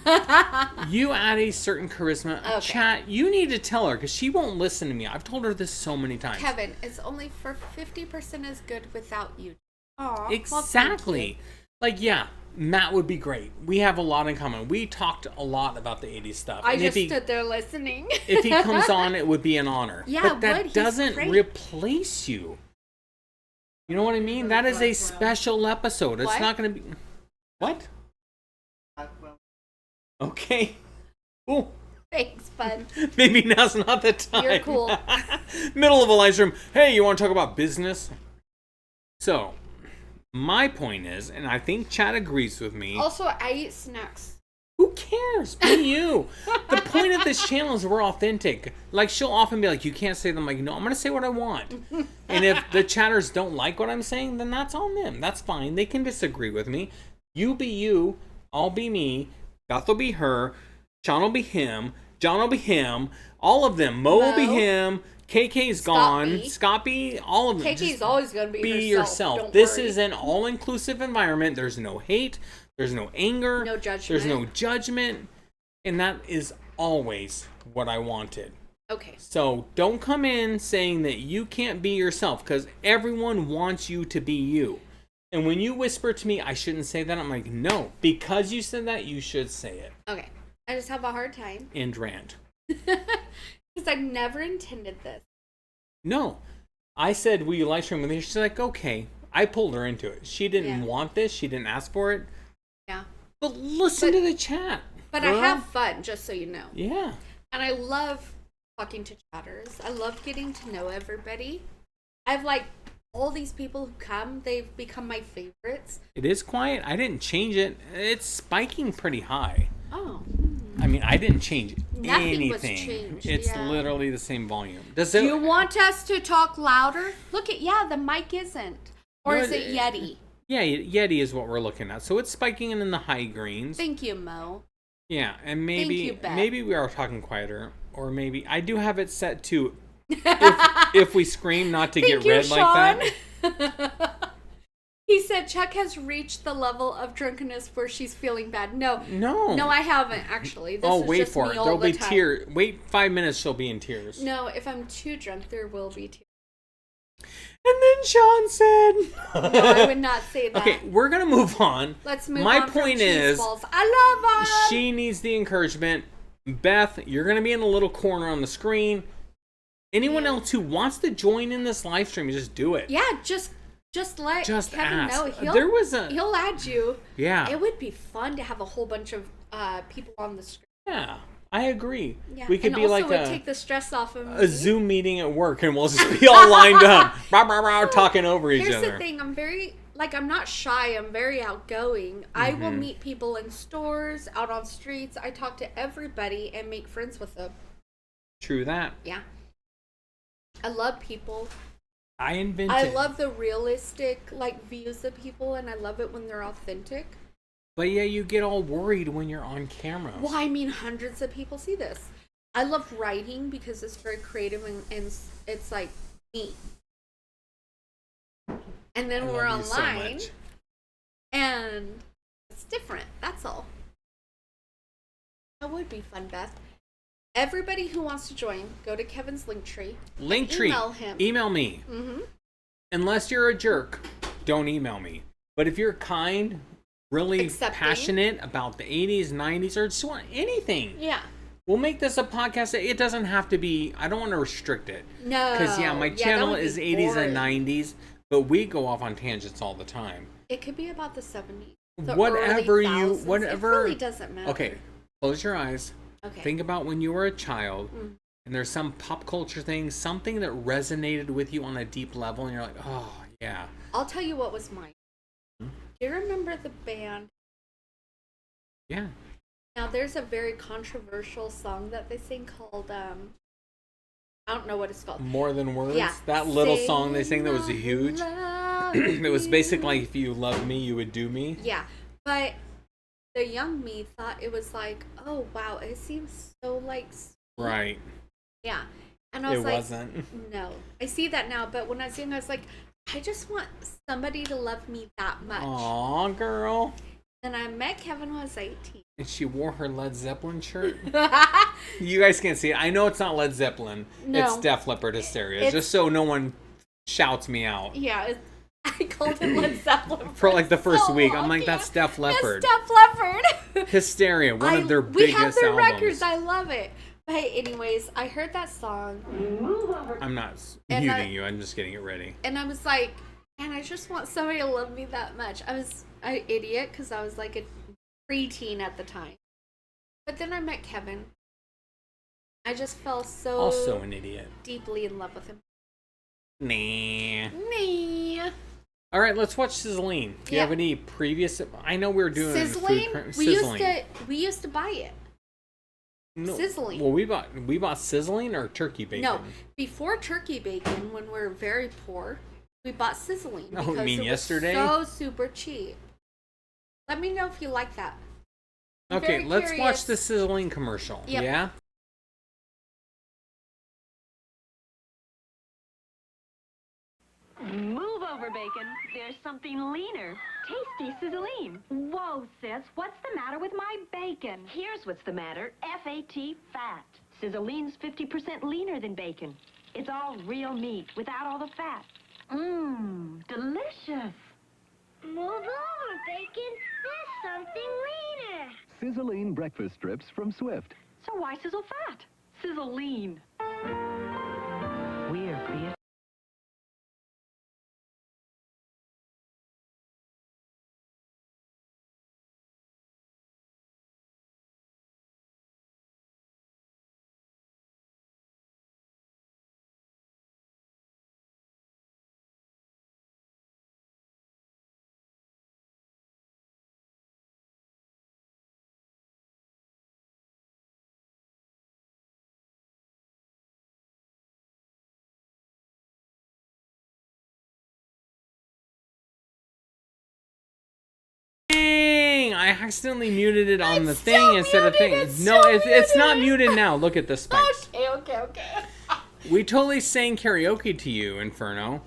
You add a certain charisma. Okay. Chat, you need to tell her because she won't listen to me. I've told her this so many times. Kevin, it's only for 50% as good without you. Aw, Exactly. Like, yeah, Matt would be great. We have a lot in common. We talked a lot about the 80s stuff. I just stood there listening. If he comes on, it would be an honor. Yeah, but that doesn't replace you. You know what I mean? That is a special episode. It's not going to be... What? Okay. Cool. Thanks, bud. Maybe now's not the time. You're cool. Middle of a live stream. Hey, you want to talk about business? So, my point is, and I think Chad agrees with me. Also, I eat snacks. Who cares? Be you. The point of this channel is we're authentic. Like, she'll often be like, you can't say them. Like, no, I'm going to say what I want. And if the chatters don't like what I'm saying, then that's on them. That's fine. They can disagree with me. You be you. I'll be me. Beth will be her. Sean will be him. John will be him. All of them. Mo will be him. KK's gone. Scotty, all of them. KK's always going to be yourself. This is an all-inclusive environment. There's no hate. There's no anger. No judgment. There's no judgment. And that is always what I wanted. Okay. So don't come in saying that you can't be yourself, because everyone wants you to be you. And when you whisper to me, I shouldn't say that, I'm like, no. Because you said that, you should say it. Okay. I just have a hard time. End rant. Because I never intended this. No. I said, will you live stream with me? She's like, okay. I pulled her into it. She didn't want this. She didn't ask for it. Yeah. But listen to the chat. But girl. I have fun, just so you know. Yeah. And I love talking to chatters. I love getting to know everybody. I've like all these people who come, they've become my favorites. It is quiet. I didn't change it. It's spiking pretty high. Oh. I mean, I didn't change Nothing anything. was changed. It's literally the same volume. Does Do you want us to talk louder? Look at, the mic isn't. Or is it Yeti? Yeah, Yeti is what we're looking at. So it's spiking in the high greens. Thank you, Mo. Yeah, and maybe we are talking quieter, or maybe I do have it set to if we scream not to get red like that. He said Chuck has reached the level of drunkenness where she's feeling bad. No, I haven't actually. This is wait just for me it. all There'll the be time. tears. Wait 5 minutes, she'll be in tears. No, if I'm too drunk, there will be tears. And then Sean said, "No, I would not say that." Okay, we're gonna move on. Let's move My on. point from is, cheese balls. I love them. She needs the encouragement. Beth, you're gonna be in a little corner on the screen. Anyone else who wants to join in this live stream, just do it. Yeah, just let Kevin ask. know. He'll add you. Yeah, it would be fun to have a whole bunch of people on the screen. Yeah. I agree. Yeah. We could and be also like would take the stress off of me. a Zoom meeting at work, and we'll just be all lined up, talking over each other. Here's the thing: I'm not shy. I'm very outgoing. I will meet people in stores, out on streets. I talk to everybody and make friends with them. True that. Yeah. I love people. I love the realistic views of people, and I love it when they're authentic. But yeah, you get all worried when you're on camera. Well, I mean, hundreds of people see this. I love writing because it's very creative and it's like me. And then we're online, and it's different. That's all. That would be fun, Beth. Everybody who wants to join, go to Kevin's Linktree. Email him. Email me. Mm-hmm. Unless you're a jerk, don't email me. But if you're kind, really passionate about the 80s, 90s, or just want anything. Yeah. We'll make this a podcast. It doesn't have to be, I don't want to restrict it. No. Because, my channel is 80s and 90s, but we go off on tangents all the time. It could be about the 70s. Whatever. It really doesn't matter. Okay, close your eyes. Okay. Think about when you were a child, and there's some pop culture thing, something that resonated with you on a deep level, and you're like, oh, yeah. I'll tell you what was mine. Do you remember the band? Yeah. Now, there's a very controversial song that they sing called, I don't know what it's called. More Than Words? Yeah. That little song they sang that was huge. It was basically, if you loved me, you would do me. Yeah. But the young me thought it was like, oh, wow, it seems so sweet. Right. Yeah. And I was like, wasn't. No. I see that now, but when I was young, I was like, I just want somebody to love me that much. Aw, girl. And I met Kevin when I was 18. And she wore her Led Zeppelin shirt. You guys can't see it. I know it's not Led Zeppelin. No. It's Def Leppard Hysteria. Just so no one shouts me out. Yeah. I called it Led Zeppelin for like the first so week. long. I'm like, that's Def Leppard. That's Def Leppard. Hysteria, one of their we biggest have their albums. records. I love it. But anyways, I heard that song. I'm not And muting you. I'm just getting it ready. And I was like, man, I just want somebody to love me that much. I was an idiot because I was like a preteen at the time. But then I met Kevin. I just fell so Also an idiot. Deeply in love with him. Nah. All right, let's watch Sizzling. Do you have any previous? I know we were doing Sizzling. Sizzling. We used to buy it. No. Sizzling. Well, we bought Sizzling or turkey bacon. No, before turkey bacon, when we were very poor, we bought Sizzling Oh, because you mean it yesterday? was so super cheap. Let me know if you like that. I'm Okay, very let's curious. watch the Sizzling commercial. Yep. Yeah. Move over, Bacon. There's something leaner. Tasty sizzling. Whoa, sis. What's the matter with my bacon? Here's what's the matter. F-A-T, fat. Sizzline's 50% leaner than bacon. It's all real meat without all the fat. Mmm, delicious. Move over, Bacon. There's something leaner. Sizzling breakfast strips from Swift. So why sizzle fat? Sizzle lean. We're beer. Dang! I accidentally muted it on the thing instead of thing. No, it's not muted now. Look at the spikes. Okay. We totally sang karaoke to you, Inferno.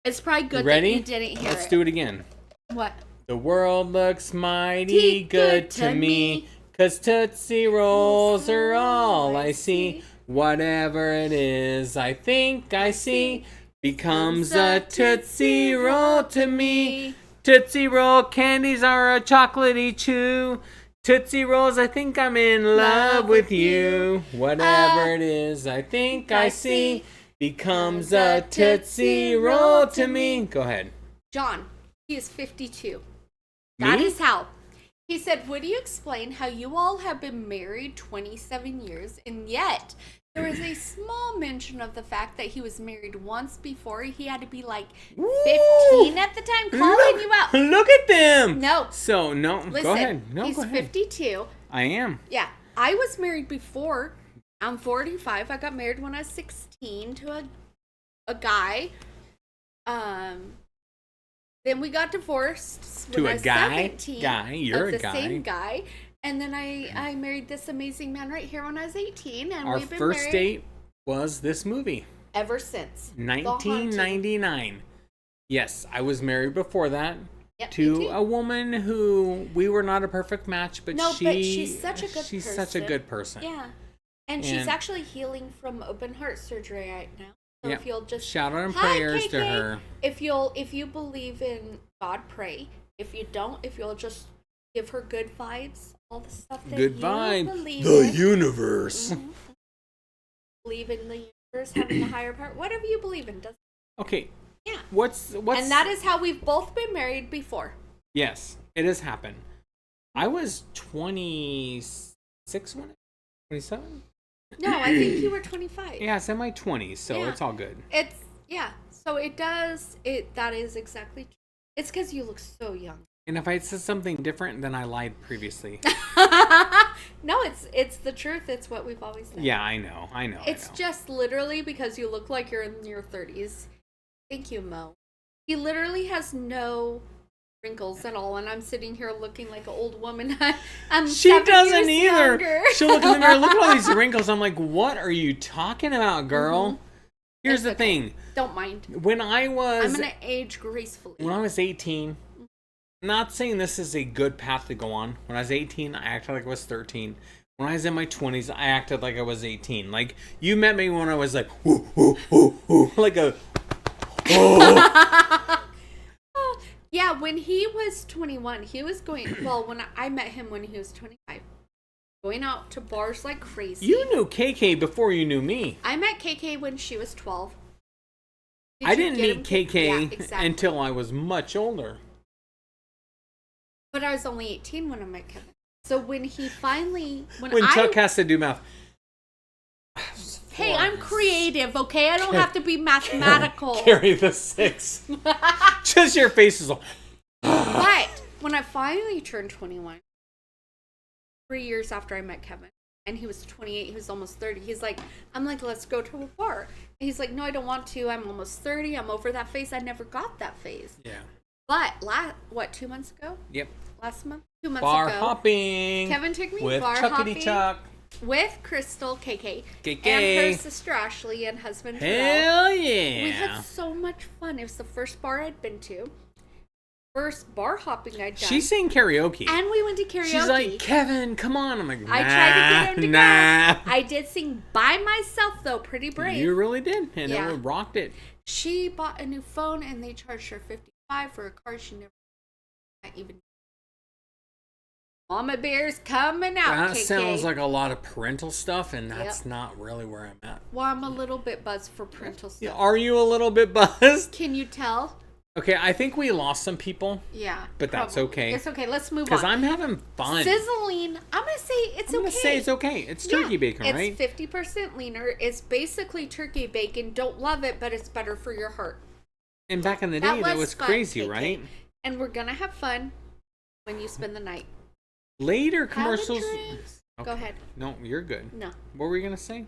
It's probably good Ready? that you didn't hear Let's it. do it again. What? The world looks mighty good to me, 'cause Tootsie Rolls are all I see. Whatever it is I think I see becomes a Tootsie Roll to me. Tootsie Roll candies are a chocolatey chew. Tootsie Rolls, I think I'm in love with you. Whatever it is I think I see becomes a Tootsie Roll to me. Go ahead. John, he is 52. That Me? is how. He said, would you explain how you all have been married 27 years and yet there was a small mention of the fact that he was married once before. He had to be like 15 at the time, calling you out. Look at them. No. So, no. Listen, go ahead. No, he's go ahead. 52. I am. Yeah. I was married before. I'm 45. I got married when I was 16 to a guy. Then we got divorced To when a I was guy? 17. Guy? You're of a the guy. same guy. And then I married this amazing man right here when I was 18. And Our we've been first married date was this movie. ever since. 1999. Yes, I was married before that Yep, me to too. a woman who we were not a perfect match, but No, she but she's such a good she's person. such a good person. Yeah. And she's And- actually healing from open heart surgery right now. So Yep. if you'll just Shout out and Hi, prayers to KK. her. If you believe in God, pray. If you don't, if you'll just give her good vibes, all the stuff that Good you vibe. believe The in. universe. Mhm. Believe in the universe, having the higher part. Whatever you believe in, does. Okay. Yeah. What's And that is how we've both been married before. Yes, it has happened. I was 26 when 27? No, I think you were 25. Yeah, it's in my 20s, so Yeah. it's all good. It's yeah. So it does it. That is exactly. It's because you look so young. And if I said something different, then I lied previously. No, it's the truth. It's what we've always said. Yeah, I know. It's just literally because you look like you're in your 30s. Thank you, Mo. He literally has no wrinkles at all, and I'm sitting here looking like an old woman. I'm She 7 doesn't years either. younger. She'll look in the mirror, look at all these wrinkles. I'm like, what are you talking about, girl? Here's the thing. Don't mind. When I was I'm gonna age gracefully. when I was 18, not saying this is a good path to go on. When I was 18, I acted like I was 13. When I was in my 20s, I acted like I was 18. Like, you met me when I was like, ooh, ooh, ooh, ooh, like a, oh. Yeah, when he was 21, he was going, well, when I met him when he was 25, going out to bars like crazy. You knew KK before you knew me. I met KK when she was 12. I didn't meet KK Yeah, exactly. until I was much older. But I was only 18 when I met Kevin. So when he finally... When Chuck has to do math. Hey, I'm creative, okay? I don't have to be mathematical. Carry the 6. Just your face is all... But when I finally turned 21, 3 years after I met Kevin, and he was 28, he was almost 30, I'm like, let's go to a bar. And he's like, no, I don't want to. I'm almost 30. I'm over that phase. I never got that phase. Yeah. But, 2 months ago? Yep. Last month? 2 months bar ago. Hopping. Kevin took me with bar Chuckity hopping. Chuck. With Crystal, KK, KK. and her sister Ashley and husband Terrell. Hell yeah. We had so much fun. It was the first bar I'd been to. First bar hopping I'd done. She sang karaoke. And we went to karaoke. She's like, Kevin, come on. I'm like, nah, I tried to get him to nah. go. I did sing by myself, though. Pretty brave. You really did. And Yeah. it rocked it. She bought a new phone, and they charged her $55 for a card she never even. Mama Bear's coming out, That KK. sounds like a lot of parental stuff, and that's not really where I'm at. Well, I'm a little bit buzzed for parental stuff. Yeah, are you a little bit buzzed? Can you tell? Okay, I think we lost some people. Yeah. But that's probably. okay. It's okay. Let's move on. Because I'm having fun. Sizzling. I'm going to say it's okay. I'm going to say it's okay. It's turkey bacon, right? It's 50% leaner. It's basically turkey bacon. Don't love it, but it's better for your heart. And back in the day, that was fun, crazy, KK. right? And we're going to have fun when you spend the night. Later commercials. Okay. Go ahead. No, you're good. No. What were you going to say?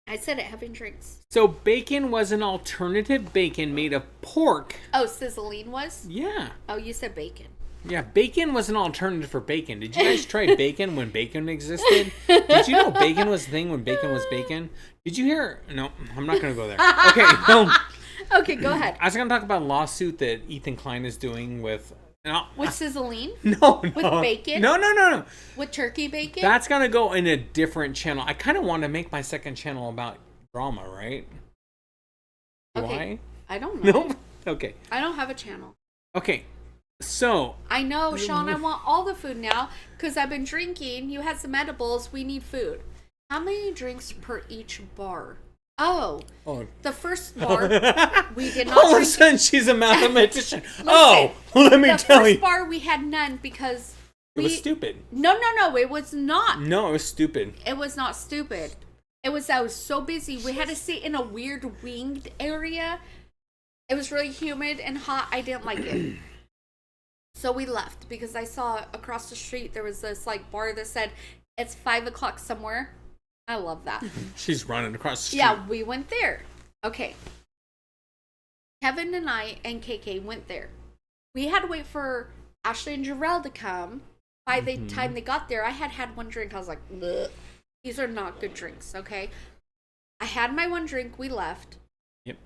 I said it, having drinks. So bacon was an alternative bacon made of pork. Oh, sizzling was? Yeah. Oh, you said bacon. Yeah, bacon was an alternative for bacon. Did you guys try bacon when bacon existed? Did you know bacon was a thing when bacon was bacon? Did you hear? No, I'm not going to go there. Okay, no. Okay, go ahead. I was going to talk about a lawsuit that Ethan Klein is doing with... With sizzling? No. With bacon? No. With turkey bacon? That's going to go in a different channel. I kind of want to make my second channel about drama, right? Okay. Why? I don't know. No? Okay. I don't have a channel. Okay. So. I know, Sean, I want all the food now because I've been drinking. You had some edibles. We need food. How many drinks per each bar? Oh. The first bar, we did not All of a drink. sudden, she's a mathematician. Listen, let me tell you. The first bar, we had none because It was stupid. No, it was not. No, it was stupid. It was not stupid. I was so busy. We had to sit in a weird winged area. It was really humid and hot. I didn't like it. So we left because I saw across the street there was this bar that said it's 5 o'clock somewhere. I love that. She's running across the street. Yeah, we went there. Okay. Kevin and I and KK went there. We had to wait for Ashley and Jarrell to come. By the time they got there, I had one drink. I was like, ugh. These are not good drinks, okay? I had my one drink. We left. Yep.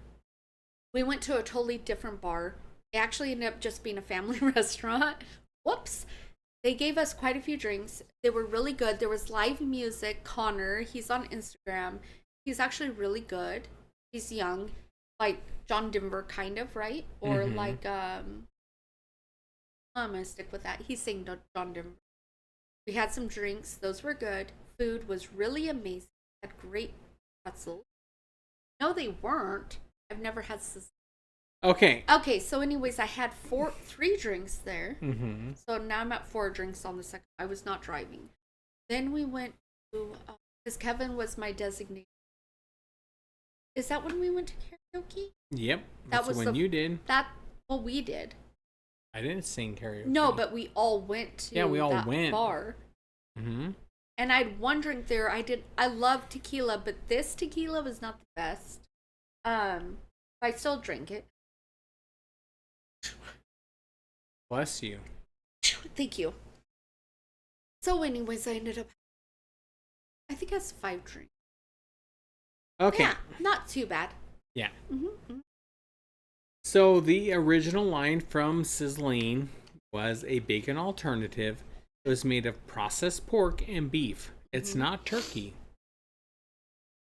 We went to a totally different bar. It actually ended up just being a family restaurant. Whoops. They gave us quite a few drinks. They were really good. There was live music. Connor, he's on Instagram. He's actually really good. He's young. Like John Denver, kind of, right? Or like, I'm going to stick with that. He's saying John Denver. We had some drinks. Those were good. Food was really amazing. Had great pretzels. No, they weren't. I've never had this. Okay. Okay, so anyways, I had 3 drinks there. Mm-hmm. So now I'm at 4 drinks on the second. I was not driving. Then we went to, because Kevin was my designated. Is that when we went to karaoke? Yep. That's when you did. Well, we did. I didn't sing karaoke. No, but we all went to we all that went. bar. Mm-hmm. And I had one drink there. I love tequila, but this tequila was not the best. I still drink it. Bless you. Thank you. So anyways, I ended up, I think that's 5 drinks. Okay. Yeah, not too bad. Yeah. Mm-hmm. So the original line from Sizzling was a bacon alternative. It was made of processed pork and beef. It's not turkey.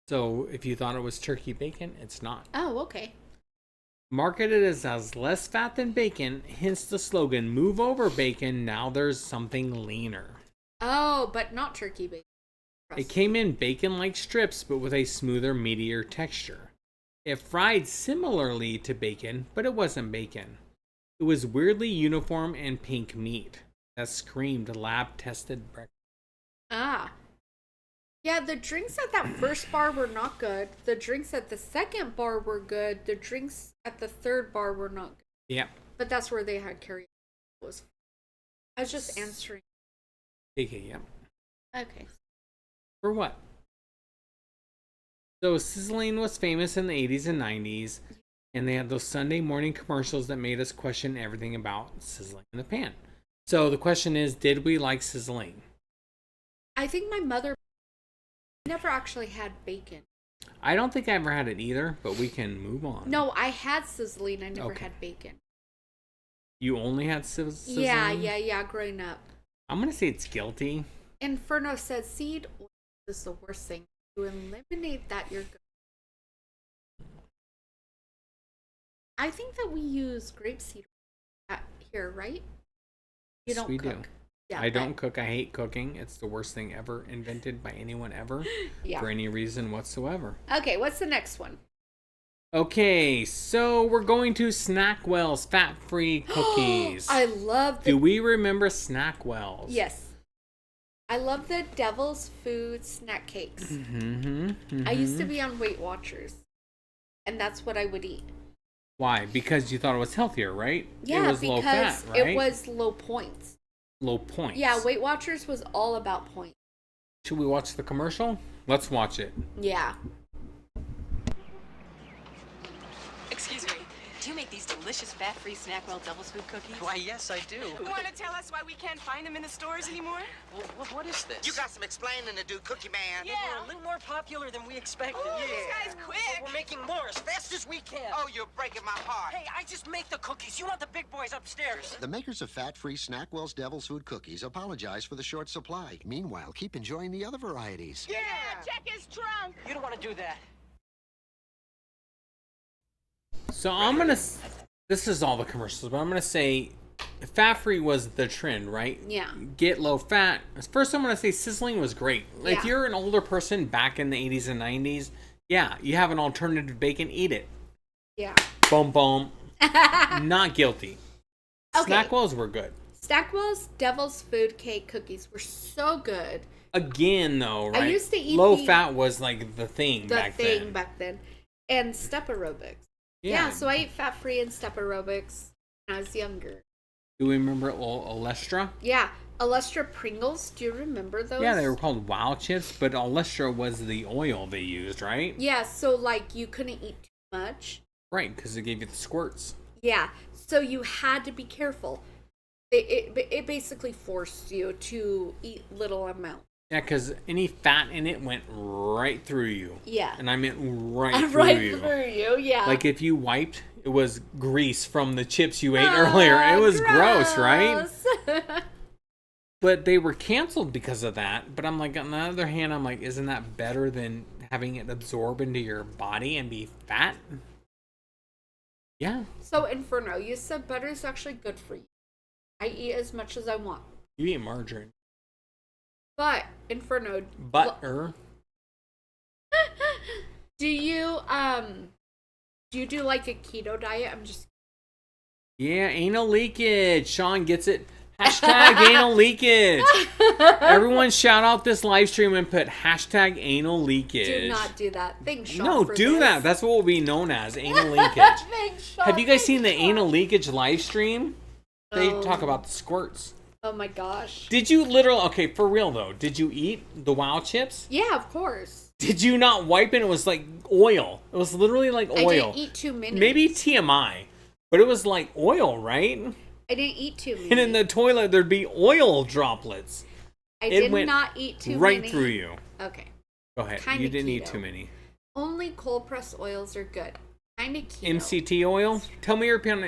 So if you thought it was turkey bacon, it's not. Oh, okay. Marketed as less fat than bacon, hence the slogan, move over bacon, now there's something leaner. Oh, but not turkey bacon. It came in bacon-like strips, but with a smoother, meatier texture. It fried similarly to bacon, but it wasn't bacon. It was weirdly uniform and pink meat that screamed lab-tested breakfast. Ah. Yeah, the drinks at that first bar were not good. The drinks at the second bar were good. The drinks at the third bar were not good. Yeah. But that's where they had karaoke. I was just answering. Okay, yeah. Okay. For what? So Sizzling was famous in the 80s and 90s, and they had those Sunday morning commercials that made us question everything about sizzling in the pan. So the question is, did we like sizzling? I think my mother never actually had bacon. I don't think I ever had it either, but we can move on. No, I had sizzling. I never Okay. had bacon. You only had sizzling? Yeah, growing up. I'm going to say it's guilty. Inferno says seed oil is the worst thing. To eliminate that, you're good. I think that we use grapeseed here, right? You don't we cook. do. Yeah, I don't cook. I hate cooking. It's the worst thing ever invented by anyone ever for any reason whatsoever. Okay, what's the next one? Okay, so we're going to SnackWell's fat-free cookies. I love the... Do we remember SnackWell's? Yes. I love the Devil's Food snack cakes. I used to be on Weight Watchers, and that's what I would eat. Why? Because you thought it was healthier, right? Yeah, it was because low fat, right? it was low points. Low points. Yeah, Weight Watchers was all about points. Should we watch the commercial? Let's watch it. Yeah. Excuse me, do you make these delicious fat-free SnackWell Devil's Food cookies? Why, yes, I do. You want to tell us why we can't find them in the stores anymore? What is this? You got some explaining to do, Cookie Man. Yeah. We're a little more popular than we expected. Ooh, this guy's quick. We're making more as fast as we can. Oh, you're breaking my heart. Hey, I just make the cookies. You want the big boys upstairs. The makers of fat-free SnackWell's Devil's Food Cookies apologize for the short supply. Meanwhile, keep enjoying the other varieties. Yeah, check his trunk. You don't want to do that. So I'm going to... This is all the commercials, but I'm going to say fat-free was the trend, right? Yeah. Get low fat. First, I'm going to say sizzling was great. Yeah. If you're an older person back in the 80s and 90s, yeah, you have an alternative bacon, eat it. Yeah. Boom, boom. Not guilty. Okay. SnackWell's were good. SnackWell's Devil's Food Cake cookies were so good. Again, though, right? I used to eat low fat was like the thing back then. And step aerobics. Yeah, so I ate fat-free and step aerobics when I was younger. Do we remember Olestra? Yeah, Olestra Pringles. Do you remember those? Yeah, they were called Wow Chips, but Olestra was the oil they used, right? Yeah, so like you couldn't eat too much. Right, because it gave you the squirts. Yeah, so you had to be careful. It basically forced you to eat little amounts. Yeah, because any fat in it went right through you. Yeah. And I meant right through you. Right through you, yeah. Like if you wiped, it was grease from the chips you ate earlier. It was gross, right? But they were canceled because of that. But I'm like, on the other hand, I'm like, isn't that better than having it absorb into your body and be fat? Yeah. So, Inferno, you said butter is actually good for you. I eat as much as I want. You eat margarine. But, Inferno... Butter. Do you do like a keto diet? I'm just... Yeah, anal leakage. Sean gets it. Hashtag anal leakage. Everyone shout out this live stream and put hashtag anal leakage. Do not do that. Thanks, Sean. No, for do this. that. That's what will be known as anal leakage. Thanks, Sean. Have you guys seen the anal leakage live stream? They Oh. talk about the squirts. Oh my gosh. Did you literally... Okay, for real though. Did you eat the Wow Chips? Yeah, of course. Did you not wipe it? It was like oil. It was literally like oil. I didn't eat too many. Maybe TMI. But it was like oil, right? I didn't eat too many. And in the toilet, there'd be oil droplets. I It did went not eat too right many. through you. Okay. Go ahead. Kinda You didn't eat keto. too many. Only cold pressed oils are good. Kind of cute. MCT oil? Tell me your opinion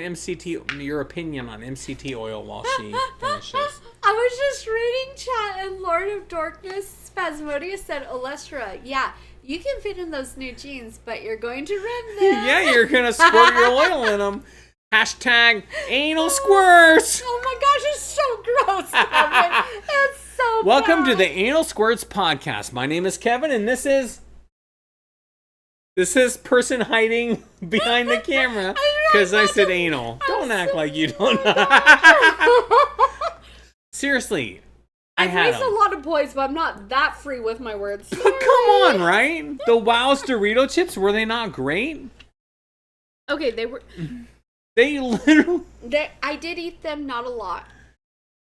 on MCT oil while she finishes. I was just reading chat and Lord of Darkness Spasmodius said Olestra. Yeah, you can fit in those new jeans, but you're going to rip them. Yeah, you're going to squirt your oil in them. Hashtag anal squirts. Oh my gosh, it's so gross, Kevin. It's so Welcome bad. to the Anal Squirts podcast. My name is Kevin, and this is person hiding behind the camera because I said anal. Don't act like you don't know. Seriously, I've raised a lot of boys, but I'm not that free with my words. Come on, right? The Wow's Dorito chips, were they not great? Okay, they were. They literally. I did eat them, not a lot.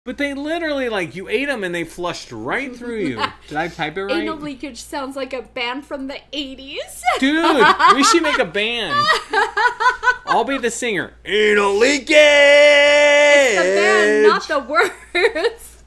But they literally, like, you ate them and they flushed right through you. Did I type it right? Anal leakage sounds like a band from the 80s. Dude, we should make a band. I'll be the singer. Anal leakage! It's the band, not the words.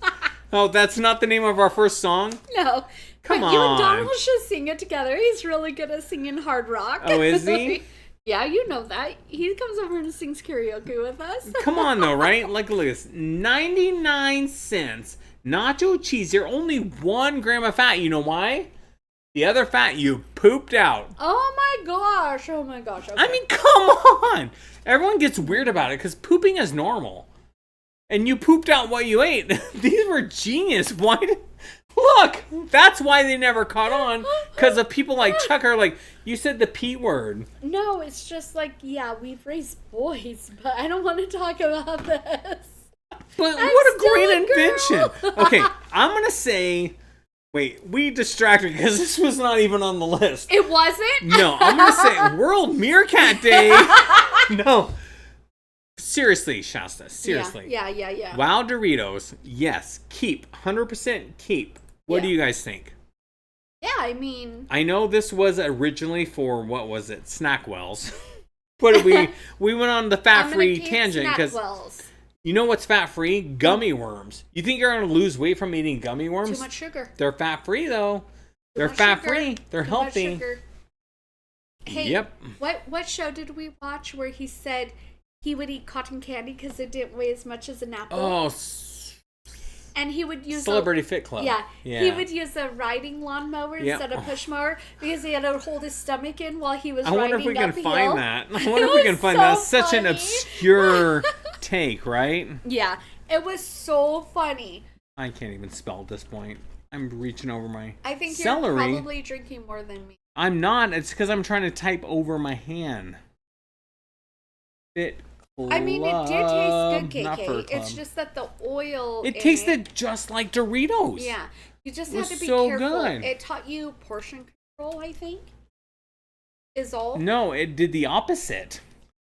Oh, that's not the name of our first song? No. Come but on. You and Donald should sing it together. He's really good at singing hard rock. Oh, is he? Yeah, you know that. He comes over and sings karaoke with us. Come on, though, right? Like, look at this. 99 cents. Nacho cheese. They're only 1 gram of fat. You know why? The other fat you pooped out. Oh my gosh. Oh my gosh. Okay. I mean, come on. Everyone gets weird about it because pooping is normal. And you pooped out what you ate. These were genius. Why did... Look, that's why they never caught on. Because of people like Chuck are like, you said the P word. No, it's just like, yeah, we've raised boys, but I don't want to talk about this. But what a great invention. Okay, I'm going to say, wait, we distracted because this was not even on the list. It wasn't? No, I'm going to say World Meerkat Day. No. Seriously, Shasta, seriously. Yeah. Wow Doritos, yes, keep. 100% keep. What do you guys think? Yeah, I mean... I know this was originally for, what was it, SnackWells. But we went on the fat-free tangent because... You know what's fat-free? Gummy worms. You think you're going to lose weight from eating gummy worms? Too much sugar. They're fat-free, though. They're fat-free. They're healthy. Hey, yep. What show did we watch where he said he would eat cotton candy because it didn't weigh as much as an apple? Oh, and he would use Celebrity Fit Club. Yeah, he would use a riding lawnmower instead of push mower because he had to hold his stomach in while he was riding up the hill. I wonder if we can find that. I wonder if we can find that. Such an obscure take, right? Yeah, it was so funny. I can't even spell at this point. I'm reaching over my I think celery. You're probably drinking more than me. I'm not. It's because I'm trying to type over my hand. Fit Club. I mean, it did taste good, KK. It's just that the oil. It tasted just like Doritos. Yeah, you just had to be so careful. Good. It taught you portion control, I think. Is all. No, it did the opposite.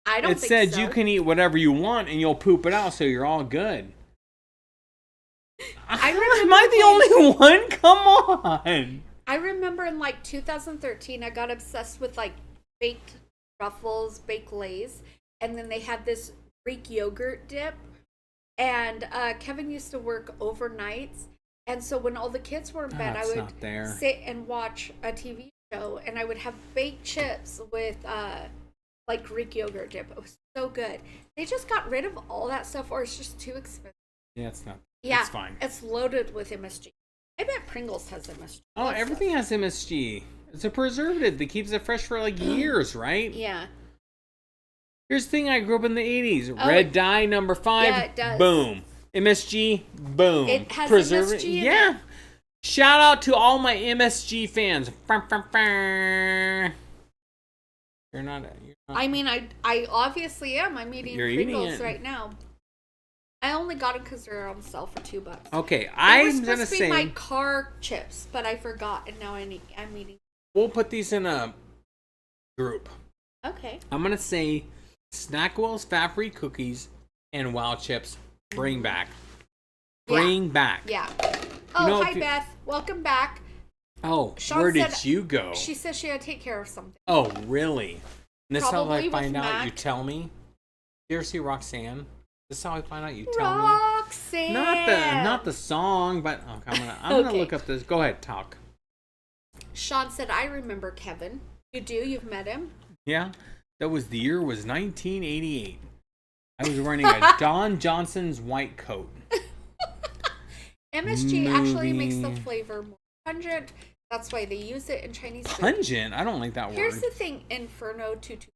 I don't think so. It said you can eat whatever you want and you'll poop it out, so you're all good. I remember. Am I the only one? Come on. I remember in like 2013, I got obsessed with like baked Ruffles, baked Lays, and then they had this Greek yogurt dip. And Kevin used to work overnights, and so when all the kids were in bed, I would sit and watch a TV show, and I would have baked chips with like Greek yogurt dip. It was so good. They just got rid of all that stuff, or it's just too expensive. Yeah, it's not. Yeah, it's fine. It's loaded with MSG. I bet Pringles has MSG. Oh, everything has MSG. It's a preservative that keeps it fresh for like years, right? Yeah. Here's the thing, I grew up in the 80s. Red dye, number 5. Yeah, it does. Boom. MSG, boom. It has Preservative. MSG in yeah. it. Shout out to all my MSG fans. You're not. I mean, I obviously am. I'm eating Pringles right now. I only got them because they're on sale for $2. Okay, I'm gonna say my car chips, but I forgot, and now I'm eating. We'll put these in a group. Okay. I'm gonna say SnackWell's fat-free cookies and Wow chips. Bring back. Bring back. Yeah. Oh, hi Beth. Welcome back. Oh, Sean where did you go? She said she had to take care of something. Oh, really? And this is how I find out. Mac. You tell me. You ever see Roxanne? This is how I find out. You tell Roxanne. me. Not the song, but okay, I'm gonna look up this. Go ahead, talk. Sean said, "I remember Kevin. You do? You've met him?" Yeah. The year was 1988. I was wearing a Don Johnson's white coat. MSG actually makes the flavor more pungent. That's why they use it in Chinese food. Pungent? I don't like that word. Here's the thing, Inferno 22.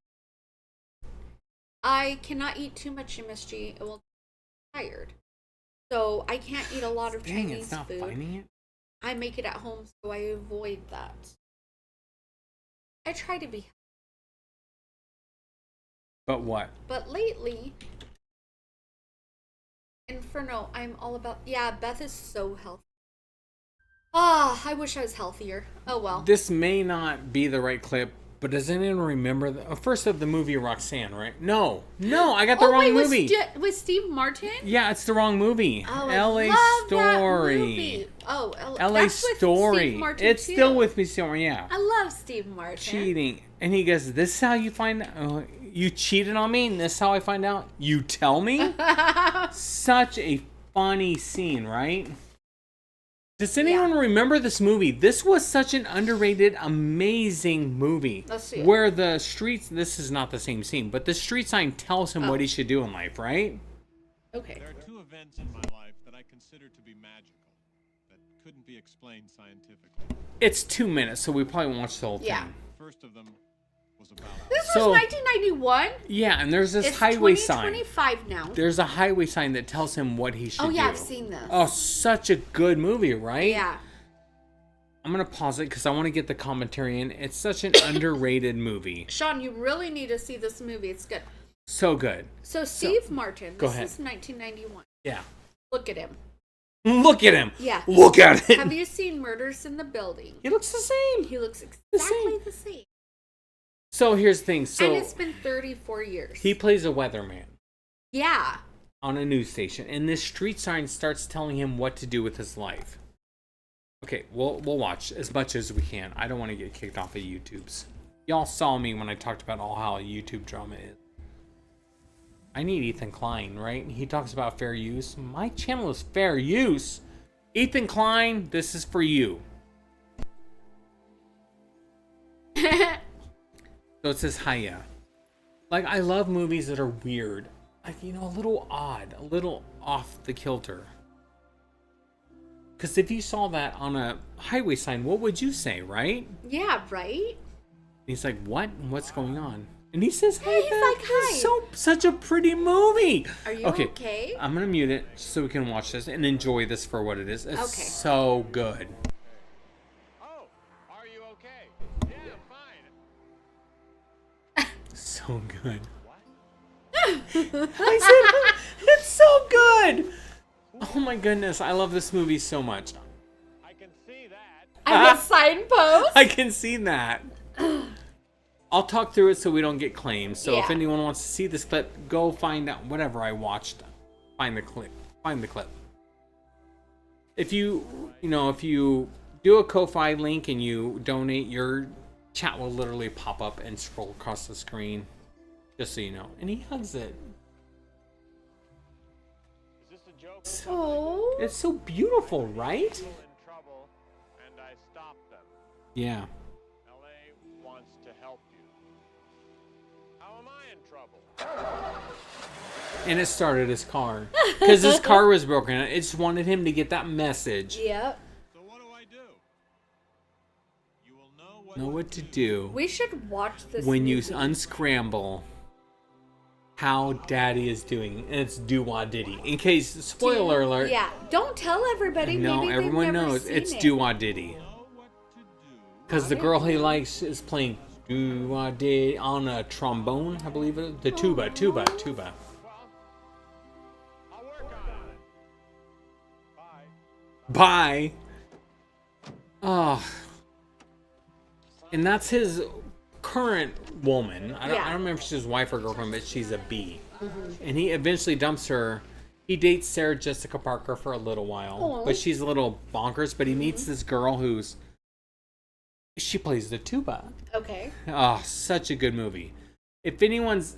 I cannot eat too much MSG. It will get me tired. So I can't eat a lot of Chinese it's not food. finding it. I make it at home, so I avoid that. I try to be. But what? But lately, Inferno, I'm all about. Yeah, Beth is so healthy. I wish I was healthier. Oh well. This may not be the right clip, but does anyone remember first of the movie Roxanne, right? No, I got the wrong movie. With Steve Martin? Yeah, it's the wrong movie. Oh, L.A. love Story. That movie. Oh, L.A. that's with Story. Steve Martin It's too. still with me, Story. Yeah. I love Steve Martin. Cheating, and he goes, "This is how you find out you cheated on me, and this is how I find out. You tell me." Such a funny scene, right? Does anyone remember this movie? This was such an underrated, amazing movie. Let's see it. Where the streets, this is not the same scene, but the street sign tells him what he should do in life, right? Okay. There are two events in my life that I consider to be magical, that couldn't be explained scientifically. It's 2 minutes, so we probably won't watch the whole Yeah. thing. First of them was about... This was 1991? Yeah, and there's this It's highway sign. 2025 now. There's a highway sign that tells him what he should do. Oh yeah, I've seen this. Oh, such a good movie, right? Yeah. I'm going to pause it because I want to get the commentary in. It's such an underrated movie. Sean, you really need to see this movie. It's good. So good. So Steve Martin, go this ahead. is 1991. Yeah. Look at him. Look at him. Yeah. Look at it. Have you seen Murders in the Building? He looks the same. He looks exactly the same. So here's the thing. So And it's been 34 years. he plays a weatherman Yeah. on a news station, and this street sign starts telling him what to do with his life. Okay, we'll watch as much as we can. I don't want to get kicked off of YouTube's. Y'all saw me when I talked about all how YouTube drama is. I need Ethan Klein, right? He talks about fair use. My channel is fair use. Ethan Klein, this is for you. So it says hiya. Like, I love movies that are weird. Like, you know, a little odd. A little off the kilter. Because if you saw that on a highway sign, what would you say, right? Yeah, right? He's like, what? What's going on? And he says, Hey, he's like, hi. Such a pretty movie. Are you okay? I'm going to mute it so we can watch this and enjoy this for what it is. It's Okay. so good. Oh, are you okay? Yeah, fine. So good. I said, it's so good. Oh my goodness, I love this movie so much. I can see that. And the signpost? I can see that. I'll talk through it so we don't get claimed. So if Yeah. anyone wants to see this clip, go find out whatever I watched. Find the clip. If you do a Ko-Fi link and you donate, your chat will literally pop up and scroll across the screen. Just so you know. And he hugs it. Is this a joke? Oh. It's so beautiful, right? People in trouble, and I stopped them. Yeah. LA wants to help you. How am I in trouble? And it started his car. Because his car was broken. It just wanted him to get that message. Yep. So what do I do? You will Know what to do We should watch this when you movie. unscramble how daddy is doing. And it's do-wah diddy. In case, spoiler alert. Yeah. Don't tell everybody. No, Maybe they've everyone never knows seen it's it. do-wah diddy. Because the girl he likes is playing do-wah diddy on a trombone, I believe it is. The tuba. I'll work on it. Bye. Bye. Oh. And that's his current woman. I don't remember if she's his wife or girlfriend, but she's a B. And he eventually dumps her. He dates Sarah Jessica Parker for a little while. Aw. But she's a little bonkers. But he meets this girl she plays the tuba. Okay. Oh, such a good movie. If anyone's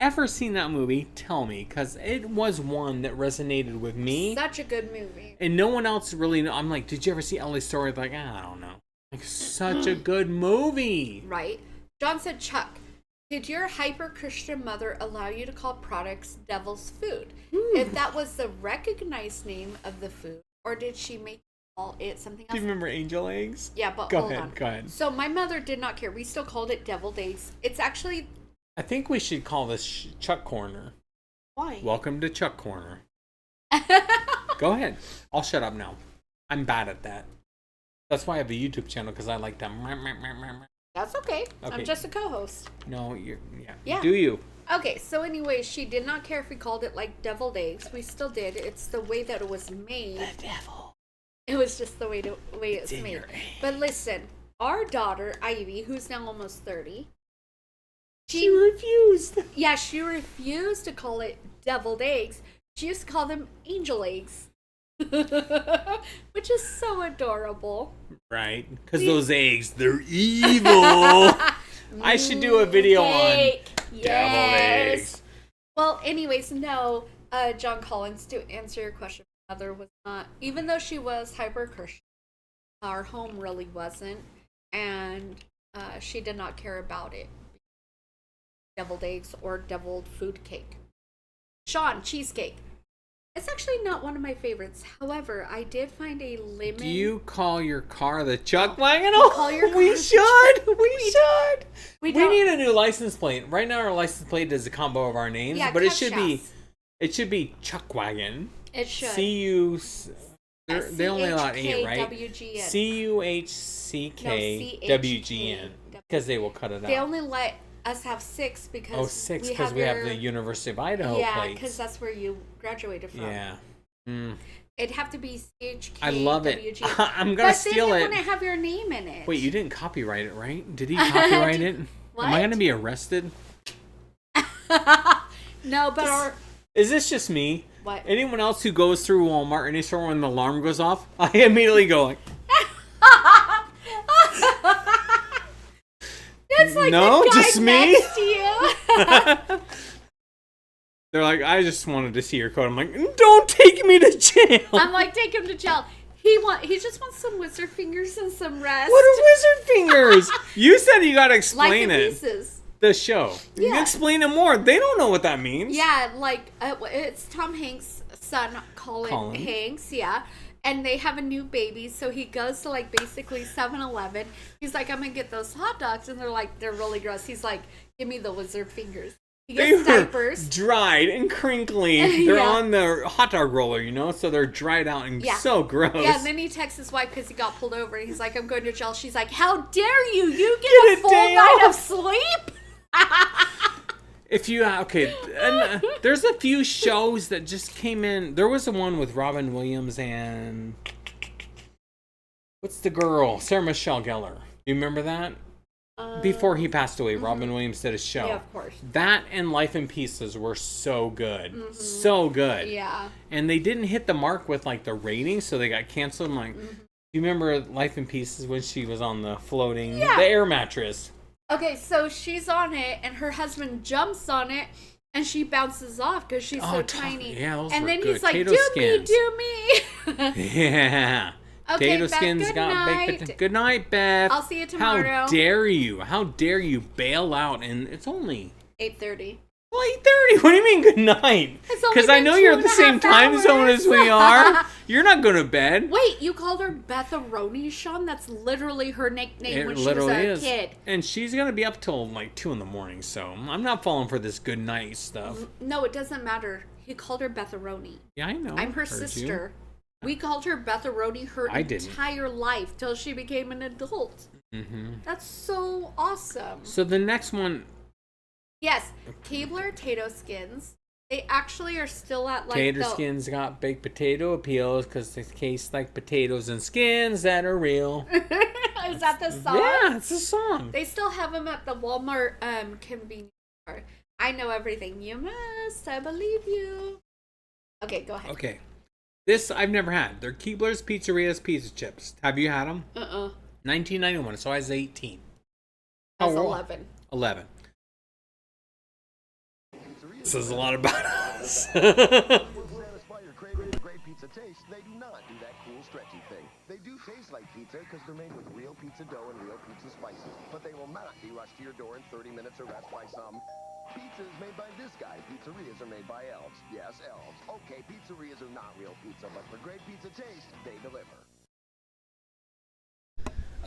ever seen that movie, tell me. Because it was one that resonated with me. Such a good movie. And no one else really know. I'm like, did you ever see LA Story? Like, I don't know. Like, such a good movie. Right. John said Chuck. Did your hyper-Christian mother allow you to call products devil's food? If that was the recognized name of the food, or did she make call it something else? Do you remember angel eggs? Yeah, but go hold ahead, on. Go ahead. So my mother did not care. We still called it deviled eggs. It's actually... I think we should call this Chuck Corner. Why? Welcome to Chuck Corner. Go ahead. I'll shut up now. I'm bad at that. That's why I have a YouTube channel, because I like them. That's okay. Okay. I'm just a co-host. No, you're... Yeah. Do you? Okay, so anyway, she did not care if we called it like deviled eggs. We still did. It's the way that it was made. The devil. It was just the way it's made. But listen, our daughter, Ivy, who's now almost 30, she refused. Yeah, she refused to call it deviled eggs. She used to call them angel eggs. Which is so adorable. Right? Because those eggs, they're evil. I should do a video on deviled eggs. Well, anyways, no, John Collins, to answer your question, my mother was not, even though she was hyper-Christian, our home really wasn't, and she did not care about it. Deviled eggs or deviled food cake. Sean, cheesecake. It's actually not one of my favorites. However, I did find a lemon. Do you call your car the Chuck Wagon? Call your car We should. We should. We don't- need a new license plate. Right now, our license plate is a combo of our names, Yeah, but it cut should shots. be Chuck Wagon. It should. C-U... They only allow 8, right? CHKWGN. C-U-H-C-K-W-G-N. Because they will cut it out. They only let us have 6 because 6 because we have the University of Idaho yeah, plates. because that's where you graduated from. Yeah. It'd have to be CHKWGN. I love it. I'm going to steal But then it. it wouldn't have your name in it. Wait, you didn't copyright it, right? Did he copyright it? What? Am I going to be arrested? No, but our... Is this just me? What? Anyone else who goes through Walmart any store when the alarm goes off, I immediately go like... It's like no, the guy just me? next to you. They're like, I just wanted to see your code. I'm like, don't take me to jail. I'm like, take him to jail. He just wants some wizard fingers and some rest. What are wizard fingers? You said you got to explain Life in it. Pieces. The show. You Yeah. explain it more. They don't know what that means. Yeah, like it's Tom Hanks' son, Colin Hanks. Yeah. And they have a new baby, so he goes to like basically 7-Eleven. He's like, I'm gonna get those hot dogs, and they're really gross. He's like, give me the wizard fingers. He gets diapers. Dried and crinkly. They're Yeah. on the hot dog roller, so they're dried out and so gross. Yeah, and then he texts his wife because he got pulled over, and he's like, I'm going to jail. She's like, how dare you? You get a full day night off. of sleep? If you and there's a few shows that just came in. There was the one with Robin Williams and what's the girl? Sarah Michelle Gellar. You remember that? Before he passed away, Robin Williams did a show. Yeah, of course. That and Life in Pieces were so good. So good. Yeah. And they didn't hit the mark with like the ratings, so they got canceled. I'm like, do you remember Life in Pieces when she was on the floating, the air mattress? Okay, so she's on it, and her husband jumps on it, and she bounces off because she's so tiny. Yeah, those and were then good. he's like, Tato do skins. me. Yeah. Okay, Potato Beth, skins good got night. baked potato. Good night, Beth. I'll see you tomorrow. How dare you? How dare you bail out? And it's only 8:30. Well, 8:30. What do you mean good night? It's only Because I been know you're at the 2.5 same time zone hours. as we are. You're not going to bed. Wait, you called her Betharoni, Sean? That's literally her nickname when she was a kid. And she's going to be up till like 2 in the morning, so I'm not falling for this good night stuff. No, it doesn't matter. He called her Betharoni. Yeah, I know. I'm her Heard sister. We called her Betharoni her I didn't. entire life till she became an adult. That's so awesome. So the next one... Yes, Keebler Tato Skins. They actually are still at like Tater skins got baked potato appeals because they taste like potatoes and skins that are real. Is that the song? Yeah, it's a song. They still have them at the Walmart convenience store. I know everything. You must. I believe you. Okay, go ahead. Okay. This I've never had. They're Keebler's Pizzeria's Pizza Chips. Have you had them? 1991, so I was 18. I was How old? 11. 11. Says a lot about us. Satisfy your craving for great pizza taste, they do not do that cool stretchy thing. They They do taste like pizza because they're made with real pizza dough and real pizza spices. But they will not be rushed to your door in 30 minutes or less by some. Pizza is made by this guy. Pizzerias are made by elves. Yes, elves. Okay, pizzerias are not real pizza, but for great pizza taste, they deliver.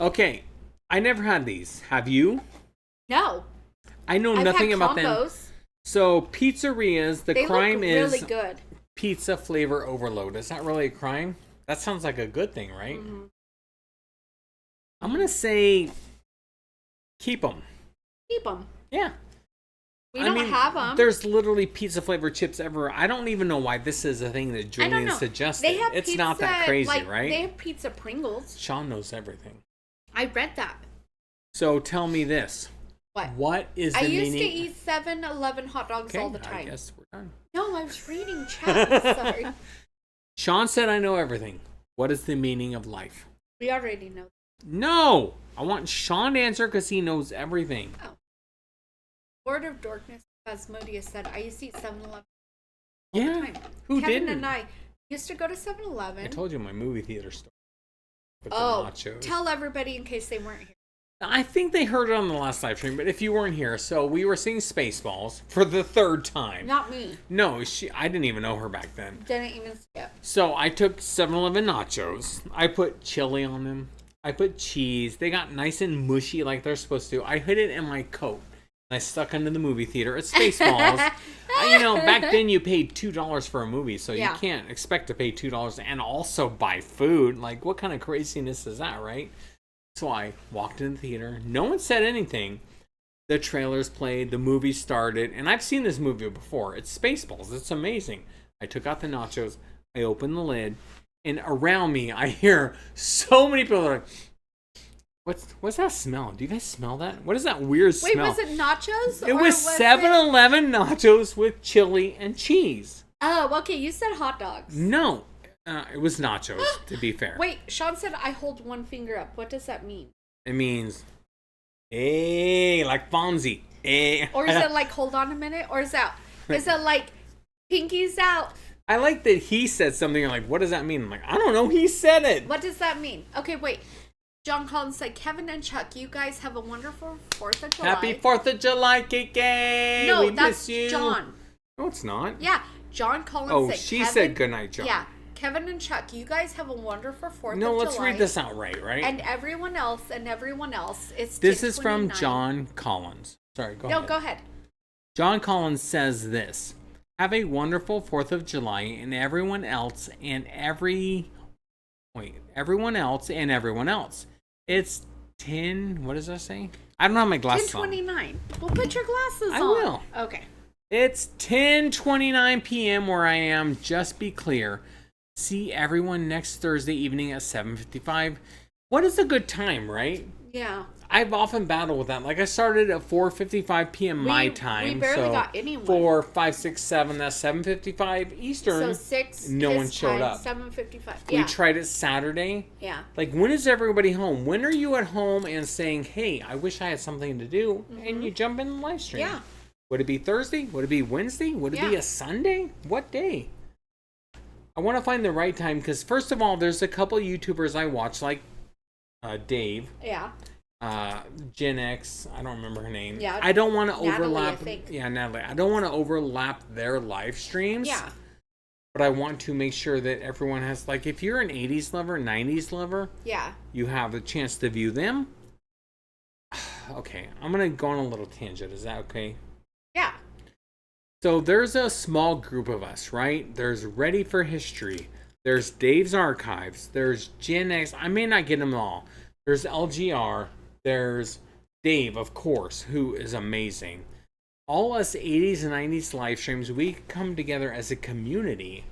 Okay, I never had these. Have you? No. I know nothing about them. So pizzerias, the crime is really good. Pizza flavor overload. Is that really a crime? That sounds like a good thing, right? Mm-hmm. I'm gonna say keep them. Keep them. Yeah. We don't have them. There's literally pizza flavored chips everywhere. I don't even know why this is a thing that Julian suggested. It's pizza, not that crazy, right? They have pizza Pringles. Sean knows everything. I read that. So tell me this. What is the meaning? I used to eat 7-Eleven hot dogs all the time. I guess we're done. No, I was reading chat. Sorry. Sean said I know everything. What is the meaning of life? We already know. No! I want Sean to answer because he knows everything. Oh. Word of Darkness, Asmodeus said, I used to eat 7-Eleven all the time. Who Kevin didn't? and I used to go to 7-Eleven. I told you my movie theater story. With the nachos. Tell everybody in case they weren't here. I think they heard it on the last live stream, but if you weren't here, so we were seeing Spaceballs for the third time. Not me. No, I didn't even know her back then. Didn't even skip. So I took 7-Eleven nachos. I put chili on them. I put cheese. They got nice and mushy like they're supposed to. I hid it in my coat. And I stuck into the movie theater at Spaceballs. Back then you paid $2 for a movie, so you can't expect to pay $2 and also buy food. Like, what kind of craziness is that, right? So I walked in the theater. No one said anything. The trailers played. The movie started. And I've seen this movie before. It's Spaceballs. It's amazing. I took out the nachos. I opened the lid. And around me, I hear so many people are like, what's that smell? Do you guys smell that? What is that weird smell? Wait, was it nachos? It was 7-Eleven nachos with chili and cheese. Oh, okay. You said hot dogs. No. It was nachos, to be fair. Wait, Sean said I hold one finger up. What does that mean? It means, hey, like Fonzie. Hey. Or is it like, hold on a minute? Or is it like, pinkies out? I like that he said something like, what does that mean? I'm like, I don't know. He said it. What does that mean? Okay, wait. John Collins said, Kevin and Chuck, you guys have a wonderful 4th of July. Happy 4th of July, Kiki. No, we that's miss you. John. No, it's not. Yeah, John Collins said, she said goodnight, John. Yeah. Kevin and Chuck, you guys have a wonderful 4th of July. No, let's read this out right? And everyone else, it's This is from John Collins. Sorry, go ahead. No, go ahead. John Collins says this. Have a wonderful 4th of July and everyone else and everyone else and everyone else. It's 10, what does that say? I don't have my glasses 10:29. Well, put your glasses on. I will. Okay. It's 10:29 p.m. where I am. Just be clear. See everyone next Thursday evening at 7:55. What is a good time, right? Yeah. I've often battled with that. Like I started at 4:55 p.m. my time. We barely got anyone. 4, 5, 6, 7. That's 7:55 Eastern. So 6. No one showed up. 7:55. We tried it Saturday. Yeah. Like when is everybody home? When are you at home and saying, "Hey, I wish I had something to do," and you jump in the live stream? Yeah. Would it be Thursday? Would it be Wednesday? Would it be a Sunday? What day? I want to find the right time because first of all, there's a couple YouTubers I watch, like Dave. Yeah. Gen X. I don't remember her name. Yeah. I don't want to overlap. I think. Yeah, Natalie. I don't want to overlap their live streams. Yeah. But I want to make sure that everyone has, like, if you're an 80s lover, 90s lover. Yeah. You have a chance to view them. Okay, I'm gonna go on a little tangent. Is that okay? Yeah. So there's a small group of us, right? There's Ready for History. There's Dave's Archives. There's Gen X. I may not get them all. There's LGR. There's Dave, of course, who is amazing. All us 80s and 90s live streams, we come together as a community,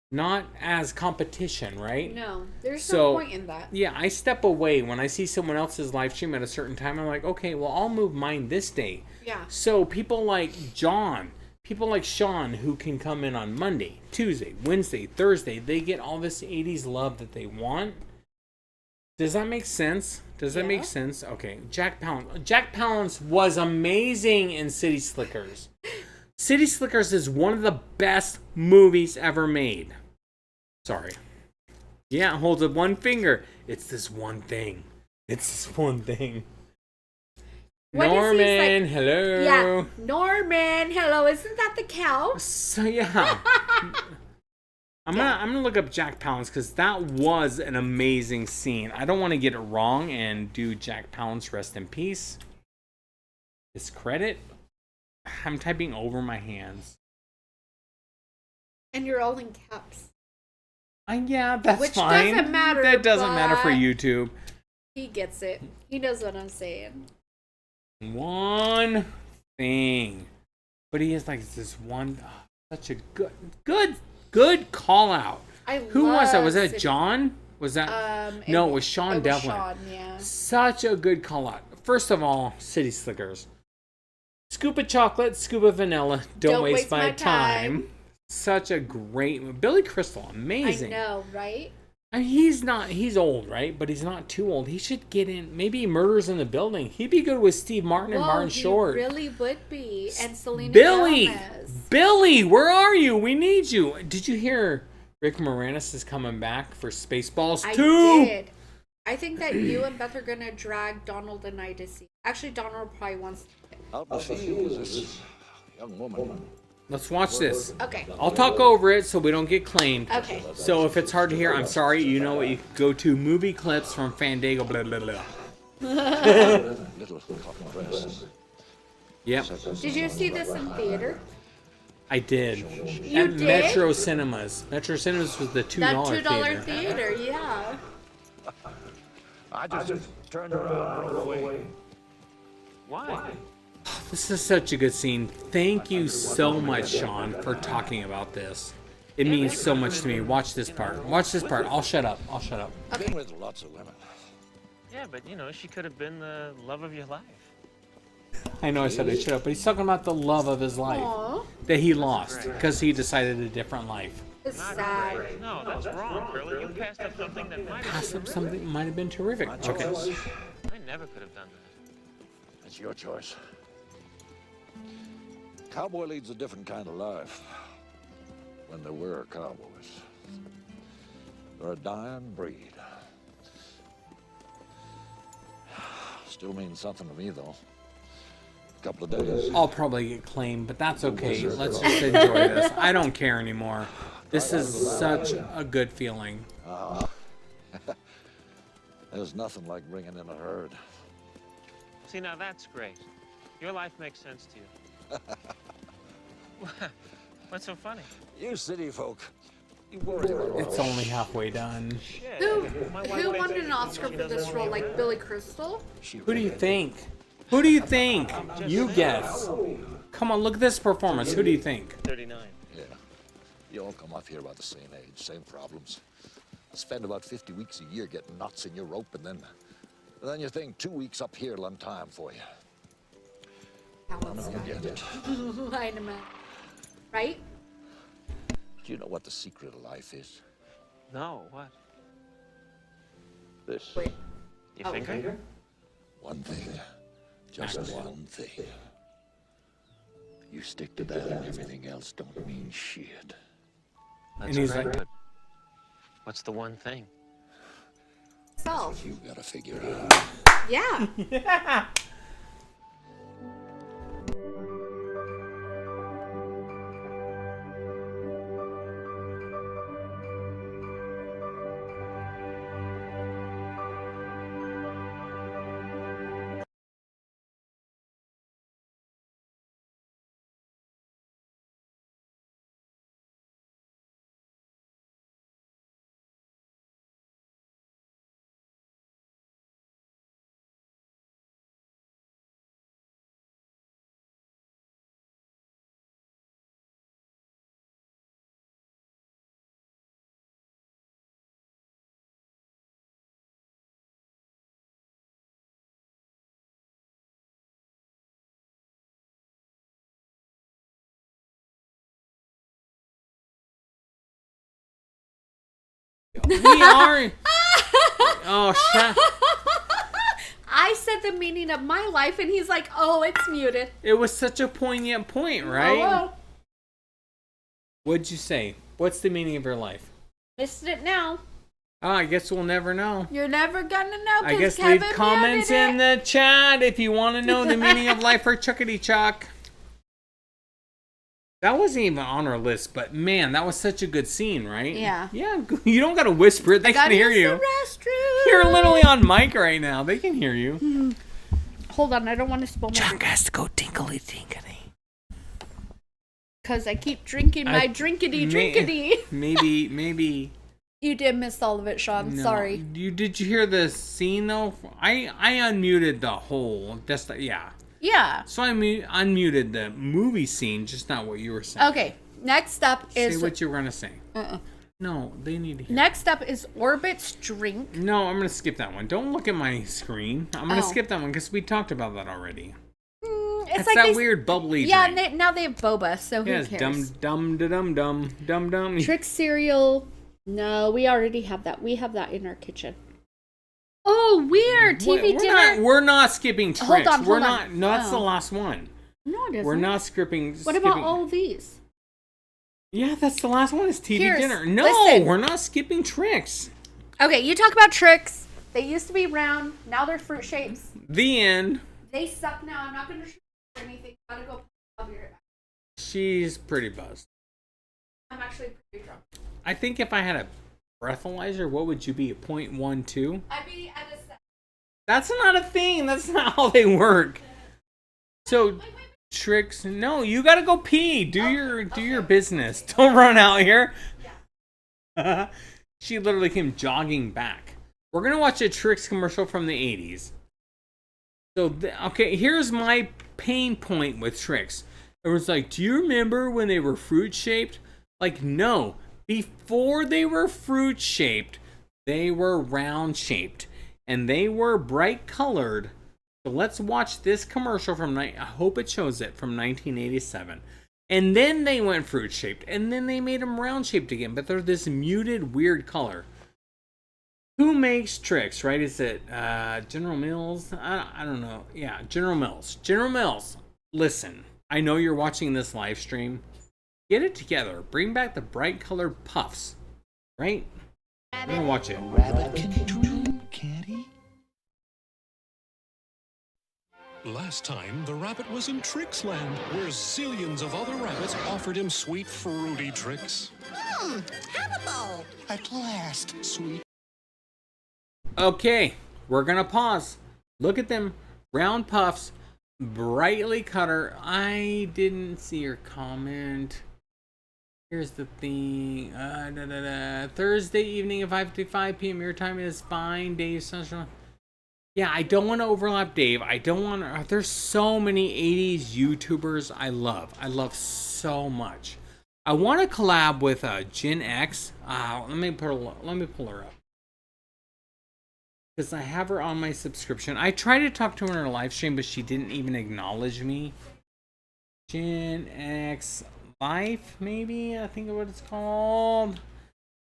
not as competition, right? No, there's no point in that. Yeah, I step away when I see someone else's live stream at a certain time. I'm like, okay, well, I'll move mine this day. Yeah. So people like John, people like Sean, who can come in on Monday, Tuesday, Wednesday, Thursday, they get all this 80s love that they want. Does that make sense? Does that make sense? Okay, Jack Palance. Jack Palance was amazing in City Slickers. City Slickers is one of the best movies ever made. Sorry. Yeah, holds up one finger. It's this one thing. It's this one thing. What is he, Norman, like- hello. Yeah, Norman, hello. Isn't that the cow? So yeah. I'm gonna look up Jack Palance because that was an amazing scene. I don't want to get it wrong and do Jack Palance rest in peace. His credit. I'm typing over my hands. And you're all in caps. Yeah, that's Which fine. doesn't matter. That doesn't matter for but YouTube. He gets it. He knows what I'm saying. One thing, but he is like this one. Such a good call out. Who was that? Was that John? Was that? No, it was Sean Devlin. Sean, yeah. Such a good call out. First of all, City Slickers. Scoop of chocolate, scoop of vanilla. Don't waste my time. Such a great Billy Crystal, amazing. I know, right? I mean, he's old, right? But he's not too old. He should get in. Maybe Murders in the Building. He'd be good with Steve Martin and Martin Short. He really would be. And Selena Billy! Gomez. Billy, where are you? We need you. Did you hear Rick Moranis is coming back for Spaceballs 2? I did. I think that you and Beth are going to drag Donald and I to see. Actually, Donald probably wants to. Out in the field is this young woman. Let's watch this. Okay. I'll talk over it so we don't get claimed. Okay. So if it's hard to hear, I'm sorry. You know what? You go to movie clips from Fandango, blah, blah, blah. Little cotton dress. Yep. Did you see this in theater? I did. You At did? Metro Cinemas. Metro Cinemas was the $2 That $2 theater. theater, yeah. I just turned around and drove away. Why? This is such a good scene. Thank you so much, Sean, for talking about this. It means so much to me. Watch this part. Watch this part. I'll shut up. I'll shut up. I've been with lots of women. Yeah, but she could have been the love of your life. I know I said I shut up, but he's talking about the love of his life Aww. that he lost because he decided a different life. It's sad. No, that's wrong, Curly. You passed up something that might Pass up something that might have been terrific. Okay. I never could have done that. It's your choice. Cowboy leads a different kind of life. When there were cowboys. They're a dying breed. Still means something to me, though. A couple of days. I'll probably get claimed, but that's okay. Let's just enjoy this. I don't care anymore. This is such a good feeling. There's nothing like bringing in a herd. See, now that's great. Your life makes sense to you. What's so funny? You city folk. You worry about all It's this. only halfway done. Who won an Oscar for this role? Like Billy Crystal? Who do you think? Who do you think? You guess. Come on, look at this performance. Who do you think? 39. Yeah. You all come up here about the same age, same problems. Spend about 50 weeks a year getting knots in your rope, and then you think 2 weeks up here will time for you. I'll never get it. I know. Right? Do you know what the secret of life is? No, what? This. Your finger? One thing. Just one thing. You stick to that and everything else don't mean shit. That's And he's great, like- but what's the one thing? Self. You gotta figure it out. Yeah. Yeah. We are. Oh, shit. I said the meaning of my life, and he's like, "Oh, it's muted." It was such a poignant point, right? Oh, What'd you say? What's the meaning of your life? missed it now. Oh, I guess we'll never know. You're never gonna know. I guess Kevin leave comments in the chat if you want to know the meaning of life for Chuckity Chuck. That wasn't even on our list, but man, that was such a good scene, right? Yeah. Yeah, you don't gotta whisper it. They can hear you. The restroom. You're literally on mic right now. They can hear you. Hold on, I don't want to spill my Chuck has to go tinkly tinkly. Because I keep drinking my drinkity. Maybe. You did miss all of it, Sean. No. Sorry. Did you hear the scene though? I unmuted the whole. Yeah. Yeah. So I unmuted the movie scene, just not what you were saying. Okay. Next up is. Say what you were gonna say. No, they need to hear. Next up is Orbit's drink. No, I'm gonna skip that one. Don't look at my screen. I'm gonna skip that one because we talked about that already. It's That's like that weird bubbly drink. Yeah, now they have boba, so who Yes, cares? dum. Trick cereal. No, we already have that. We have that in our kitchen. Oh, weird. TV dinner. We're not skipping tricks. Hold We're on. not. No, that's the last one. No, it isn't. We're not skipping. What about all of these? Yeah, that's the last one. Is TV dinner. No, listen. We're not skipping tricks. Okay, you talk about tricks. They used to be round. Now they're fruit shapes. The end. They suck now. I'm not going to show you anything. Gotta go. I'll be right back. She's pretty buzzed. I'm actually pretty drunk. I think if I had a breathalyzer, what would you be? 0.12? I'd be at a set. That's not a thing. That's not how they work. So tricks. No, you gotta go pee. Do your business. Don't run out here. Yeah. She literally came jogging back. We're gonna watch a Tricks commercial from the 80s. So okay, here's my pain point with Tricks. It was like, do you remember when they were fruit shaped? Like, no. Before they were fruit shaped, they were round shaped, and they were bright colored. So let's watch this commercial from I hope it shows it from 1987. And then they went fruit shaped, and then they made them round shaped again, but they're this muted weird color. Who makes Tricks, right? Is it General Mills? I don't know. Yeah, General Mills. General Mills. Listen, I know you're watching this live stream. Get it together. Bring back the bright colored puffs. Right? I'm gonna watch it. Rabbit can dream, can't he? Last time, the rabbit was in Tricks Land, where zillions of other rabbits offered him sweet, fruity tricks. Have a bowl. At last, sweet. Okay, we're gonna pause. Look at them. Round puffs. Brightly colored. I didn't see your comment. Here's the thing. Thursday evening at 5:55 p.m. your time is fine. Dave Sunshine. Yeah, I don't want to overlap Dave. I don't want to. There's so many 80s YouTubers I love. I love so much. I want to collab with Gen X. Let me pull her up. Because I have her on my subscription. I tried to talk to her in her live stream, but she didn't even acknowledge me. Gen X Life, maybe? I think of what it's called.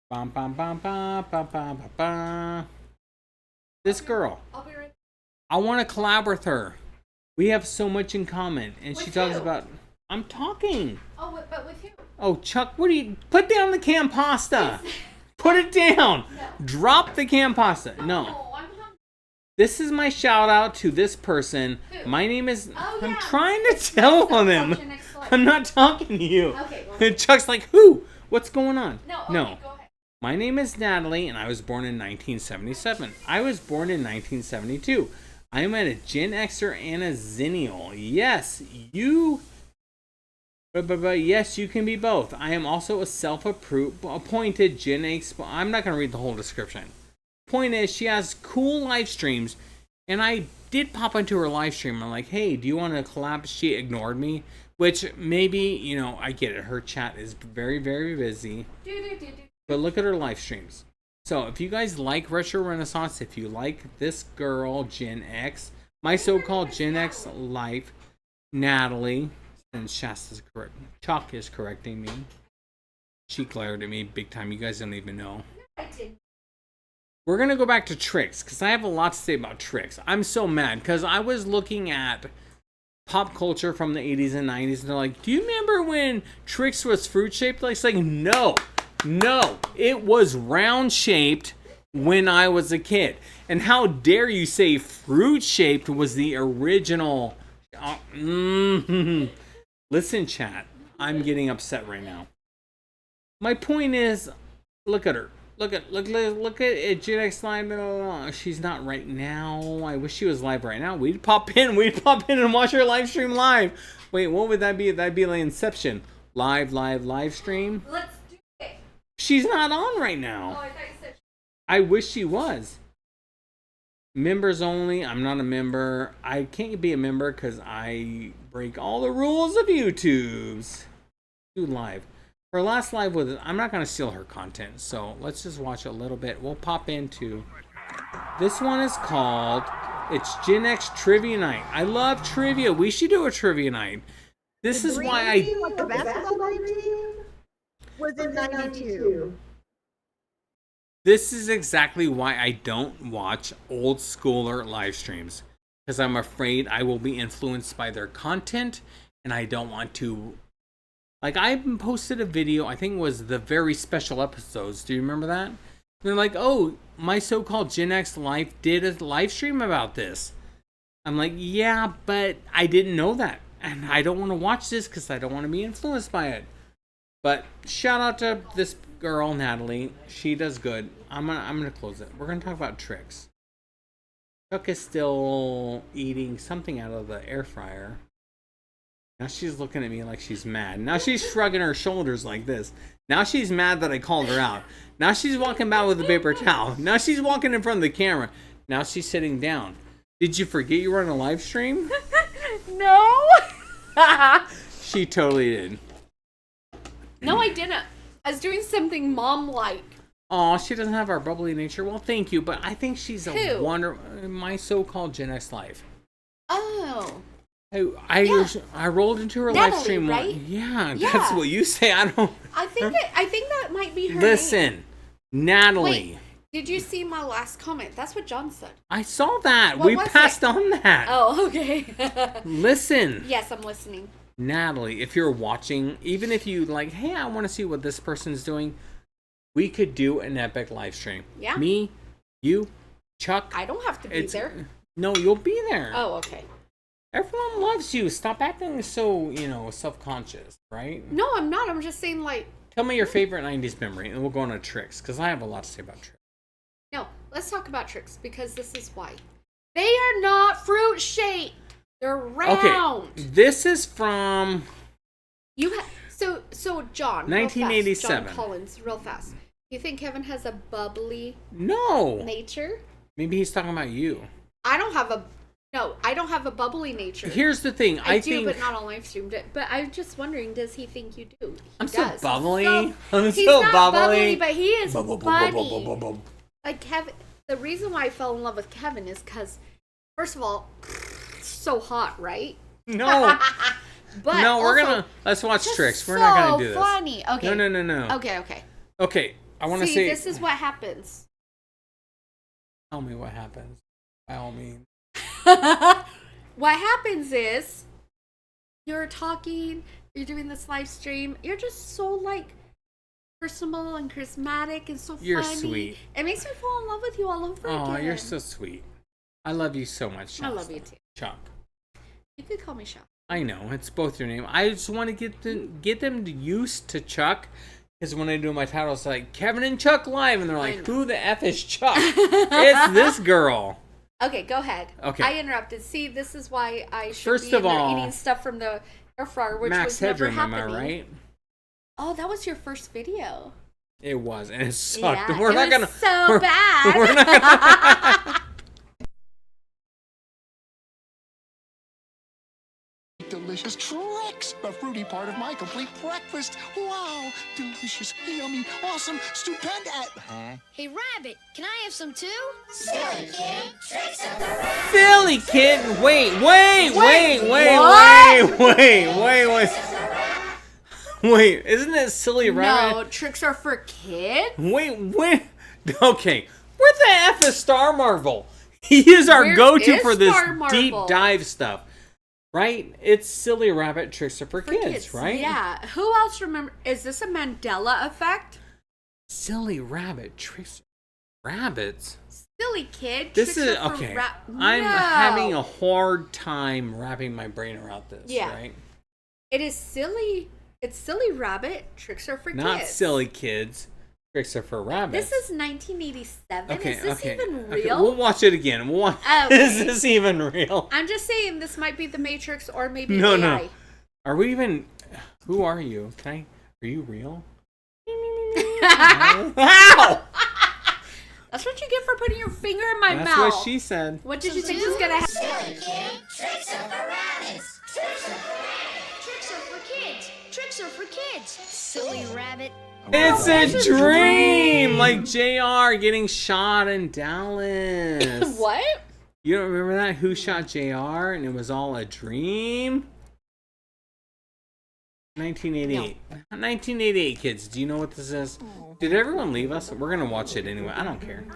Bum, bum, bum, bum, bum, bum, bum, bum. This girl. I'll be right back. I want to collab with her. We have so much in common. And she talks about... I'm talking. Oh, but with who? Oh, Chuck, what do you... Put down the canned pasta. Put it down. No. Drop the canned pasta. No. This is my shout out to this person. Who? My name is... I'm trying to tell them. I'm not talking to you. Okay, well, Chuck's like, who? What's going on? No. Go ahead. My name is Natalie, and I was born in 1977. I was born in 1972. I am a Gen Xer and a Zennial. Yes, you... But yes, you can be both. I am also a self-appointed Gen X... I'm not going to read the whole description. Point is, she has cool live streams, and I did pop into her live stream. I'm like, hey, do you want to collab? She ignored me, which maybe, I get it. Her chat is very, very busy. But look at her live streams. So if you guys like Retro Renaissance, if you like this girl, Gen X, my so-called Gen X life, Natalie, and Shasta's correct. Chuck is correcting me. She glared at me big time. You guys don't even know. I did. We're going to go back to Tricks, because I have a lot to say about Tricks. I'm so mad, because I was looking at pop culture from the 80s and 90s, and they're like, do you remember when Tricks was fruit-shaped? It's like, no, it was round-shaped, when I was a kid. And how dare you say fruit-shaped was the original... Listen, chat. I'm getting upset right now. My point is, look at her. Look at it. Gen X Live. She's not right now. I wish she was live right now. We'd pop in and watch her live stream live. Wait, what would that be? That'd be like Inception. Live stream. Let's do it. She's not on right now. Oh, I thought you said. I wish she was. Members only. I'm not a member. I can't be a member because I break all the rules of YouTube's. Do live. Her last live was... I'm not going to steal her content, so let's just watch a little bit. We'll pop into... This one is called... It's Gen X Trivia Night. I love trivia. We should do a trivia night. This is why I... The basketball team was in 92. This is exactly why I don't watch old schooler live streams. Because I'm afraid I will be influenced by their content, and I don't want to... Like, I posted a video, I think it was the very special episodes. Do you remember that? They're like, oh, my so-called Gen X life did a live stream about this. I'm like, yeah, but I didn't know that. And I don't want to watch this because I don't want to be influenced by it. But shout out to this girl, Natalie. She does good. I'm gonna close it. We're gonna talk about tricks. Chuck is still eating something out of the air fryer. Now she's looking at me like she's mad. Now she's shrugging her shoulders like this. Now she's mad that I called her out. Now she's walking by with a paper towel. Now she's walking in front of the camera. Now she's sitting down. Did you forget you were on a live stream? No. She totally did. No, I didn't. I was doing something mom-like. Aw, she doesn't have our bubbly nature. Well, thank you, but I think she's a wonder. My so-called Gen X life. Oh. I rolled into her Natalie, live stream. Right? Yeah, that's what you say. I don't. I think that might be her. Listen, name. Natalie. Wait, did you see my last comment? That's what John said. I saw that. What we was passed it? on that. Oh, okay. Listen. Yes, I'm listening. Natalie, if you're watching, even if you like, hey, I want to see what this person's doing, we could do an epic live stream. Yeah. Me, you, Chuck. I don't have to be there. No, you'll be there. Oh, okay. Everyone loves you. Stop acting so, self-conscious, right? No, I'm not. I'm just saying, like... Tell me your favorite 90s memory, and we'll go on to tricks, because I have a lot to say about tricks. No, let's talk about tricks, because this is why. They are not fruit-shaped. They're round. Okay, this is from... So John, 1987. John Collins, real fast. You think Kevin has a bubbly... No. Nature? Maybe he's talking about you. I don't have a bubbly nature. Here's the thing. I think, but not on live stream. But I'm just wondering, does he think you do? I'm so bubbly. He's not bubbly, but he is funny. Like Kevin, the reason why I fell in love with Kevin is because, first of all, so hot, right? No. But no, let's watch tricks. We're not gonna do this. Funny. Okay. No. Okay. I want to say. This is what happens. Tell me what happens. By all means. What happens is you're talking, you're doing this live stream, you're just so like personable and charismatic and so funny. You're sweet. It makes me fall in love with you all over again. Oh, you're so sweet. I love you so much, Shasta. I love you too. Chuck. You could call me Chuck. I know, it's both your name. I just want to get them used to Chuck. Because when I do my title, it's like Kevin and Chuck live, and they're like, "Who the f is Chuck?" It's this girl. Okay, go ahead. Okay. I interrupted. See, this is why I should First be of all, eating stuff from the air fryer, which Max was never Headroom, happening. am I right? Oh, that was your first video. It was, and it sucked. Yeah, We're not gonna. So bad. We're not gonna. Delicious tricks, the fruity part of my complete breakfast. Wow, delicious, yummy, awesome, stupendous. Hey, Rabbit, can I have some too? Silly kid, tricks of the rabbit. Silly kid, wait. Wait, isn't it Silly Rabbit? No, tricks are for kids? Wait. Okay, where the F is Star Marvel? He is our go-to for this deep dive stuff. Right? It's Silly Rabbit Tricks are for kids, right? Yeah. Who else remember? Is this a Mandela effect? Silly Rabbit Tricks. Rabbits? Silly kid. This Tricks is are for okay. No. I'm having a hard time wrapping my brain around this. Yeah. Right? It is silly. It's silly rabbit. Tricks are for Not kids. silly kids. Tricks are for rabbits. This is 1987. Okay, Is this even okay. real? We'll watch it again. We'll watch. Okay. Is this even real? I'm just saying this might be the Matrix or maybe No, AI. no. Are we even? Who are you? Are you real? Ow! That's what you get for putting your finger in my mouth. That's what she said. What did you think was gonna happen? Silly kid, tricks are for rabbits. Tricks are for kids. Tricks are for kids. Silly rabbit. It's a dream! Like JR getting shot in Dallas. What? You don't remember that? Who shot JR and it was all a dream? 1988. 1988, kids. Do you know what this is? Did everyone leave us? We're gonna watch it anyway. I don't care.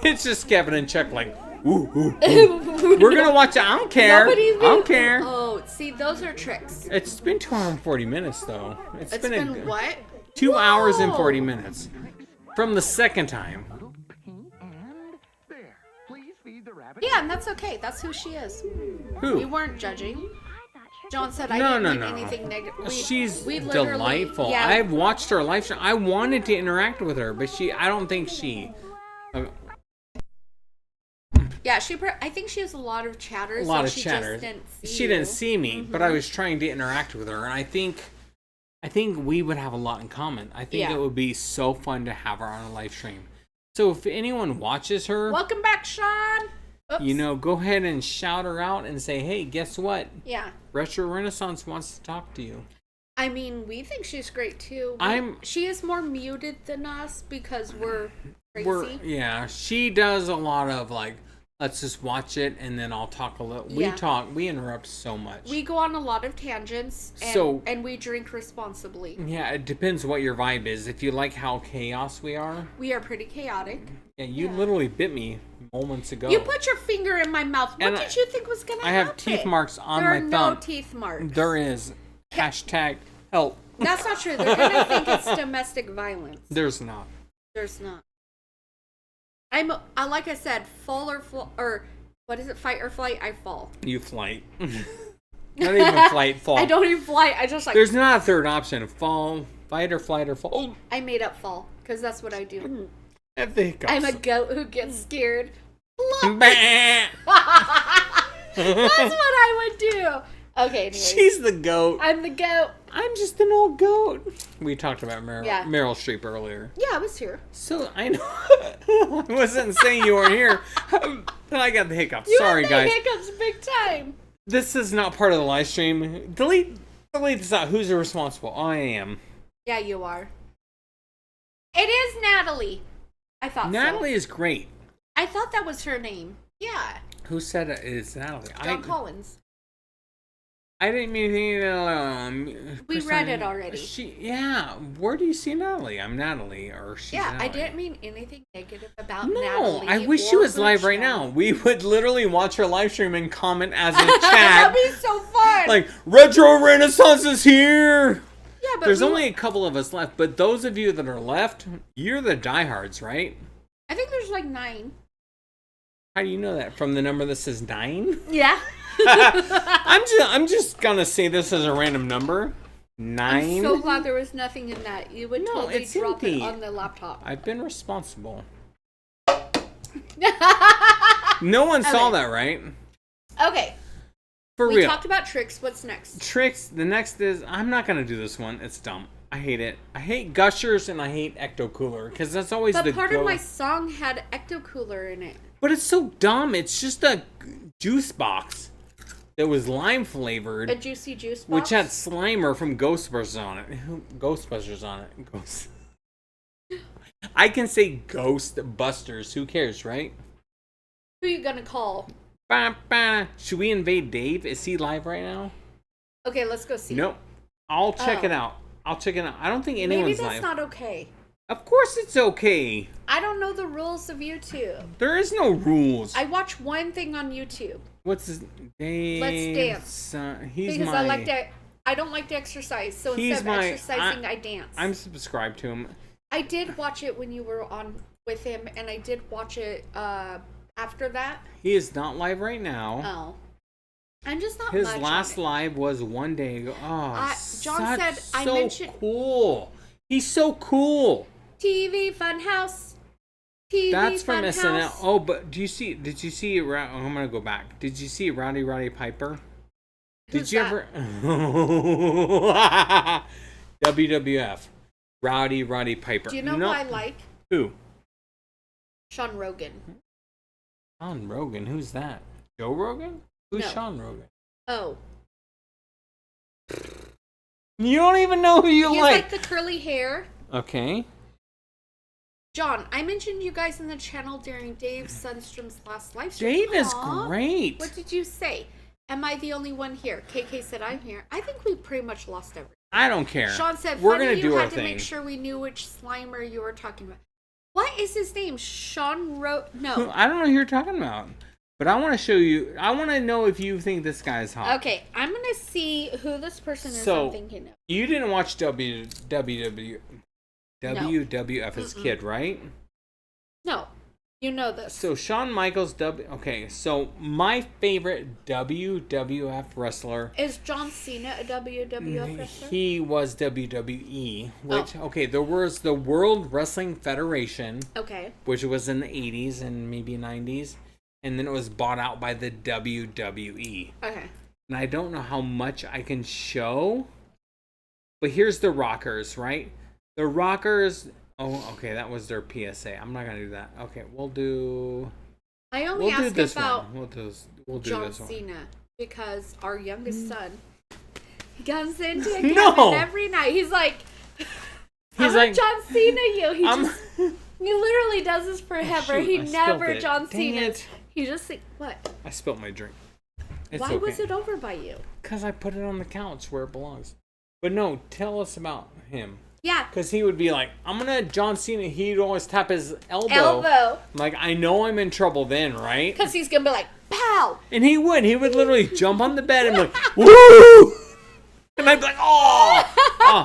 It's just Kevin and Chuck like, ooh, ooh, ooh. We're gonna watch it. I don't care. I don't care. Oh, see, those are tricks. It's been 2 hours and 40 minutes though. It's been what? 2 hours and Whoa. 40 minutes. From the second time. Yeah, and that's okay. That's who she is. Who? We weren't judging. John said I No, didn't no, mean no. anything negative. She's we literally- delightful. Yeah, I've watched her live stream. I wanted to interact with her, but I don't think she. yeah. I think she has a lot of chatter. A lot so of she chatter. Just didn't see She you. didn't see me, but I was trying to interact with her, and I think we would have a lot in common. I think Yeah. it would be so fun to have her on a live stream. So if anyone watches her, Welcome back, Sean. Oops. you know, go ahead and shout her out and say, "Hey, guess what? Yeah. Retro Renaissance wants to talk to you." I mean, we think she's great too. She is more muted than us because we're crazy. Yeah, she does a lot of like, let's just watch it and then I'll talk a little. Yeah. We interrupt so much. We go on a lot of tangents and we drink responsibly. Yeah, it depends what your vibe is. If you like how chaos we are. We are pretty chaotic. Yeah, you literally bit me moments ago. You put your finger in my mouth. What And did you think was going to I happen? have teeth marks on there my are thumb. no teeth marks. There is. Hashtag help. That's not true. They're going to think it's domestic violence. There's not. There's not. Like I said, or what is it? Fight or flight? I fall. You flight. Not even flight, fall. I don't even flight. I just like. There's not a third option. Fall, fight or flight or fall. I made up fall because that's what I do. At the hiccups. I'm a goat who gets scared. That's That's what I would do. Okay, anyways. She's the goat. I'm the goat. I'm just an old goat. We talked about Meryl Streep earlier. Yeah, I was here. So I know. I wasn't saying you weren't here, but I got the hiccups. Sorry, had the guys. hiccups big time. This is not part of the live stream. Delete this out. Who's responsible? I am. Yeah, you are. It is Natalie. I thought Natalie is great. I thought that was her name. Yeah. Who said it is Natalie? John Collins. I didn't mean anything. We read it already. Where do you see Natalie? I'm Natalie, or she's Natalie. I didn't mean anything negative about No, Natalie. I wish she was or live her right chat. now. We would literally watch her live stream and comment as a chat. That'd be so fun. Like, Retro Renaissance is here! Yeah, but there's only a couple of us left, but those of you that are left, you're the diehards, right? I think there's like 9. How do you know that? From the number that says 9? Yeah. I'm just gonna say this as a random number. 9. I'm so glad there was nothing in that. You would totally it's drop empty. it on the laptop. I've been responsible. No one saw that, right? Okay. For we real. talked about tricks. What's next? Tricks. The next is, I'm not gonna do this one. It's dumb. I hate it. I hate gushers and I hate ecto cooler because that's always But the part of my song had ecto cooler in it. But it's so dumb. It's just a juice box that was lime flavored. A juicy juice box. Which had Slimer from Ghostbusters on it. Ghostbusters on it. Ghost. I can say Ghostbusters. Who cares, right? Who you gonna call? Should we invade Dave? Is he live right now? Okay, let's go see. Nope. I'll check it out. I don't think anyone's Maybe that's live. not okay. Of course it's okay. I don't know the rules of YouTube. There is no rules. I watch one thing on YouTube. What's his Dave? Let's Dance. He's because my... I don't like to exercise, so He's instead of exercising, I dance. I'm subscribed to him. I did watch it when you were on with him, and I did watch it after that. He is not live right now. Oh. I'm just not His much last on it. live was one day ago. Oh, John said I so mentioned cool. He's so cool. TV Funhouse. TV That's from Funhouse. SNL. Oh, but did you see? I'm gonna go back. Did you see Roddy Piper? Who's Did you that? ever? WWF. Roddy Piper. Do you know who I like? Who? Sean Rogan. Sean Rogan. Who's that? Joe Rogan? Who's No. Sean Rogan? Oh. You don't even know who you He's like. like the curly hair. Okay. John, I mentioned you guys in the channel during Dave Sundstrom's last live stream. Dave is Aw. great. What did you say? Am I the only one here? KK said I'm here. I think we pretty much lost everything. I don't care. Sean said, we're funny gonna you do had our to thing. make sure we knew which Slimer you were talking about. What is his name? Sean No. I don't know who you're talking about, but I want to show you. I want to know if you think this guy's hot. Okay, I'm gonna see who this person is. So I'm thinking of. you didn't watch WWF as a kid, right? No, you know this. So Shawn Michaels Okay, so my favorite WWF wrestler. Is John Cena a WWF wrestler? He was WWE, which okay, there was the World Wrestling Federation. Okay. Which was in the 80s and maybe 90s, and then it was bought out by the WWE. Okay. And I don't know how much I can show, but here's the Rockers, right? The Rockers. Oh, okay, that was their PSA. I'm not gonna do that. Okay, we'll do. I only we'll do asked this about one. We'll do John this one. Cena because our youngest son, he comes into Kevin No! every night. He's like, He's I'm like, John Cena. I'm- He literally does this forever. Shoot, He I spilled never it. John Dang Cena. it. He just like what? I spilled my drink. It's Why was it over by you? Because I put it on the couch where it belongs. But no, tell us about him. Yeah. Because he would be like, I'm gonna John Cena. He'd always tap his elbow. I'm like, I know I'm in trouble then, right? Because he's gonna be like, pow. And he would. He would literally jump on the bed and be like, woo! And I'd be like, oh!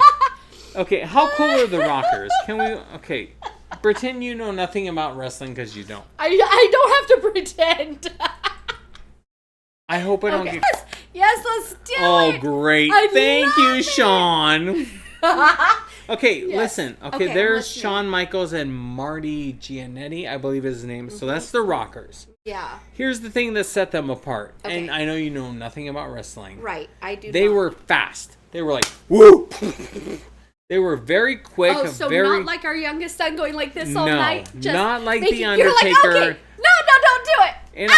Okay, how cool are the Rockers? Can we, okay, pretend you know nothing about wrestling because you don't. I don't have to pretend. I hope I don't get... Yes, let's do it. Oh, great. I Thank love you, it. Sean. Okay, Yes. listen. Okay, Okay, I'm there's listening. Shawn Michaels and Marty Giannetti, I believe is his name. So that's the Rockers. Yeah. Here's the thing that set them apart. Okay. And I know you know nothing about wrestling. Right, I do. They not. were fast. They were like, woo! They were very quick. Oh, so very... not like our youngest son going like this all No, night? not like making- The You're like, Undertaker. okay, no, don't do it. And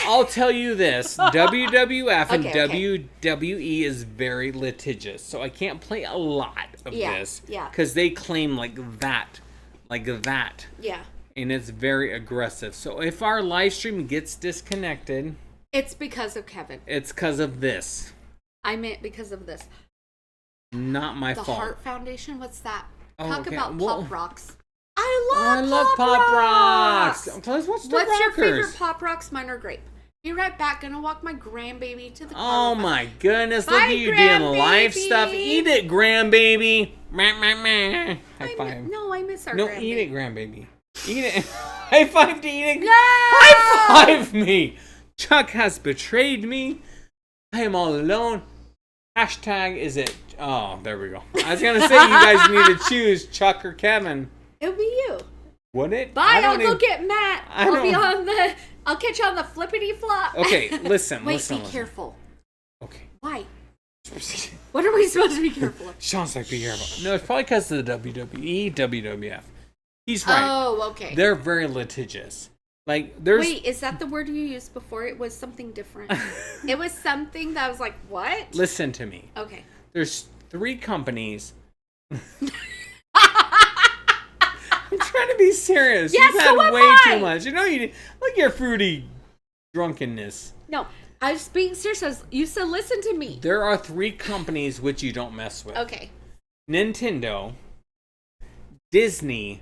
I'll tell you this, WWF and Okay, WWE is very litigious, so I can't play a lot of this. Yeah. Because they claim like that. Yeah. And it's very aggressive. So if our live stream gets disconnected, It's because of Kevin. it's because of this. I meant because of this. Not my The fault. Heart Foundation, what's that? Oh, Talk okay. about Well- Pop Rocks. I love Pop Rocks. Rocks. Let's watch the What's your Rockers. favorite Pop Rocks? Mine are grape. Be right back. Gonna walk my grandbaby to the car. Oh my goodness, look Bye, at you doing live grandbaby. stuff. Eat it, grandbaby. Meh, meh, meh. High five. No, I miss our No, grandbaby. eat it, grandbaby. Eat it. High five to eat it. No! High five me. Chuck has betrayed me. I am all alone. Hashtag is it. Oh, there we go. I was going to say you guys need to choose Chuck or Kevin. It'll be you. Would it? Bye. I'll go get Matt. I I'll be don't- on the. I'll catch you on the flippity flop. Okay, listen, Wait, listen, be listen. careful. Okay. Why? What are we supposed to be careful of? Sean's like, be careful. No, it's probably because of the WWE, WWF. He's right. Oh, okay. They're very litigious. Like, there's... Wait, is that the word you used before? It was something different. It was something that I was like, what? Listen to me. Okay. There's 3 companies. I'm trying to be serious. Yes, You've so had am way I. too much. You know, you look at your fruity drunkenness. No, I was being serious. You said listen to me. There are 3 companies which you don't mess with. Okay. Nintendo, Disney,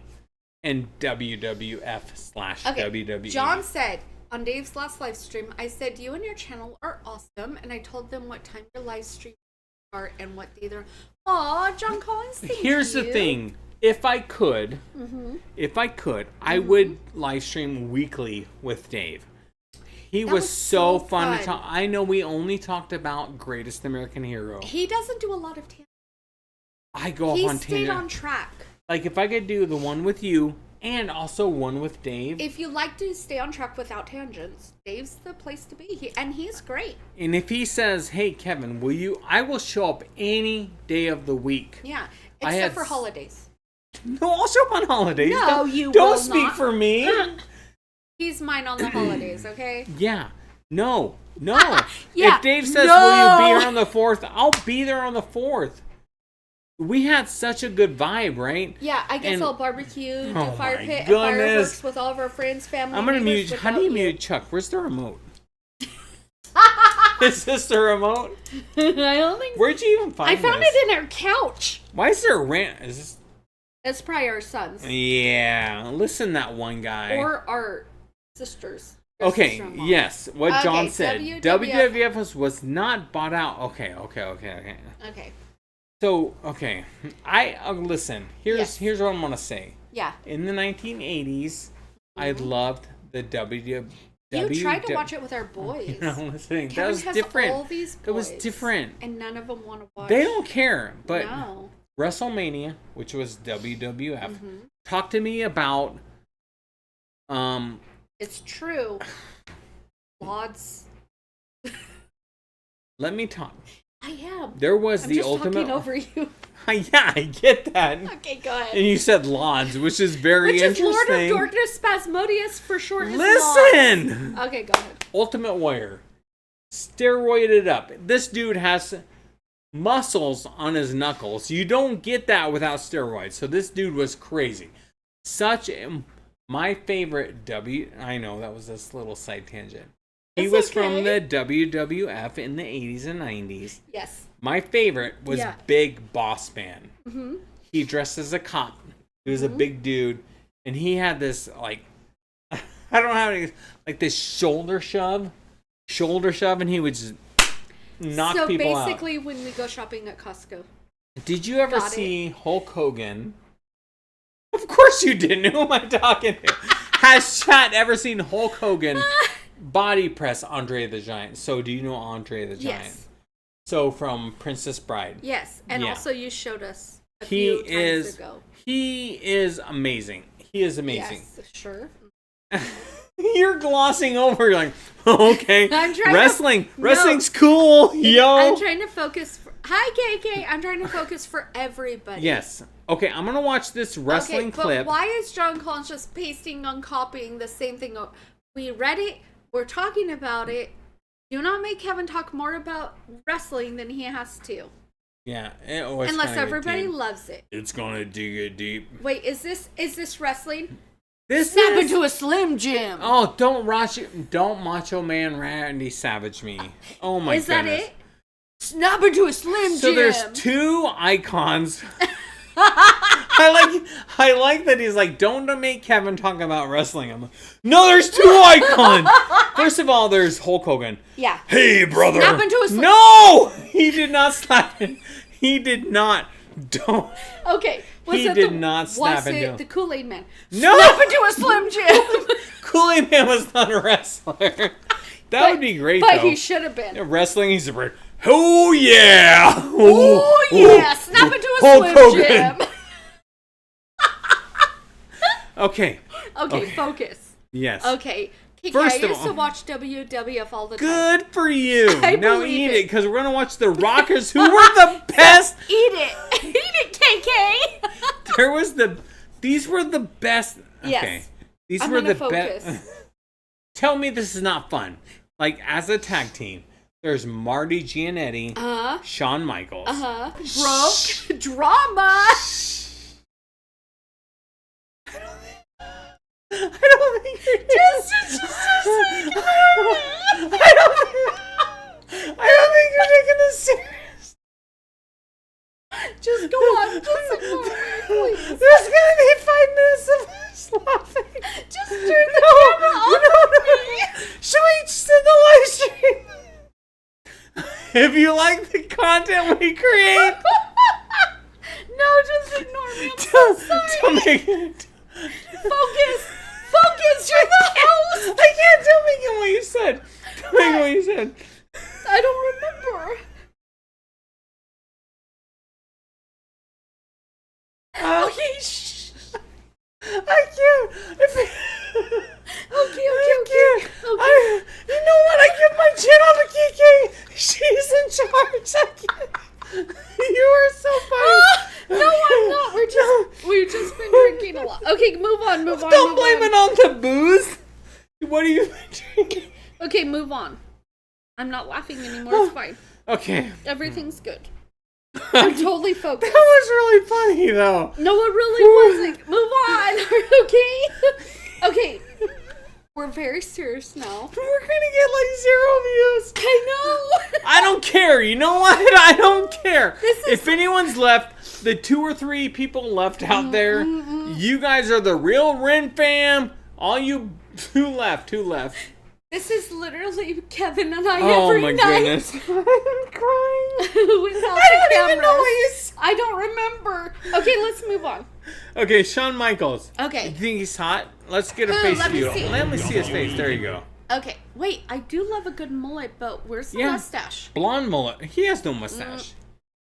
and WWF/WWE. John said on Dave's last live stream, I said, you and your channel are awesome. And I told them what time your live stream are and what day they're. Aw, John Collins, thank Here's you. the thing. If I could, I would live stream weekly with Dave. He was so fun to talk. I know we only talked about Greatest American Hero. He doesn't do a lot of tangents. I go off He on stayed tangent. on track. Like if I could do the one with you and also one with Dave. If you like to stay on track without tangents, Dave's the place to be. And he's great. And if he says, "Hey Kevin, will you?" I will show up any day of the week. Yeah, except for holidays. No, I'll show up on holidays. No, you don't will speak not. for me. He's mine on the holidays, okay? Yeah. No. Yeah, If Dave says, "Will you be here on the 4th?" I'll be there on the 4th. We had such a good vibe, right? Yeah, I guess And- I'll barbecue, Oh do fire my pit, and goodness. fireworks with all of our friends, family. I'm gonna neighbors mute. How do you without mute Chuck? Where's the remote? Is this the remote? I don't think. Where'd you even find I found this? it in our couch. Why is there a rant? Is this? That's probably our sons Yeah, listen, that one guy. or our sisters. Okay, sister-in-law. yes, what Okay, John said. WWF. WWF was not bought out. Okay. Okay. So, okay, listen. Here's what I'm gonna say. Yeah. In the 1980s, I loved the WWF. You tried to watch it with our boys. Listening. That Kevin was has different. all these It was boys, different. and none of them want to watch. They don't care. But No. WrestleMania, which was WWF, talk to me about. It's true. Lots. Let me talk. I am. There was I'm the just ultimate. talking over you. Yeah, I get that. Okay, go ahead. And you said Lodge, which is very Which is interesting. Lord of Darkness Spasmodius for short. is Listen! Lodge. Okay, go ahead. Ultimate Warrior. Steroided up. This dude has muscles on his knuckles. You don't get that without steroids. So this dude was crazy. My favorite I know that was this little side tangent. He It's was okay. from the WWF in the 80s and 90s. Yes. My favorite was Big Boss Man. Mm-hmm. He dressed as a cop. He was a big dude. And he had this, like, I don't know how to, like this shoulder shove. And he would just knock people out. So basically, when we go shopping at Costco. Did you ever see Hulk Hogan? Of course you didn't. Who am I talking to? Has chat ever seen Hulk Hogan body press Andre the Giant? So do you know Andre the Giant? Yes. So from Princess Bride. Yes, and Yeah. also you showed us a few times ago. He is amazing. He is amazing. Yes, sure. You're glossing over. You're like, okay, I'm trying wrestling's cool, yo. I'm trying to focus. Hi, KK. I'm trying to focus for everybody. Yes. Okay, I'm gonna watch this wrestling clip. But why is John Collins just pasting and copying the same thing? We read it. We're talking about it. Do not make Kevin talk more about wrestling than he has to. Yeah. Unless everybody loves it. It's gonna dig it deep. Wait, is this wrestling? This Snap is... into a Slim Jim. Oh, don't Macho Man Randy Savage me. Oh my is goodness. That it? Snap into a Slim Jim. So there's two icons. I like that he's like, don't make Kevin talk about wrestling. I'm like, no, there's two icons. First of all, there's Hulk Hogan. Yeah. Hey, brother. Snap into a Slim. No, he did not slap him. He did not. Don't. Okay. He did not snap into him. The Kool-Aid Man? No. Snap into a Slim Jim. Kool-Aid Man was not a wrestler. That would be great, but though. he should have been. Wrestling, he's a bird. Oh, yeah. Oh, yeah. Snap into a Hulk Slim Hogan. Jim. Okay. Okay, focus. Yes. Okay. First I of used all, to watch WWF all the time. good for you. I Now believe eat it, because we're going to watch the Rockers, who were the best. Eat it. Eat it, KK. These were the best. Yes. Okay. These I'm were the gonna best. Tell me this is not fun. Like, as a tag team, there's Marty Giannetti, Shawn Michaels. Broke drama. I don't think you're I don't think you're taking this serious. Just go on. Just ignore me, please. There's gonna be 5 minutes of us laughing. Just turn the camera off of me. Should we just end the live stream? If you like the content we create, No, just ignore me. I'm so sorry. don't make it. Focus, you're the host. I can't tell me what you said. Tell me what you said. I don't remember. Okay, shh. I can't. Okay. You know what? I give my channel to Kiki. She's in charge. I can't. You are so funny. No, I'm not. We've just been drinking a lot. Okay, move on. Don't blame it on the booze. What are you drinking? Okay, move on. I'm not laughing anymore. It's fine. Okay. Everything's good. I'm totally focused. That was really funny, though. No, it really wasn't. Move on. Okay? Okay. We're very serious now. We're gonna get like 0 views. I know. I don't care. You know what? I don't care. If anyone's left, the 2 or 3 people left out there, you guys are the real Ren Fam. All you who left. This is literally Kevin and I Oh every my night. goodness. I'm crying. Without I the don't even know cameras. what you said. I don't remember. Okay, let's move on. Okay, Shawn Michaels. Okay. You think he's hot? Let's get a face let me view. see. Let me see his face. There you go. Okay, wait. I do love a good mullet, but where's the mustache? Blonde mullet. He has no mustache.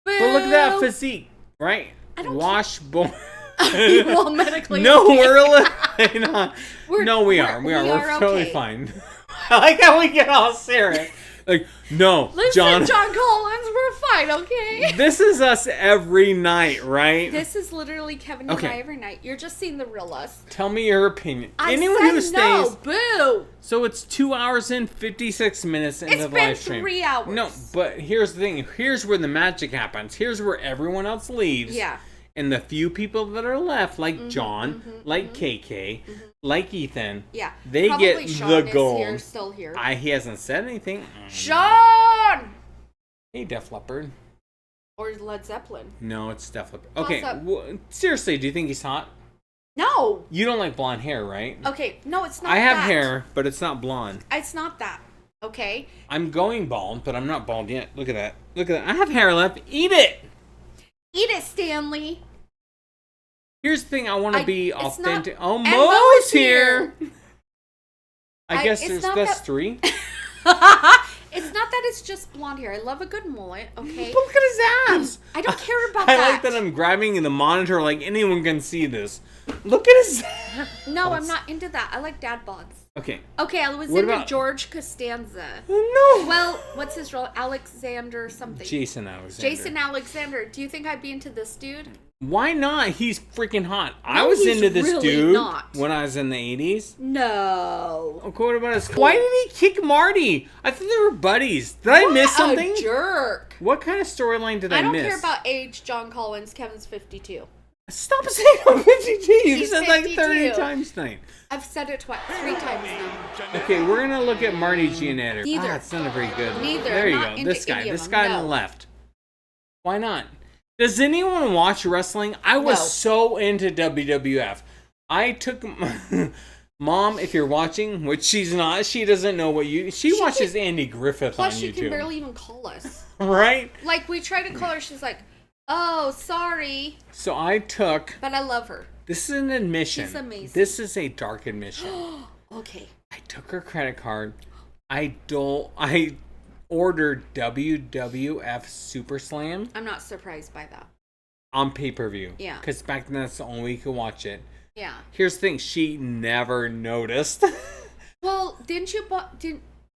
Boo. But look at that physique, right? I don't Washboard. Well, medically. No, okay. we're not. No, we are. we are We're totally okay. fine. I like how we get all serious. Like, no, Listen, John Collins, we're fine, okay? This is us every night, right? This is literally Kevin and I every night. You're just seeing the real us. Tell me your opinion. I Anyone said who stays. no, boo. So it's 2 hours and 56 minutes into It's the been live stream. 3 hours. No, but here's the thing. Here's where the magic happens. Here's where everyone else leaves. Yeah. And the few people that are left, like John, like KK, like Ethan, Yeah. they Probably get Sean the is gold. here, still here. He hasn't said anything. Sean! Hey, Def Leppard. Or Led Zeppelin. No, it's Def Leppard. Okay, Toss up. seriously, do you think he's hot? No. You don't like blonde hair, right? Okay, no, it's not I have that. hair, but it's not blonde. It's not that, okay? I'm going bald, but I'm not bald yet. Look at that. Look at that. I have hair left. Eat it! Eat it, Stanley. Here's the thing. I want to be it's authentic. not- Oh, and Mo's Mo's here. here. I guess it's that's not that- 3. It's not that it's just blonde hair. I love a good mullet, okay? Look at his abs. I don't care about I that. like that I'm grabbing the monitor like anyone can see this. Look at his abs. No, I'm not into that. I like dad bods. Okay. Okay, I was What into about- George Costanza. No. Well, what's his role? Alexander something. Jason Alexander. Jason Alexander. Do you think I'd be into this dude? Why not? He's freaking hot. I No, was he's into this really dude not. when I was in the 80s. No. Okay, what about his... Why did he kick Marty? I thought they were buddies. Did I miss something? What a jerk. What kind of storyline did I don't miss? care about age, John Collins. Kevin's 52. Stop saying I'm 52. You've He's said like 30 52. times tonight. I've said it 3 times now. Okay, we're gonna look at Marty Giannetti. Neither. It's not a very good. Neither. There you I'm go. not into This guy. any of This them. guy on No. the left. Why not? Does anyone watch wrestling? I was No. so into WWF. I took Mom, if you're watching, which she's not, she doesn't know what you. She watches Andy Griffith Plus, on she YouTube. can barely even call us. Right? Like, we try to call her. She's like, oh, sorry. So I took. But I love her. This is an admission. She's amazing. This is a dark admission. Okay. I took her credit card. I ordered WWF Super Slam I'm not surprised by that. on pay-per-view. Yeah. Because back then that's the only way you could watch it. Yeah. Here's the thing. She never noticed. Well,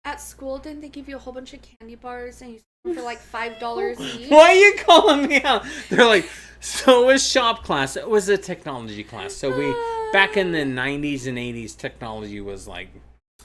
at school, didn't they give you a whole bunch of candy bars and you sold them for like $5 each? Why are you calling me out? They're like, so it was shop class. It was a technology class. So back in the 90s and 80s, technology was like...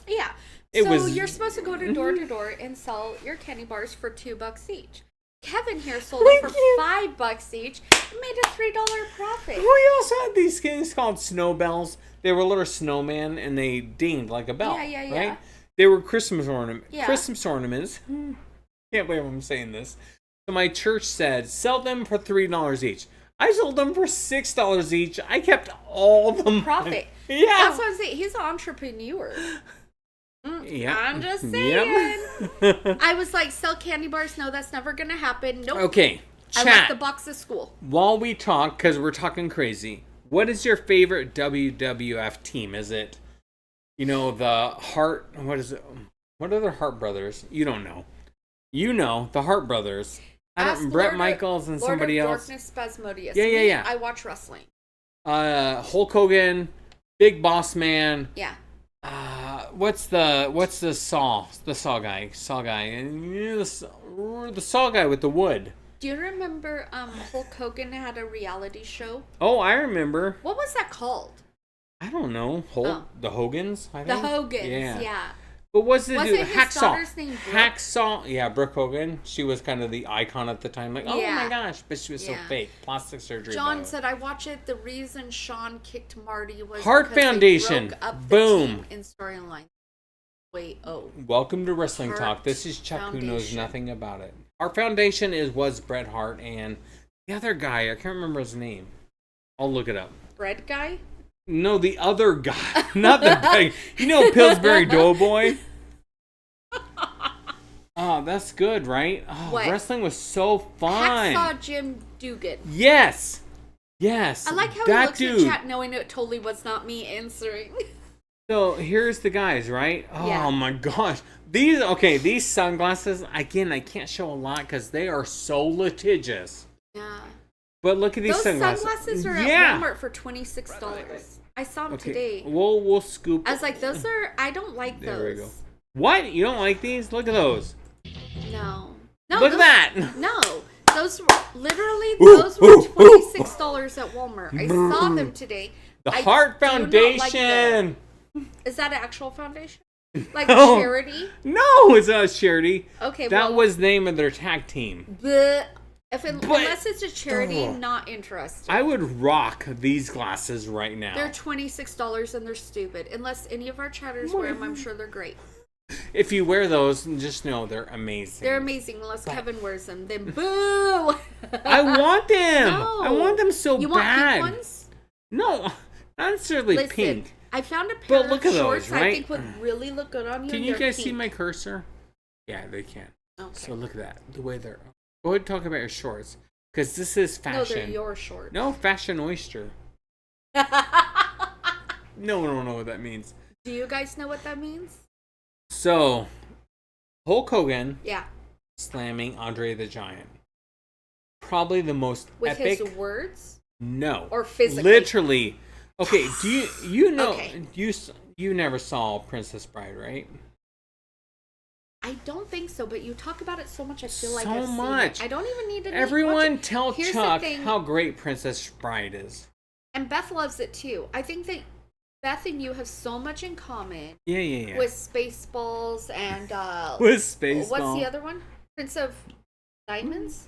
Yeah. It So was- you're supposed to go to door and sell your candy bars for $2 each. Kevin here sold them for $5 each and made a $3 profit. We also had these things called snowbells. They were little snowman and they dinged like a bell. Yeah. Right? They were Christmas ornaments. Yeah. Christmas ornaments. Can't believe I'm saying this. So my church said, sell them for $3 each. I sold them for $6 each. I kept all the money. Profit. Yeah. That's what I'm saying. He's an entrepreneur. Yeah. I'm just saying. Yep. I was like, sell candy bars? No, that's never gonna happen. Nope. Okay, I chat. left the box at school. While we talk, because we're talking crazy, what is your favorite WWF team? Is it, the Hart? What is it? What are the Hart brothers? You don't know. You know the Hart brothers. Brett Michaels and somebody else. Darkness Spasmodius. Yeah. I watch wrestling. Hulk Hogan, Big Boss Man. Yeah. What's the Saw? The Saw guy, and the Saw guy with the wood. Do you remember Hulk Hogan had a reality show? Oh, I remember. What was that called? I don't know. The Hogans, I think. The Hogans, yeah. But what's the dude? His daughter's name Brooke? Hacksaw. Yeah, Brooke Hogan. She was kind of the icon at the time. Like, oh Yeah. my gosh, but she was so fake. Plastic surgery. John said, I watch it. The reason Sean kicked Marty was Heart because Foundation. They broke up the Boom. team in storyline. Welcome to Wrestling Heart Talk. This is Chuck who knows Foundation. nothing about it. Our foundation was Bret Hart and the other guy. I can't remember his name. I'll look it up. Bread guy? No, the other guy. Not the guy. Pillsbury Doughboy? Oh, that's good, right? Oh, What? wrestling was so fun. Hacksaw Jim Dugan. Yes. I like how that he looks dude. at chat knowing it totally was not me answering. So here's the guys, right? Oh Yeah. my gosh. These sunglasses, again, I can't show a lot because they are so litigious. Yeah. But look at these Those sunglasses are at Walmart for $26. I saw them today. We'll scoop. I was like, I don't like those. There we go. What? You don't like these? Look at those. No. Look at that. No. Those were those were $26 at Walmart. I saw them today. The I Heart do not like Foundation. Is that an actual foundation? Like No. charity? No, it's not a charity. Okay, That well- was the name of their tag team. Unless it's a charity, not interested. I would rock these glasses right now. They're $26 and they're stupid. Unless any of our chatters wear them, I'm sure they're great. If you wear those, just know they're amazing. They're amazing unless Kevin wears them. Then boo! I want them. No. I want them so You want bad. pink ones? No, not necessarily Listen, pink. I found a pair But look of at shorts those, right? I think would really look good on you. Can and you they're guys see pink. my cursor? Yeah, they can. Okay. So look at that. The way they're. Go ahead and talk about your shorts. Because this is fashion. No, they're your shorts. No, fashion oyster. No one will know what that means. Do you guys know what that means? So, Hulk Hogan Yeah. slamming Andre the Giant. Probably the most With epic. his words? No. Or physically? Literally. Okay, you know Okay. you never saw Princess Bride, right? I don't think so, but you talk about it so much, I feel like So I've much. seen it. I don't even need to Everyone watch it. tell Here's Chuck the thing, how great Princess Bride is. and Beth loves it too. I think that Beth and you have so much in common. Yeah. With Spaceballs and With Spaceballs. What's the other one? Prince of Diamonds?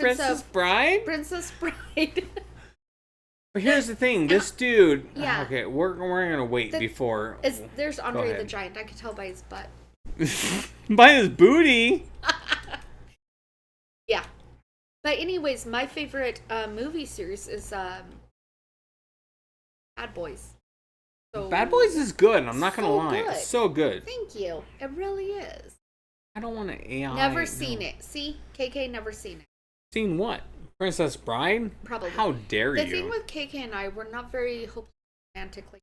Princess Bride? Princess Bride. But here's the thing, this dude. Yeah. Okay, we're gonna wait before. There's Go Andre the ahead. Giant. I could tell by his butt. By his booty. Yeah. But anyways, my favorite movie series is Bad Boys. So Bad Boys is good. I'm not gonna so lie, good. it's so good. Thank you. It really is. I don't want to AI. Never seen it. See, KK never seen it. Seen what? Princess Bride? Probably. How dare The you? thing with KK and I, we're not very romantic. Like,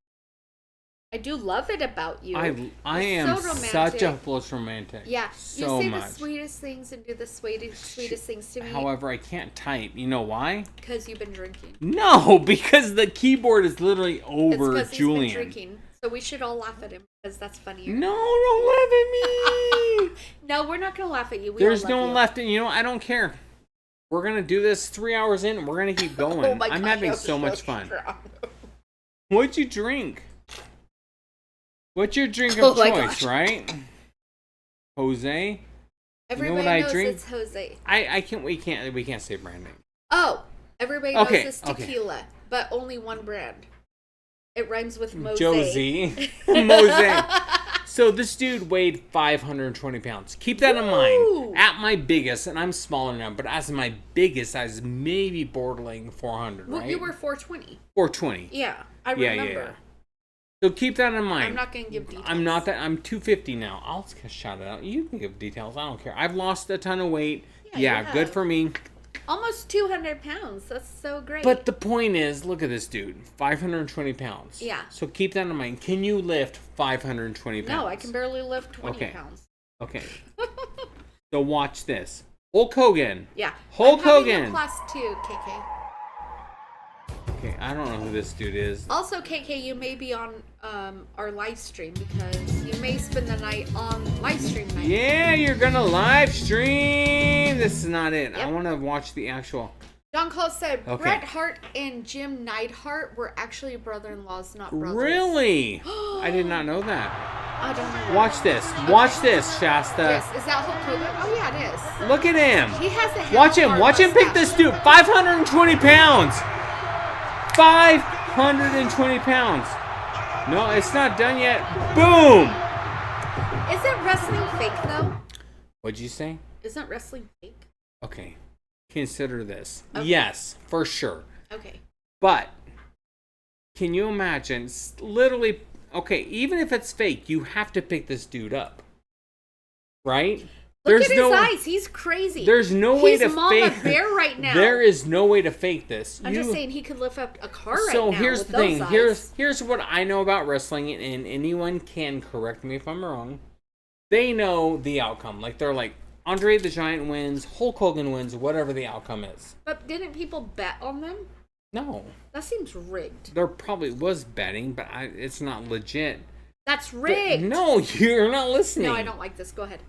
I do love it about you. I You're am so romantic. such a plus romantic. Yeah, so you say much. the sweetest things and do the sweetest things to me. However, I can't type. You know why? Because you've been drinking. No, because the keyboard is literally over It's because Julian. he's been drinking. So we should all laugh at him because that's funnier. No, don't laugh at me. No, we're not gonna laugh at you. We There's all no love one you. left, and you know I don't care. We're gonna do this 3 hours in, and we're gonna keep going. Oh my I'm gosh, having that was so much so fun. strong. What'd you drink? What's your drink Oh of my choice, gosh. right? Jose. Everybody you know what I knows drink? it's Jose. I can't. We can't say brand name. Oh, everybody knows Okay, it's okay. tequila, but only one brand. It rhymes with Mose. Josie. Mose. So this dude weighed 520 pounds. Keep that in mind. At my biggest, and I'm smaller now, but as my biggest, I was maybe bordering 400, Well, right? you were 420. 420. Yeah, I Yeah, remember. yeah. So keep that in mind. I'm not going to give details. I'm 250 now. I'll just shout it out. You can give details. I don't care. I've lost a ton of weight. Yeah, good for me. Almost 200 pounds. That's so great. But the point is, look at this dude. 520 pounds. Yeah. So keep that in mind. Can you lift 520 pounds? No, I can barely lift 20 pounds. Okay. So watch this. Hulk Hogan. Yeah. Hulk I'm having Hogan. a class 2, KK. Okay, I don't know who this dude is. Also, KK, you may be on our live stream because you may spend the night on live stream night. Yeah, you're gonna live stream. This is not it. I want to watch the actual. John Cole said Okay. Bret Hart and Jim Neidhart were actually brother-in-laws, not brothers. Really? I did not know that. I don't know. Watch this. Watch this, Shasta. Yes, is that Hulk Hogan? Oh yeah, it is. Look at him. He has a Watch him. Watch him pick this dude. 520 pounds. 520 pounds. No, it's not done yet. Boom. Isn't wrestling fake though? What'd you say? Isn't wrestling fake? Okay. Consider this. Okay. Yes, for sure. Okay. But can you imagine? Literally, okay, even if it's fake, you have to pick this dude up. Right? Look at his eyes. He's crazy. There's no way to He's Mama fake Bear right now. There is no way to fake this. I'm just saying he could lift up a car right So now. here's with the thing. those eyes. Here's what I know about wrestling, and anyone can correct me if I'm wrong. They know the outcome. Like they're like, Andre the Giant wins, Hulk Hogan wins, whatever the outcome is. But didn't people bet on them? No. That seems rigged. There probably was betting, but it's not legit. That's rigged. No, you're not listening. No, I don't like this. Go ahead.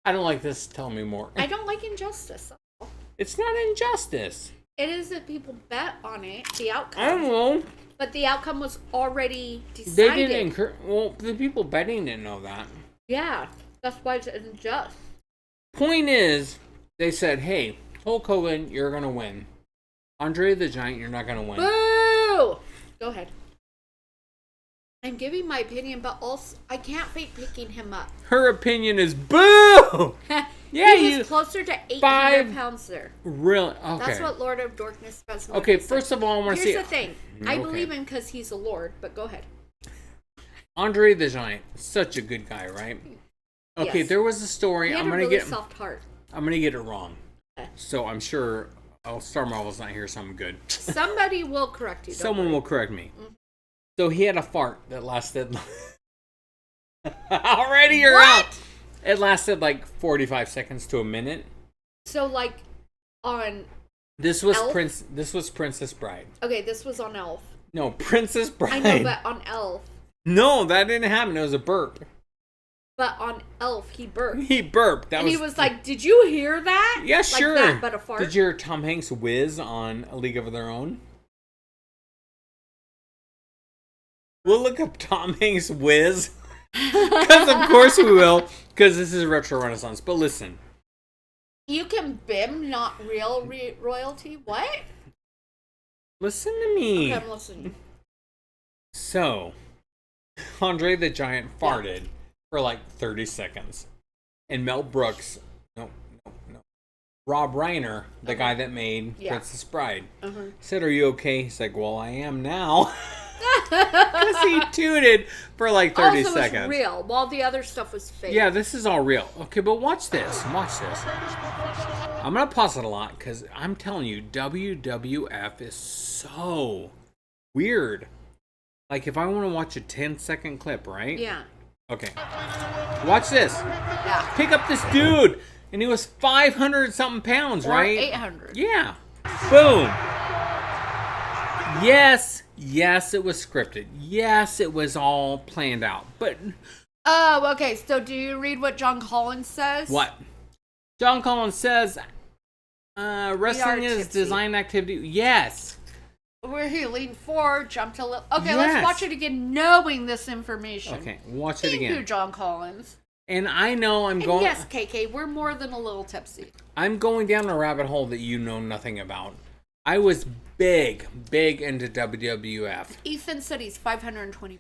I don't like this. Tell me more. I don't like injustice. It's not injustice. It is that people bet on it, the outcome. I don't know. But the outcome was already decided. They didn't encourage. Well, the people betting didn't know that. Yeah, that's why it's unjust. Point is, they said, "Hey, Hulk Hogan, you're gonna win. Andre the Giant, you're not gonna win." Boo! Go ahead. I'm giving my opinion, but also I can't fake picking him up. Her opinion is boo. Yeah, he was closer to 800 pounds there. Really? Okay. That's what Lord of Darkness does. Okay, first of all, I want to see. Here's the thing. I believe him because he's a lord, but go ahead. Andre the Giant, such a good guy, right? Okay, Yes. there was a story. He had I'm a gonna really get. soft heart. I'm gonna get it wrong. Okay. So I'm sure. Oh, Star Marvel's not here, so I'm good. Somebody will correct you. Someone will correct me. Mm-hmm. So he had a fart that lasted. Already you're What? out. It lasted like 45 seconds to a minute. So like on. This was Elf? This was Princess Bride. Okay, this was on Elf. No, Princess Bride. I know, but on Elf. No, that didn't happen. It was a burp. But on Elf, he burped. He burped. And he was like, "Did you hear that?" Yeah, like sure. That, but a fart. Did you hear Tom Hanks whiz on A League of Their Own? We'll look up Tom Hanks whiz. Because of course we will. Because this is Retro Renaissance. But listen. You can BIM, not real royalty? What? Listen to me. Okay, I'm listening. So, Andre the Giant farted for like 30 seconds. And Mel Brooks, no. Rob Reiner, the guy that made Princess Bride, said, "Are you okay?" He's like, "Well, I am now." Because he tooted for like 30 also, seconds. It's real, while the other stuff was fake. Yeah, this is all real. Okay, but watch this. Watch this. I'm going to pause it a lot because I'm telling you, WWF is so weird. Like, if I want to watch a 10-second clip, right? Yeah. Okay. Watch this. Yeah. Pick up this dude. And he was 500-something pounds, Or right? 800. Yeah. Boom. Yes, it was scripted. Yes, it was all planned out. But Oh, okay. So do you read what John Collins says? what? John Collins says wrestling We are is tipsy. design activity. Yes. Where he leaned forward, jumped a little. Okay, Yes. let's watch it again, knowing this information. Okay, watch Thank it again. you, John Collins. And I know I'm And going. yes, KK, we're more than a little tipsy. I'm going down a rabbit hole that you know nothing about. I was big into WWF. Ethan said he's 520.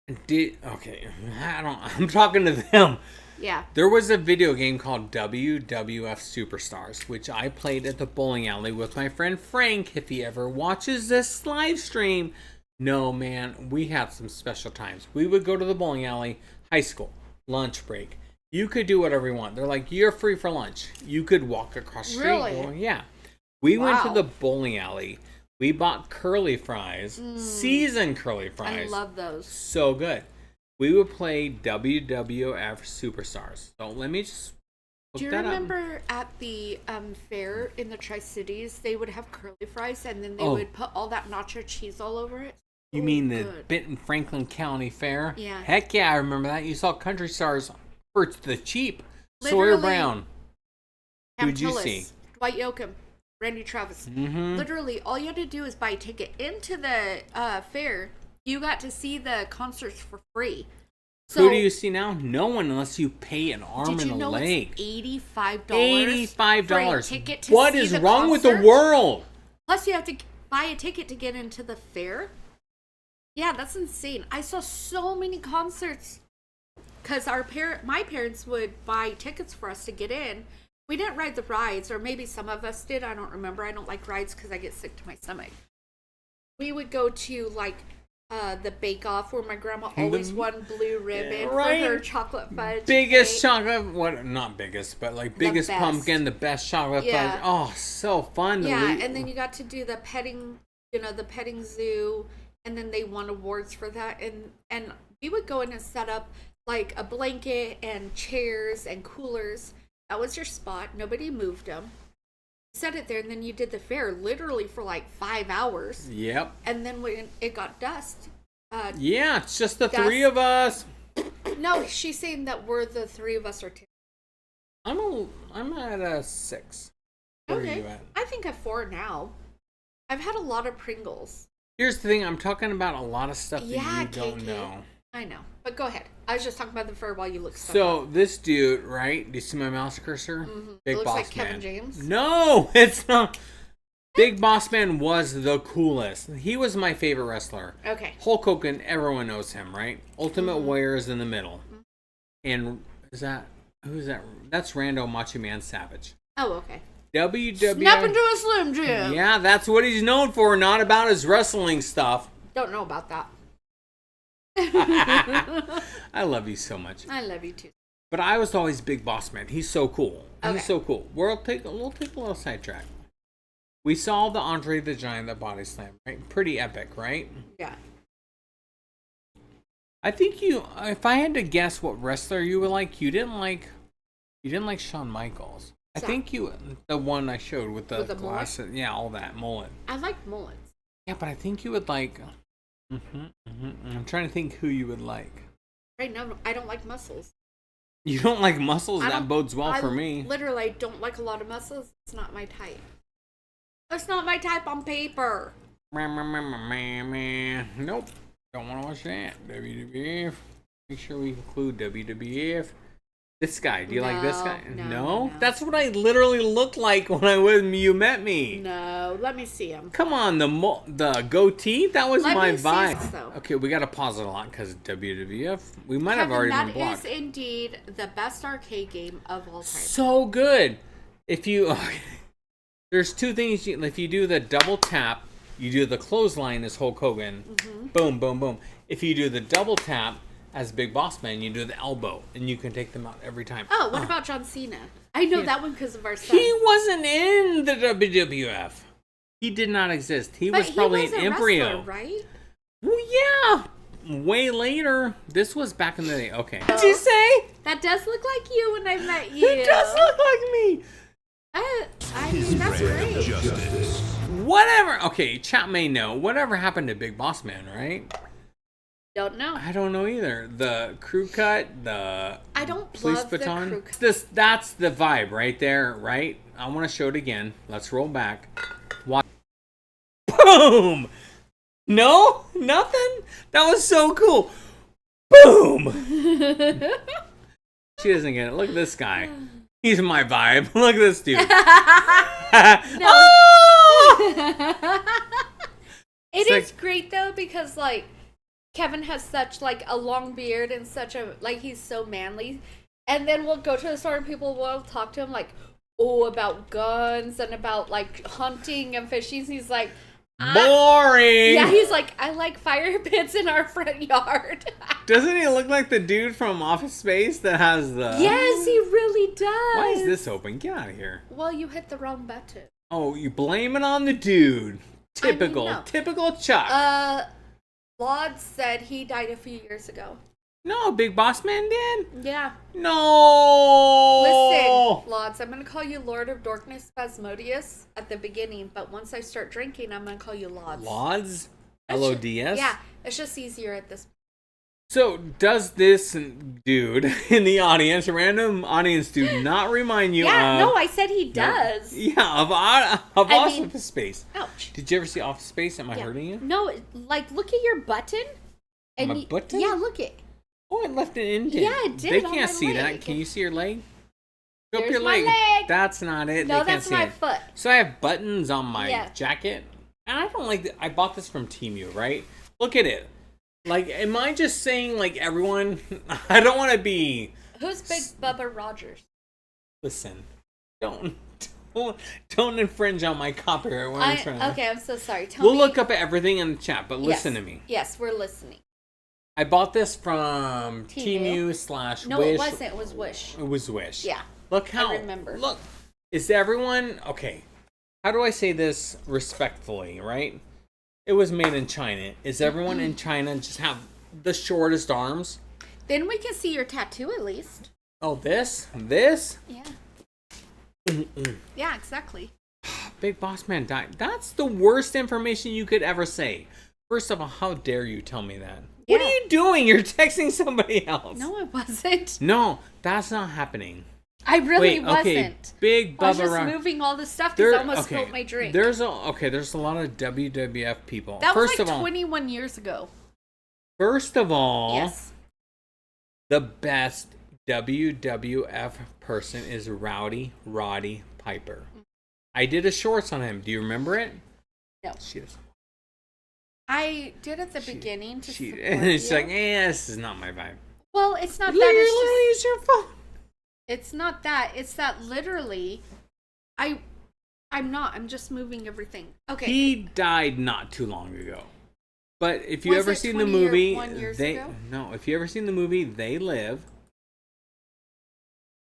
I'm talking to them. Yeah. There was a video game called WWF Superstars, which I played at the bowling alley with my friend Frank. If he ever watches this live stream, No, man, we had some special times. We would go to the bowling alley, high school, lunch break. You could do whatever you want. They're like, you're free for lunch. You could walk across the street. Really? Yeah. We went to Wow. the bowling alley. We bought curly fries, seasoned curly fries. I love those. So good. We would play WWF Superstars. So let me just look Do you that up. remember at the fair in the Tri-Cities, they would have curly fries and then they Oh. would put all that nacho cheese all over it? You So mean the good. Benton Franklin County Fair? Yeah. Heck yeah, I remember that. You saw country stars for the cheap. Sawyer Literally, Brown. Cam Who'd you Tillis, see? Dwight Yoakam, Randy Travis. Mhm. Literally, all you had to do is buy a ticket into the fair. You got to see the concerts for free. So, Who do you see now? No one unless you pay an arm did and you a know leg. it's $85? $85. For a ticket to What see is the wrong with the concert? world? Plus, you have to buy a ticket to get into the fair. Yeah, that's insane. I saw so many concerts because my parents would buy tickets for us to get in. We didn't ride the rides, or maybe some of us did. I don't remember. I don't like rides because I get sick to my stomach. We would go to like the Bake Off, where my grandma always won blue ribbon for her chocolate fudge. Biggest cake. chocolate, what? Not biggest, but like biggest best. pumpkin, the best chocolate Yeah. fudge. Oh, so fun. Yeah, and then you got to do the petting zoo, and then they won awards for that. And we would go in and set up like a blanket and chairs and coolers. That was your spot. Nobody moved them. Set it there, and then you did the fair literally for like 5 hours. Yep. And then when it got dust. Yeah, it's just the Dust- three of us. No, she's saying that we're the three of us are two. I'm at a 6. Where are you at? I think at 4 now. I've had a lot of Pringles. Here's the thing. I'm talking about a lot of stuff that Yeah, you don't KK. know. I know. But go ahead. I was just talking about the fair while you look stuff So up. this dude, right? Do you see my mouse cursor? It looks Boss like Kevin Man. James. No, it's not. Big Boss Man was the coolest. He was my favorite wrestler. Okay. Hulk Hogan, everyone knows him, right? Ultimate Warrior is in the middle. And who's that? That's Rando Macho Man Savage. Oh, okay. WWF. Snap into a Slim Jim. Yeah, that's what he's known for, not about his wrestling stuff. Don't know about that. I love you so much. I love you too. But I was always Big Boss Man. He's so cool. Okay. He's so cool. We'll take a little sidetrack. We saw the Andre the Giant that body slam, right? Pretty epic, right? Yeah. I think if I had to guess what wrestler you would like, you didn't like Shawn Michaels. I think the one I showed with the mullet? glasses, yeah, all that mullet. I like mullets. Yeah, but I think you would like. I'm trying to think who you would like. Right now, I don't like muscles. You don't like muscles? I That don't- bodes well I for me. Literally, I don't like a lot of muscles. It's not my type. It's not my type on paper. Nope. Don't want to watch that. WWF. Make sure we include WWF. This guy. Do you like this guy? No? That's what I literally looked like when you met me. No, let me see him. Come on, the goatee? That was Let my me see vibe. this, though. Okay, we got to pause it a lot because WWF. We might have Kevin, already been that blocked. is indeed the best arcade game of all time. So good. If you there's two things if you do the double tap, you do the clothesline as Hulk Hogan. Boom, boom, boom. If you do the double tap as Big Boss Man, you do the elbow, and you can take them out every time. Oh, what about John Cena? I know that one because of our son. He wasn't in the WWF. He did not exist. He was probably an embryo. Wrestler, right? Well, yeah. Way later. This was back in the day. Okay. What'd you say? That does look like you when I met you. It does look like me. I mean, that's great. Whatever. Okay, chat may know. Whatever happened to Big Boss Man, right? Don't know. I don't know either. The crew cut, the I don't police love the baton. crew cut. That's the vibe right there, right? I want to show it again. Let's roll back. Watch. Boom! No? Nothing? That was so cool. Boom! She doesn't get it. Look at this guy. He's my vibe. Look at this dude. It is great though because like Kevin has such like a long beard and such a like he's so manly, and then we'll go to the store and people will talk to him like about guns and about like hunting and fishing. He's like, Boring. Yeah, he's like, I like fire pits in our front yard. Doesn't he look like the dude from Office Space that has the... Yes, he really does. Why is this open? Get out of here. Well, you hit the wrong button. Oh, you blame it on the dude. Typical. I mean, no. Typical Chuck. Laud said he died a few years ago. No, Big Boss Man did? Yeah. No! Listen, Lauds, I'm going to call you Lord of Darkness Spasmodius at the beginning, but once I start drinking, I'm going to call you Lauds. Lauds? L-O-D-S? Yeah, it's just easier at this point. So, does this dude in the audience, random audience, do not remind you of... No, I said he does. Yeah, of Office Space. Ouch. Did you ever see Office Space? Am I hurting you? No, like, look at your button. And My button? Yeah, look it. Oh, it left an indent. Yeah, it did. They on can't my see leg. that. Can you see your leg? Go up There's your my leg. leg. That's not it. No, they can't that's see my it. foot. So I have buttons on my Yeah. jacket. And I don't like I bought this from Temu, right? Look at it. Like, am I just saying, like, everyone? I don't want to be... Who's Big Bubba Rogers? Listen. Don't infringe on my copyright. What I'm trying to... Okay, I'm so sorry. We'll look up everything in the chat, but listen to me. Yes, we're listening. I bought this from Temu/Wish. No, it wasn't. It was Wish. It was Wish. Yeah. Look how... I remember. Look. Is everyone... Okay. How do I say this respectfully, right? It was made in China. Is everyone in China just have the shortest arms? Then we can see your tattoo at least. Oh, this? This? Yeah. Yeah, exactly. Big Boss Man died. That's the worst information you could ever say. First of all, how dare you tell me that? Yeah. What are you doing? You're texting somebody else. No, I wasn't. No, that's not happening. I really wasn't. Okay, Big Bubba I was just Rock. moving all this stuff because I almost spilled my drink. There's a lot of WWF people. That First was like of all, 21 years ago. First of all, Yes. the best WWF person is Roddy Piper. I did a shorts on him. Do you remember it? No. She doesn't. I did at the beginning to support And it's you. like, this is not my vibe. Well, it's not that. It's your phone. It's not that. It's that literally, I'm not. I'm just moving everything. Okay. He died not too long ago. But if you Was ever it seen the 20 movie, 1 years they ago? no. If you ever seen the movie, They Live.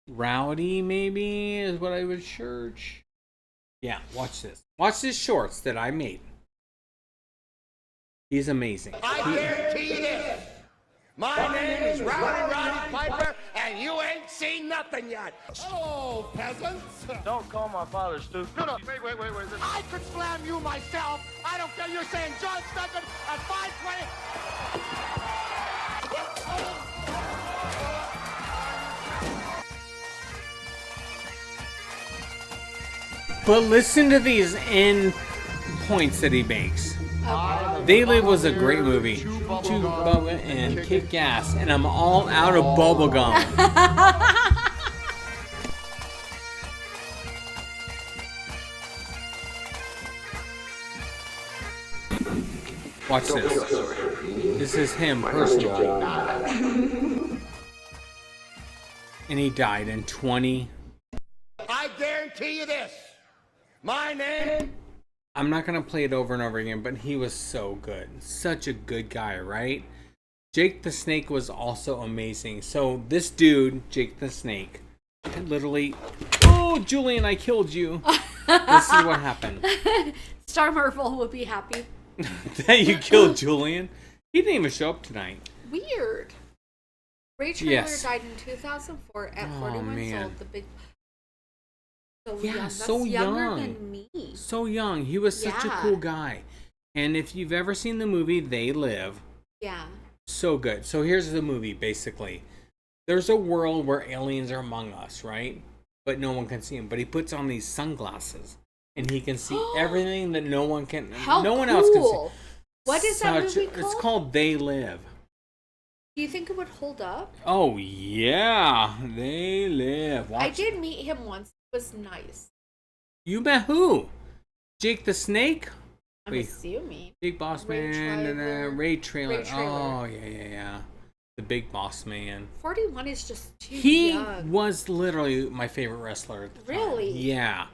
Rowdy maybe is what I would search. Yeah, watch this. Watch this shorts that I made. He's amazing. I guarantee you this. My name is Roddy Piper, and you ain't seen nothing yet. Hello, peasants. Don't call my father stupid. No, wait. I could slam you myself. I don't care. You're saying John Stuckman at 520. But listen to these end points that he makes. They Live was a great movie. Chew Bubba and Kick Ass, and I'm all out of bubble gum. Watch this. This is him personally. And he died in 20. I guarantee you this. My name. I'm not going to play it over and over again, but he was so good. Such a good guy, right? Jake the Snake was also amazing. So this dude, Jake the Snake, literally... Oh, Julian, I killed you. This is what happened. Star Marvel will be happy. That you killed Julian? He didn't even show up tonight. Weird. Ray Trailer Yes. died in 2004 at 41 years man. old. The big. So Yeah, young. That's so younger young. than me. So young. He was such a Yeah. cool guy. And if you've ever seen the movie They Live, Yeah. so good. So here's the movie, basically. There's a world where aliens are among us, right? But no one can see them. But he puts on these sunglasses, and he can see everything that no one can. How no one else can see. cool. What is that movie called? It's called They Live. Do you think it would hold up? Oh yeah, They Live. I Watch. did meet him once. It was nice. You met who? Jake the Snake? I'm assuming. Big Boss Ray Man and Trailer. Ray Trailer. Ray Trailer. Oh yeah. The Big Boss Man. 41 is just too He young. was literally my favorite wrestler at the time. Really? Yeah.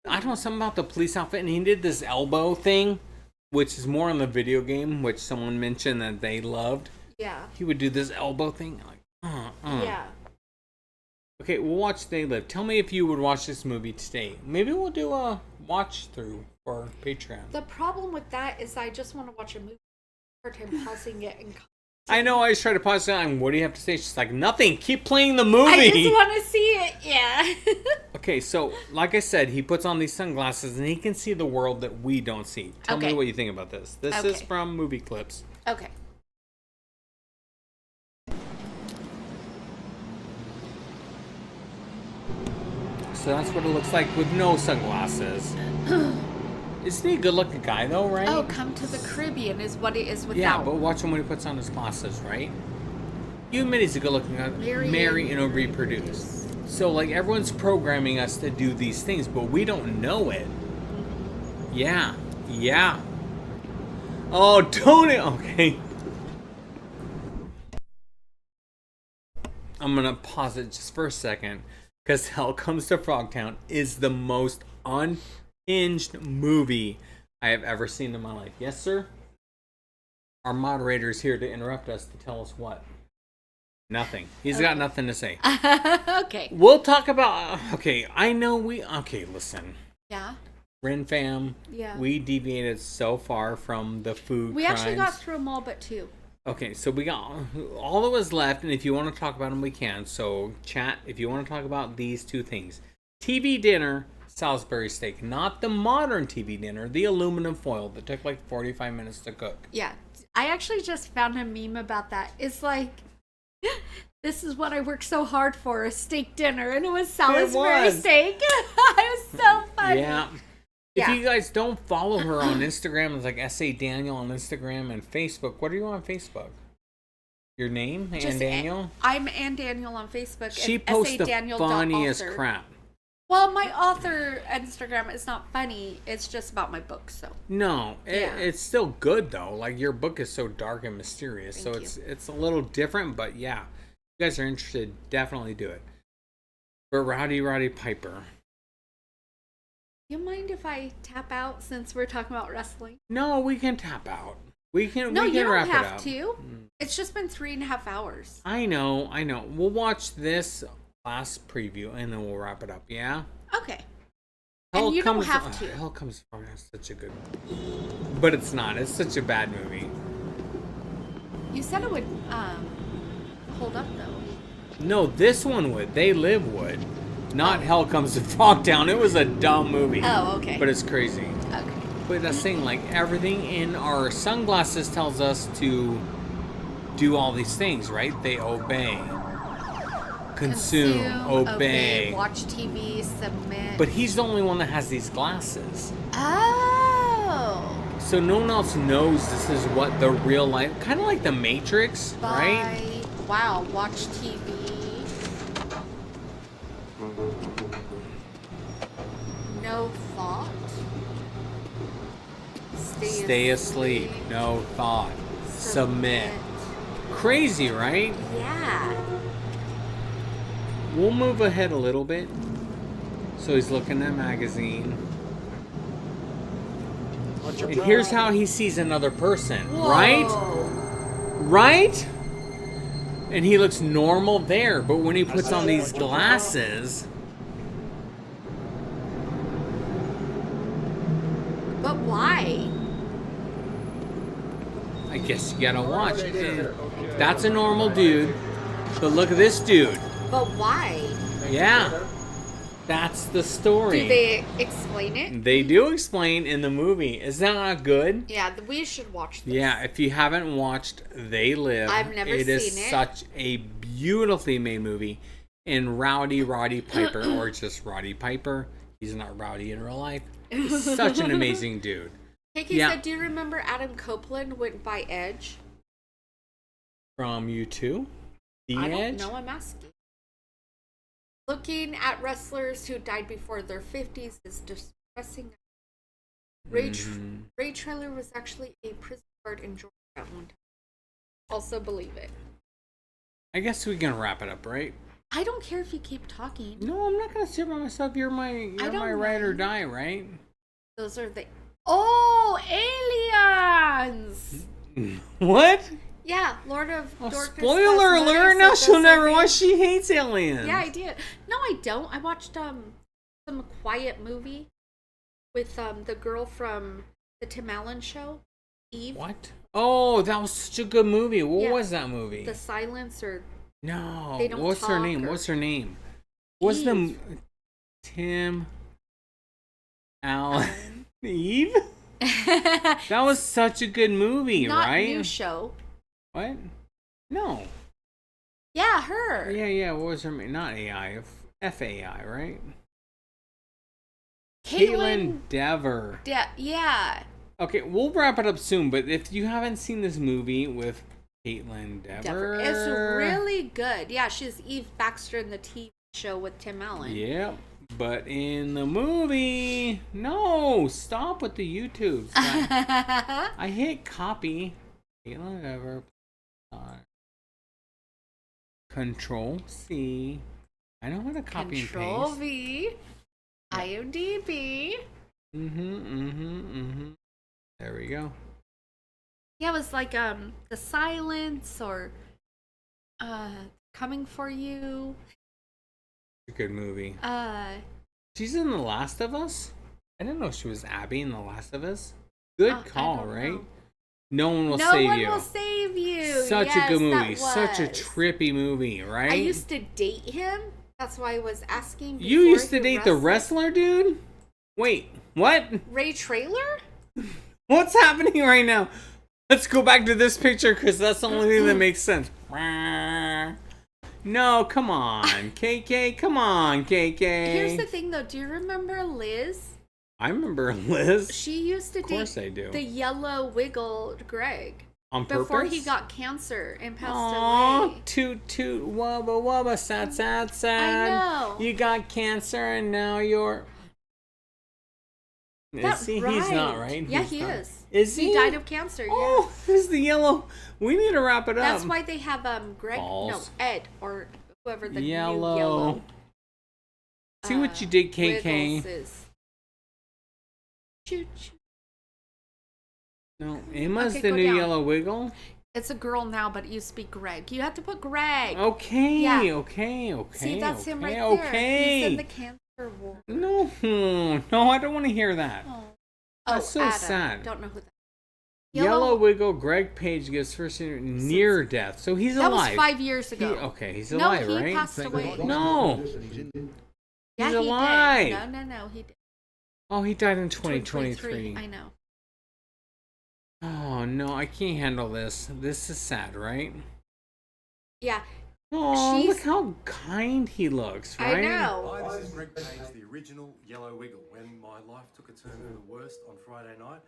I don't know, something about the police outfit, and he did this elbow thing. which is more on the video game, which someone mentioned that they loved. Yeah. He would do this elbow thing, like, Yeah. Okay, we'll watch They Live. Tell me if you would watch this movie today. Maybe we'll do a watch through for Patreon. The problem with that is I just want to watch a movie. Hard time pausing it and. I know. I just try to pause it. And what do you have to say? She's like, nothing. Keep playing the movie. I just want to see it. Yeah. Okay, so like I said, he puts on these sunglasses and he can see the world that we don't see. Tell me what you think about this. This is from Movie Clips. Okay. So that's what it looks like with no sunglasses. Isn't he a good-looking guy, though, right? Oh, Come to the Caribbean is what it is without. Yeah, but watch him when he puts on his glasses, right? You admit he's a good-looking guy. Marry and reproduce. So, like, everyone's programming us to do these things, but we don't know it. Yeah. Yeah. Oh, don't it? Okay. I'm going to pause it just for a second, because Hell Comes to Frogtown is the most unhinged movie I have ever seen in my life. Yes, sir? Our moderator is here to interrupt us to tell us what? Nothing. He's got nothing to say. Okay. We'll talk about... Okay, I know we... Okay, listen. Yeah? Ren Fam. Yeah. We deviated so far from the food We crimes. actually got through them all but 2. Okay, so we got all that was left, and if you want to talk about them, we can. So, chat, if you want to talk about these 2 things. TV dinner, Salisbury steak. Not the modern TV dinner, the aluminum foil that took like 45 minutes to cook. Yeah. I actually just found a meme about that. It's like, this is what I worked so hard for, a steak dinner, and it was Salisbury steak. It was so funny. Yeah. If you guys don't follow her on Instagram, it's like S.A. Daniel on Instagram and Facebook. What are you on Facebook? Your name, Ann Daniel? I'm Ann Daniel on Facebook. She and posts the SADaniel.author. funniest crap. Well, my author Instagram is not funny. It's just about my books, so. No, it's still good though. Like your book is so dark and mysterious, so it's a little different. But yeah, if you guys are interested, definitely do it. But Rowdy Piper. You mind if I tap out since we're talking about wrestling? No, we can tap out. We can. No, we can you don't wrap have it up. to. It's just been 3.5 hours. I know. We'll watch this last preview and then we'll wrap it up. Yeah. Okay. And you don't have to. Hell Comes to Frogtown is such a good, but it's not. It's such a bad movie. You said it would hold up though. No, this one would. They Live would. Not Hell Comes to Frogtown. It was a dumb movie. Oh, okay. But it's crazy. Okay. But that's saying like everything in our sunglasses tells us to do all these things, right? They obey. Consume, obey. Watch TV, submit. But he's the only one that has these glasses. Oh. So no one else knows this is what the real life, kind of like the Matrix, right? Wow, watch TV. No thought. Stay asleep. No thought. Submit. Crazy, right? Yeah. We'll move ahead a little bit. So he's looking at a magazine. And here's how he sees another person, right? Right? And he looks normal there, but when he puts on these glasses... But why? I guess you gotta watch. That's a normal dude. But look at this dude. But why? Yeah. That's the story. Do they explain it? They do explain in the movie. Is that not good? Yeah, we should watch this. Yeah, if you haven't watched They Live, I've never seen it is such a beautifully made movie. And Roddy Piper, or just Roddy Piper, he's not rowdy in real life. He's such an amazing dude. Kiki said, do you remember Adam Copeland went by Edge? From U2? The I Edge? don't know, I'm asking. Looking at wrestlers who died before their 50s is distressing. Ray Trailer was actually a prison guard in Georgia at one time. Also believe it. I guess we can wrap it up, right? I don't care if you keep talking. No, I'm not gonna sit by myself. You're my ride or die, right? Those are the... Oh, Hans. What? Yeah, Lord of Darkness. Spoiler alert! Now she'll never watch. She hates aliens. Yeah, I did. No, I don't. I watched some quiet movie with the girl from the Tim Allen show, Eve. What? Oh, that was such a good movie. What was that movie? The Silence or no. They Don't What's her Talk name? or- What's her name? What's the Tim Allen Eve? That was such a good movie, Not right? new show. What? No. Yeah, her. Yeah. What was her name? Not AI. FAI, right? Caitlin Dever. Yeah. Okay, we'll wrap it up soon, but if you haven't seen this movie with Caitlin Dever... It's really good. Yeah, she's Eve Baxter in the TV show with Tim Allen. Yep, but in the movie... No, stop with the YouTubes. I hit copy. Caitlin Dever. Control C. I know how to copy and paste. Control V. IMDb. There we go. Yeah, it was like The Silence or Coming for You. A good movie. She's She's in The Last of Us? I didn't know she was Abby in The Last of Us. Good call, right? know. No one will No save One you. Will Save You. Such a good movie. That Such a was. trippy movie, right? I used to date him. That's why I was asking. You before used to he date the wrestler dude? Wait, what? Ray Trailer? What's happening right now? Let's go back to this picture because that's the only thing that makes sense. No, come on, KK. Come on, KK. Here's the thing, though. Do you remember Liz? I remember Liz. She used to Of course date I do. the yellow wiggle Greg. On Before purpose? he got cancer and passed Aw, away. toot toot wubba wubba sad sad sad. I know. You got cancer and now you're. That's He's not right. Yeah, He's he not. is. Is he? He died of cancer. Oh, this is the yellow. We need to wrap it yeah. up. That's why they have Greg. Balls. No, Ed or whoever the Yellow. new yellow. See what you did, KK. Wiggles is. Choo choo. No, Emma's Okay, the go new down. yellow wiggle. It's a girl now, but it used to be Greg. You have to put Greg. Okay, Yeah. okay. See, that's okay, him right there. Okay. He's in the cancer ward. No, I don't want to hear that. Oh, That's so Adam. sad. Don't know who that. Yellow Wiggle, Greg Page gets first near death, so he's That alive. was 5 years ago. He's No, alive, he right? passed away. No, Yeah, he's he alive. did. No, he did. Oh, he died in 2023. I know. Oh no, I can't handle this. This is sad, right? Yeah. Oh, She's- look how kind he looks, I right? know. Hi, this is Greg Page, the original Yellow Wiggle. When my life took a turn for the worst on Friday night,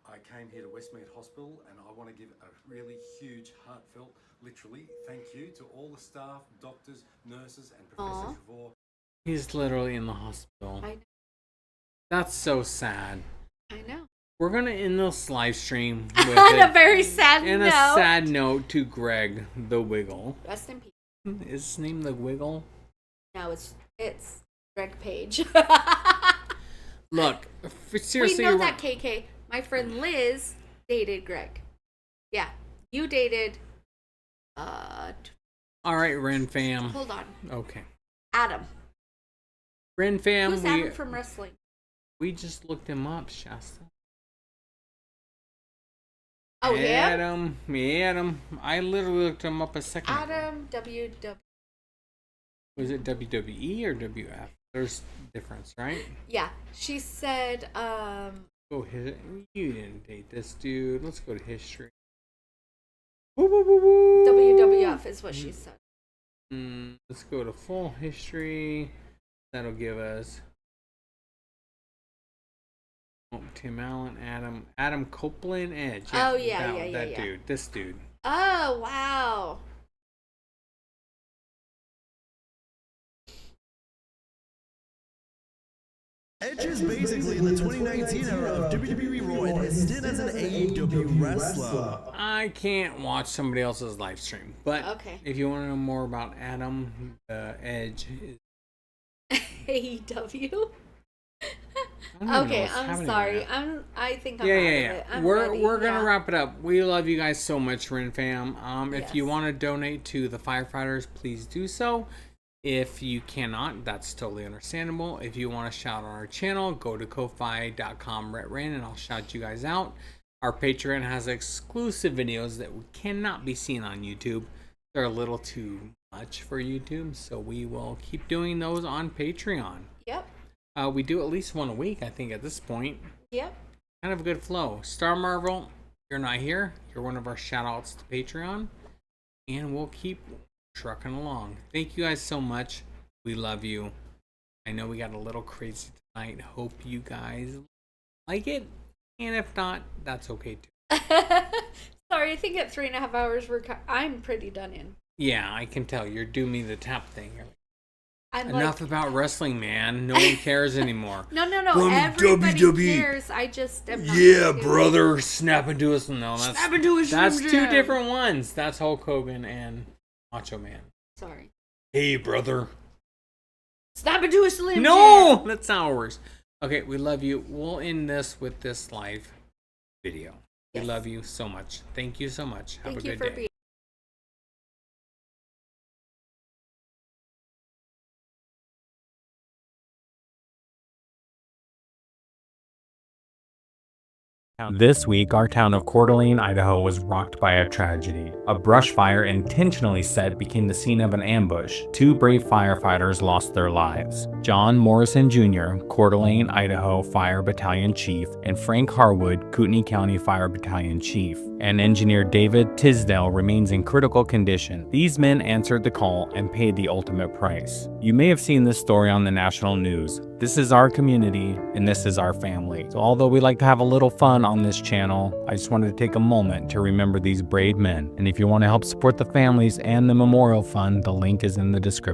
I came here to Westmead Hospital and I want to give a really huge, heartfelt, literally, thank you to all the staff, doctors, nurses, and Professor Trevor. He's literally in the hospital. I know. That's so sad. I know. We're gonna end this live stream with On a very sad and note. a sad note to Greg the Wiggle. Rest in peace. Is his name the Wiggle? No, it's Greg Page. Look, seriously, we know that, KK. My friend Liz dated Greg. Yeah, you dated. All right, Ren Fam. Hold on. Okay, Adam. Ren Fam. Who's Adam from wrestling? We just looked him up, Shasta. Oh, yeah. Adam. I literally looked him up a second ago. Adam WW. Was it WWE or WF? There's difference, right? Yeah, she said. Oh, you didn't date this dude. Let's go to history. Woo, woo, woo, woo. WWF is what she said. Let's go to full history. That'll give us Tim Allen, Adam Copeland, Edge. Oh, yeah, that dude. This dude. Oh, wow. Edge is basically in the 2019 era of WWE Raw and his stint as an AEW wrestler. I can't watch somebody else's live stream, but Okay. if you want to know more about Adam, Edge is AEW? Okay, I'm sorry. I think I'm out of it. I'm ready. We're gonna wrap it up. We love you guys so much, Ren Fam. If you Yes. want to donate to the firefighters, please do so. If you cannot, that's totally understandable. If you want to shout on our channel, go to ko-fi.com/Ren and I'll shout you guys out. Our Patreon has exclusive videos that cannot be seen on YouTube. They're a little too much for YouTube, so we will keep doing those on Patreon. Yep. We do at least one a week, I think, at this point. Yep. Kind of a good flow. Star Marvel, you're not here. You're one of our shout outs to Patreon. And we'll keep trucking along. Thank you guys so much. We love you. I know we got a little crazy tonight. Hope you guys like it. And if not, that's okay too. Sorry, I think at 3.5 hours I'm pretty done in. Yeah, I can tell. You're doing me the tap thing. I'm Enough about wrestling, man. No one cares anymore. No. From Everybody WWE. cares. I just am not Yeah, into it. brother. Snap into us. No, Snap into us, that's Jim two Jim. different ones. That's Hulk Hogan and Macho Man. Sorry. Hey, brother. Snap into a Slim No, Jim. that's ours. Okay, we love you. We'll end this with this live video. We love you so much. Thank you so much. Have Thank a you good for day. being. This week, our town of Coeur d'Alene, Idaho was rocked by a tragedy. A brush fire intentionally set became the scene of an ambush. 2 brave firefighters lost their lives. John Morrison Jr., Coeur d'Alene, Idaho Fire Battalion Chief, and Frank Harwood, Kootenai County Fire Battalion Chief. And engineer David Tisdale remains in critical condition. These men answered the call and paid the ultimate price. You may have seen this story on the national news. This is our community, and this is our family. So although we like to have a little fun on this channel, I just wanted to take a moment to remember these brave men. And if you want to help support the families and the memorial fund, the link is in the description.